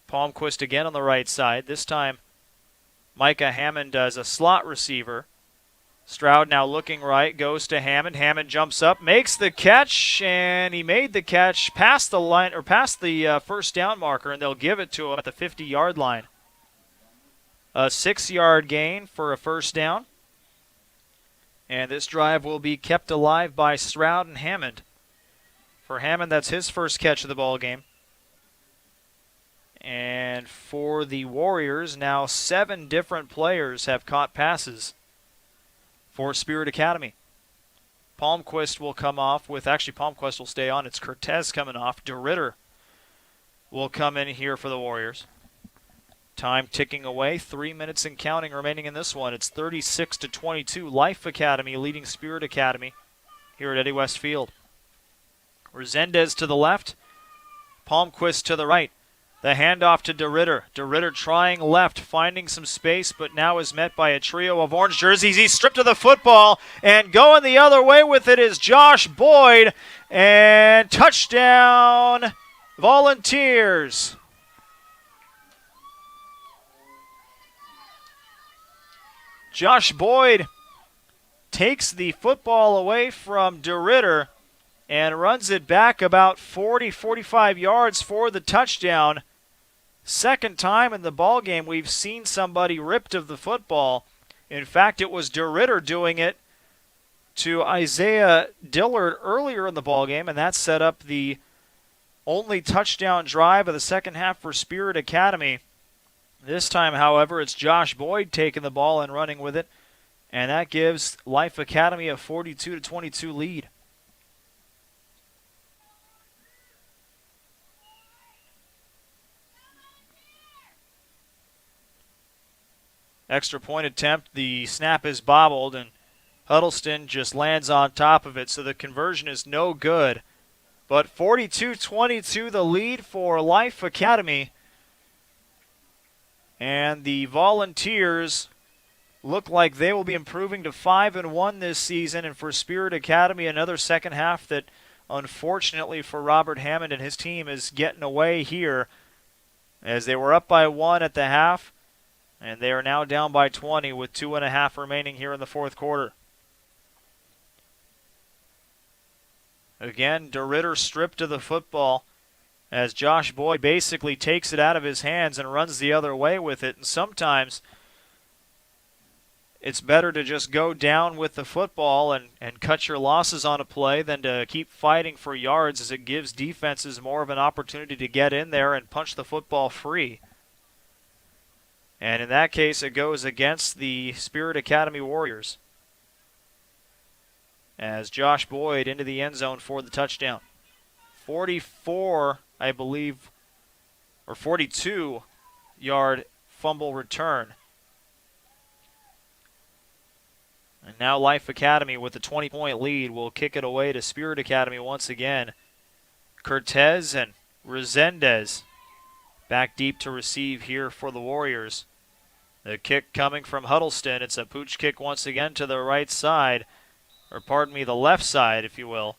Palmquist again on the right side. This time, Micah Hammond does a slot receiver. Stroud now looking right, goes to Hammond. Hammond jumps up, makes the catch, and he made the catch past the line, or past the first down marker, and they'll give it to him at the 50-yard line. A 6-yard gain for a first down. And this drive will be kept alive by Stroud and Hammond. For Hammond, that's his first catch of the ball game. And for the Warriors, now 7 different players have caught passes for Spirit Academy. Palmquist will come off with, actually Palmquist will stay on. It's Cortez coming off. DeRitter will come in here for the Warriors. Time ticking away, 3 minutes and counting remaining in this one. It's 36-22. Life Academy leading Spirit Academy here at Eddie West Field. Resendez to the left, Palmquist to the right. The handoff to DeRitter. DeRitter trying left, finding some space, but now is met by a trio of orange jerseys. He's stripped of the football, and going the other way with it is Josh Boyd. And touchdown, Volunteers. Josh Boyd takes the football away from DeRitter and runs it back about 45 yards for the touchdown. Second time in the ball game we've seen somebody ripped of the football. In fact, it was DeRitter doing it to Isaiah Dillard earlier in the ball game, and that set up the only touchdown drive of the second half for Spirit Academy. This time, however, it's Josh Boyd taking the ball and running with it, and that gives Life Academy a 42-22 lead. Extra point attempt, the snap is bobbled, and Huddleston just lands on top of it, so the conversion is no good. But 42-22 the lead for Life Academy. And the Volunteers look like they will be improving to 5-1 this season. And for Spirit Academy, another second half that, unfortunately for Robert Hammond and his team, is getting away here, as they were up by 1 at the half, and they are now down by 20 with 2.5 remaining here in the fourth quarter. Again, DeRitter stripped of the football as Josh Boyd basically takes it out of his hands and runs the other way with it. And sometimes it's better to just go down with the football and cut your losses on a play than to keep fighting for yards, as it gives defenses more of an opportunity to get in there and punch the football free. And in that case, it goes against the Spirit Academy Warriors, as Josh Boyd into the end zone for the touchdown. 44, I believe, or 42-yard fumble return. And now Life Academy with a 20-point lead will kick it away to Spirit Academy once again. Cortez and Resendez back deep to receive here for the Warriors. The kick coming from Huddleston. It's a pooch kick once again to the right side, or pardon me, the left side, if you will.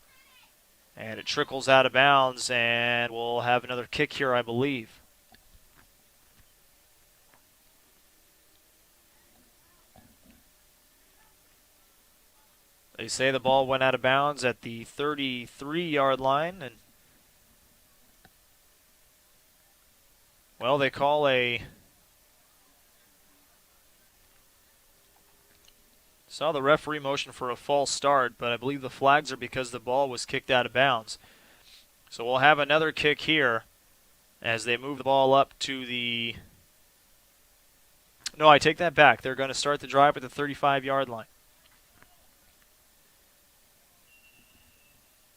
And it trickles out of bounds, and we'll have another kick here, I believe. They say the ball went out of bounds at the 33-yard line, and well, they call saw the referee motion for a false start, but I believe the flags are because the ball was kicked out of bounds. So we'll have another kick here as they move the ball up to the... No, I take that back. They're going to start the drive at the 35-yard line.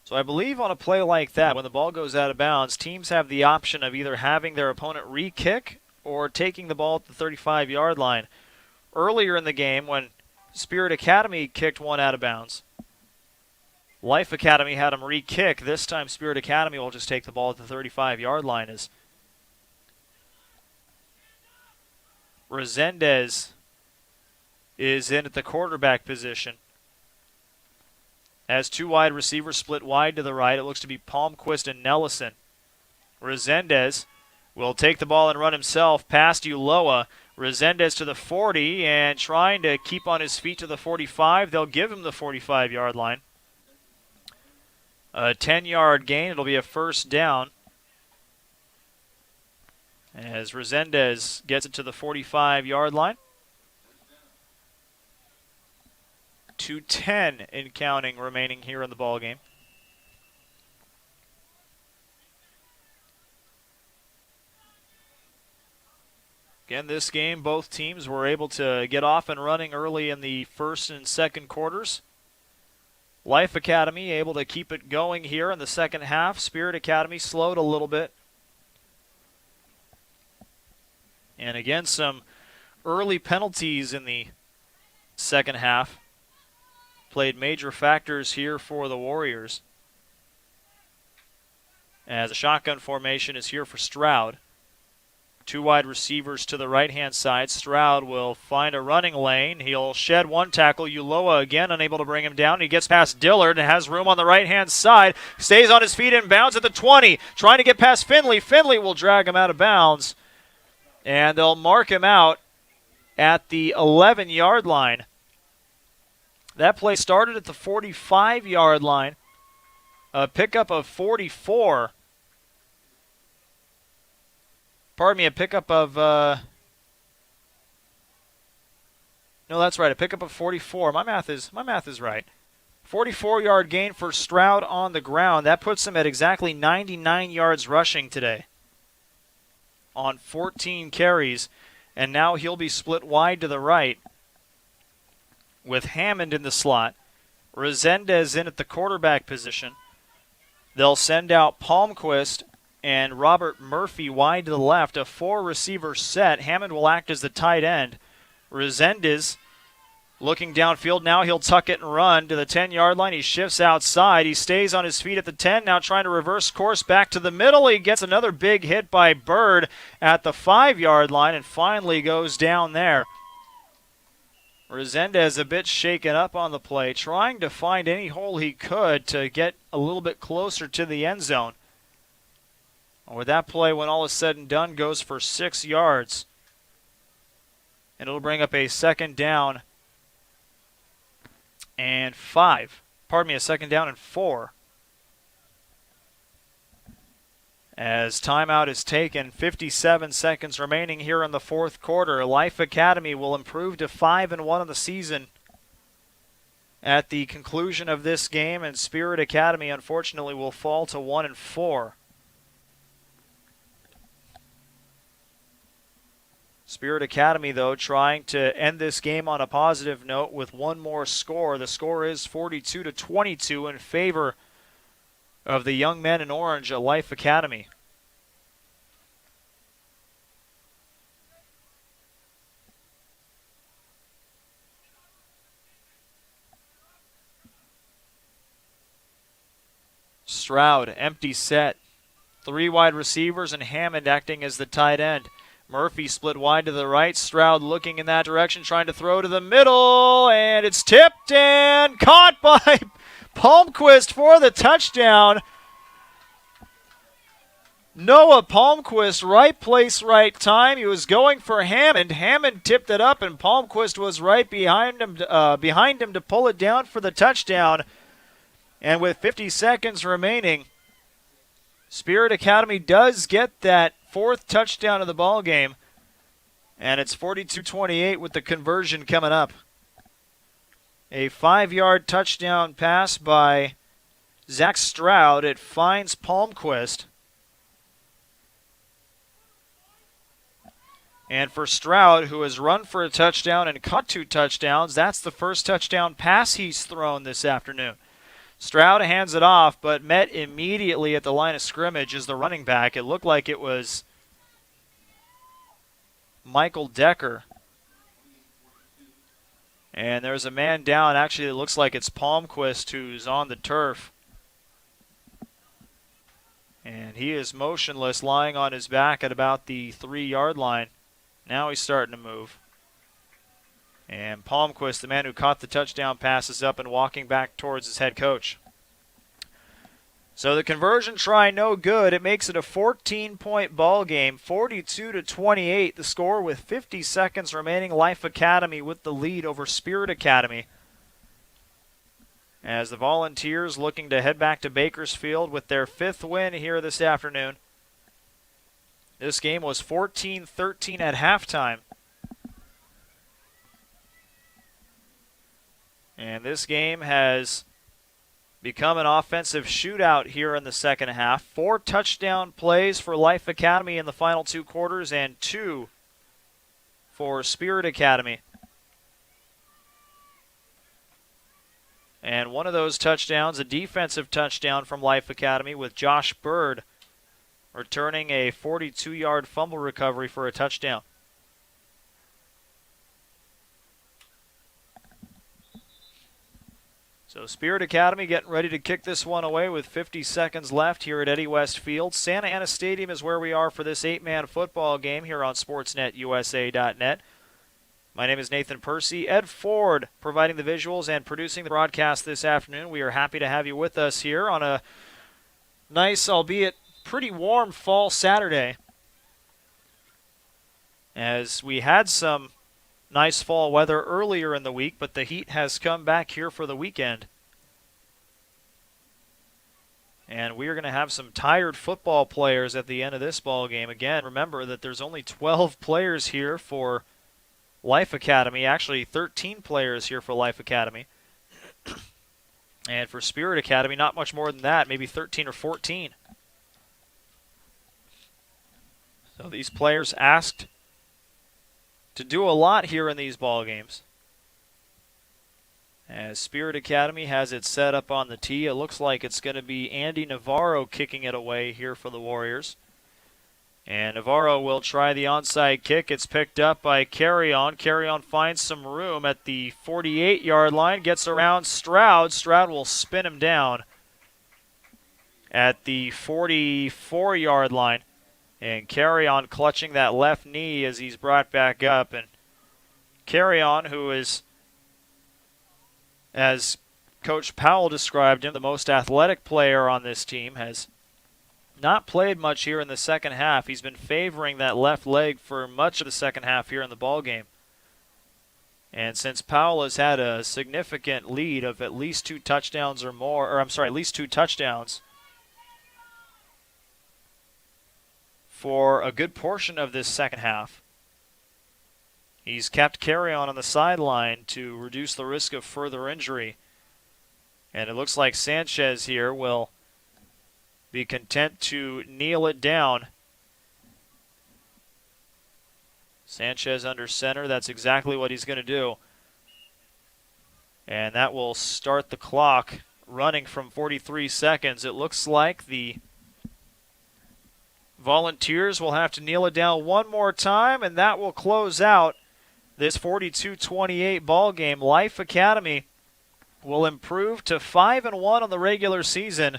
So I believe on a play like that, when the ball goes out of bounds, teams have the option of either having their opponent re-kick or taking the ball at the 35-yard line. Earlier in the game, when Spirit Academy kicked one out of bounds, Life Academy had them re-kick. This time Spirit Academy will just take the ball at the 35-yard line as Resendez is in at the quarterback position. As two wide receivers split wide to the right, it looks to be Palmquist and Nellison. Resendez will take the ball and run himself past Ulloa. Resendez to the 40 and trying to keep on his feet to the 45. They'll give him the 45-yard line. A 10-yard gain. It'll be a first down, as Resendez gets it to the 45-yard line. 2:10 in counting remaining here in the ballgame. Again, this game, both teams were able to get off and running early in the first and second quarters. Life Academy able to keep it going here in the second half. Spirit Academy slowed a little bit. And again, some early penalties in the second half played major factors here for the Warriors, as a shotgun formation is here for Stroud. Two wide receivers to the right-hand side. Stroud will find a running lane. He'll shed one tackle. Ulloa again unable to bring him down. He gets past Dillard and has room on the right-hand side. Stays on his feet and bounds at the 20. Trying to get past Finley. Finley will drag him out of bounds. And they'll mark him out at the 11-yard line. That play started at the 45-yard line. A pickup of 44. Pardon me, a pickup of... no, that's right, a pickup of 44. My math is right. 44-yard gain for Stroud on the ground. That puts him at exactly 99 yards rushing today on 14 carries. And now he'll be split wide to the right with Hammond in the slot. Resendez in at the quarterback position. They'll send out Palmquist and Robert Murphy wide to the left. A 4-receiver set. Hammond will act as the tight end. Resendez looking downfield now. He'll tuck it and run to the 10-yard line. He shifts outside. He stays on his feet at the 10. Now trying to reverse course back to the middle. He gets another big hit by Bird at the 5-yard line and finally goes down there. Resendez a bit shaken up on the play, trying to find any hole he could to get a little bit closer to the end zone. With that play, when all is said and done, goes for 6 yards. And it'll bring up a second down and 5. Pardon me, a second down and 4. As timeout is taken, 57 seconds remaining here in the fourth quarter. Life Academy will improve to 5-1 in the season at the conclusion of this game, and Spirit Academy, unfortunately, will fall to 1-4. Spirit Academy, though, trying to end this game on a positive note with one more score. The score is 42-22 in favor of the young men in orange at Life Academy. Stroud, empty set. 3 wide receivers and Hammond acting as the tight end. Murphy split wide to the right. Stroud looking in that direction, trying to throw to the middle, and it's tipped and caught by Palmquist for the touchdown. Noah Palmquist, right place, right time. He was going for Hammond. Hammond tipped it up, and Palmquist was right behind him to pull it down for the touchdown. And with 50 seconds remaining, Spirit Academy does get that 4th touchdown of the ball game, and it's 42-28 with the conversion coming up. A 5-yard touchdown pass by Zach Stroud. It finds Palmquist. And for Stroud, who has run for a touchdown and caught 2 touchdowns, that's the first touchdown pass he's thrown this afternoon. Stroud hands it off, but met immediately at the line of scrimmage as the running back. It looked like it was Michael Decker. And there's a man down. Actually, it looks like it's Palmquist who's on the turf. And he is motionless, lying on his back at about the 3-yard line. Now he's starting to move. And Palmquist, the man who caught the touchdown pass, is up and walking back towards his head coach. So the conversion try no good. It makes it a 14-point ball game, 42-28. The score with 50 seconds remaining. Life Academy with the lead over Spirit Academy. As the Volunteers looking to head back to Bakersfield with their 5th win here this afternoon. This game was 14-13 at halftime. And this game has become an offensive shootout here in the second half. 4 touchdown plays for Life Academy in the final 2 quarters and 2 for Spirit Academy. And one of those touchdowns, a defensive touchdown from Life Academy with Josh Bird returning a 42-yard fumble recovery for a touchdown. So Spirit Academy getting ready to kick this one away with 50 seconds left here at Eddie West Field. Santa Ana Stadium is where we are for this 8-man football game here on SportsNetUSA.net. My name is Nathan Percy. Ed Ford providing the visuals and producing the broadcast this afternoon. We are happy to have you with us here on a nice, albeit pretty warm fall Saturday. As we had some nice fall weather earlier in the week, but the heat has come back here for the weekend. And we are going to have some tired football players at the end of this ball game. Again, remember that there's only 12 players here for Life Academy. Actually, 13 players here for Life Academy. And for Spirit Academy, not much more than that, maybe 13 or 14. So these players asked to do a lot here in these ball games. As Spirit Academy has it set up on the tee, it looks like it's going to be Andy Navarro kicking it away here for the Warriors. And Navarro will try the onside kick. It's picked up by Carry-On. Carry-On finds some room at the 48-yard line, gets around Stroud. Stroud will spin him down at the 44-yard line. And Carry-On clutching that left knee as he's brought back up. And Carry-On, who is, as Coach Powell described him, the most athletic player on this team, has not played much here in the second half. He's been favoring that left leg for much of the second half here in the ball game. And since Powell has had a significant lead of at least 2 touchdowns or more, or I'm sorry, at least 2 touchdowns for a good portion of this second half, he's kept Carry-On the sideline to reduce the risk of further injury. And it looks like Sanchez here will be content to kneel it down. Sanchez under center, that's exactly what he's going to do. And that will start the clock running from 43 seconds. It looks like the Volunteers will have to kneel it down one more time, and that will close out this 42-28 ball game. Life Academy will improve to 5-1 on the regular season.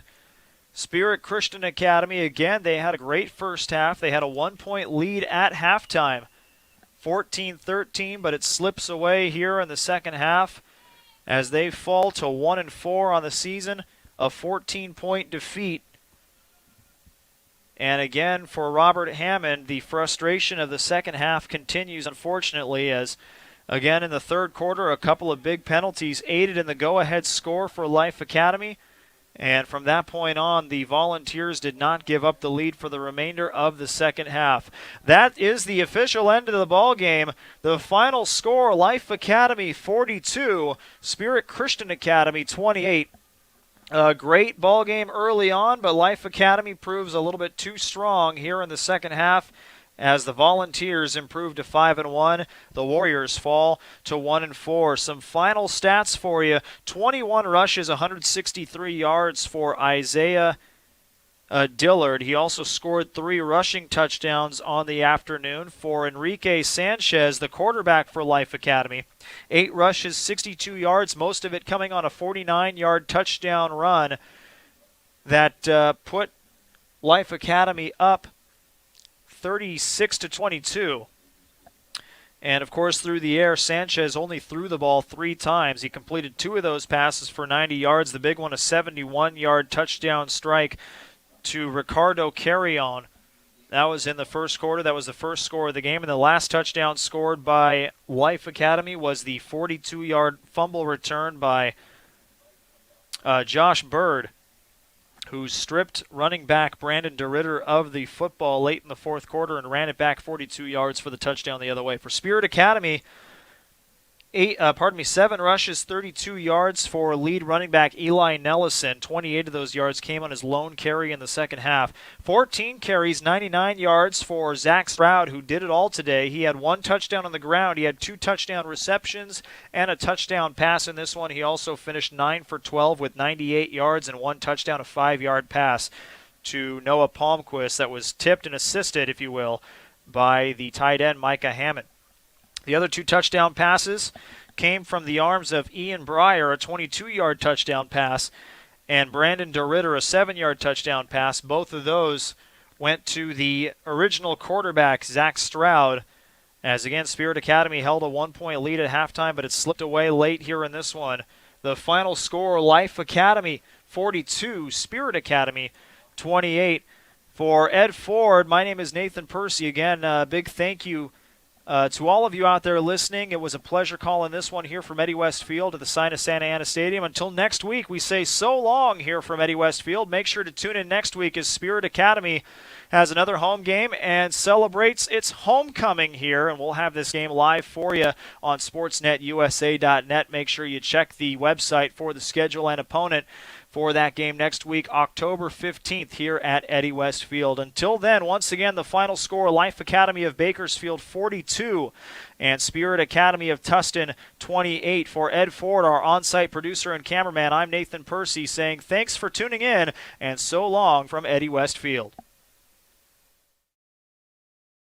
Spirit Christian Academy, again, they had a great first half. They had a 1-point lead at halftime, 14-13, but it slips away here in the second half as they fall to 1-4 on the season, a 14-point defeat. And again, for Robert Hammond, the frustration of the second half continues, unfortunately, as, again, in the third quarter, a couple of big penalties aided in the go-ahead score for Life Academy. And from that point on, the Volunteers did not give up the lead for the remainder of the second half. That is the official end of the ball game. The final score, Life Academy 42, Spirit Christian Academy 28. A great ball game early on, but Life Academy proves a little bit too strong here in the second half as the Volunteers improve to 5-1. The Warriors fall to 1-4. Some final stats for you. 21 rushes, 163 yards for Isaiah Dillard. He also scored 3 rushing touchdowns on the afternoon. For Enrique Sanchez, the quarterback for Life Academy, 8 rushes, 62 yards, most of it coming on a 49-yard touchdown run that put Life Academy up 36-22. And, of course, through the air, Sanchez only threw the ball 3 times. He completed 2 of those passes for 90 yards. The big one, a 71-yard touchdown strike to Ricardo Carry-On. That was in the first quarter. That was the first score of the game. And the last touchdown scored by Life Academy was the 42-yard fumble return by Josh Bird, who stripped running back Brandon DeRitter of the football late in the fourth quarter and ran it back 42 yards for the touchdown the other way. For Spirit Academy, 7 rushes, 32 yards for lead running back Eli Nellison. 28 of those yards came on his lone carry in the second half. 14 carries, 99 yards for Zach Stroud, who did it all today. He had 1 touchdown on the ground. He had 2 touchdown receptions and a touchdown pass in this one. He also finished 9 for 12 with 98 yards and 1 touchdown, a 5-yard pass to Noah Palmquist that was tipped and assisted, if you will, by the tight end Micah Hammond. The other 2 touchdown passes came from the arms of Ian Breyer, a 22-yard touchdown pass, and Brandon DeRitter, a 7-yard touchdown pass. Both of those went to the original quarterback, Zach Stroud, as, again, Spirit Academy held a 1-point lead at halftime, but it slipped away late here in this one. The final score, Life Academy 42, Spirit Academy 28. For Ed Ford, my name is Nathan Percy. Again, big thank you To all of you out there listening, it was a pleasure calling this one here from Eddie Westfield at the site of Santa Ana Stadium. Until next week, we say so long here from Eddie Westfield. Make sure to tune in next week as Spirit Academy has another home game and celebrates its homecoming here, and we'll have this game live for you on sportsnetusa.net. Make sure you check the website for the schedule and opponent for that game next week, October 15th, here at Eddie Westfield. Until then, once again, the final score, Life Academy of Bakersfield 42 and Spirit Academy of Tustin 28. For Ed Ford, our on-site producer and cameraman, I'm Nathan Percy saying thanks for tuning in and so long from Eddie Westfield.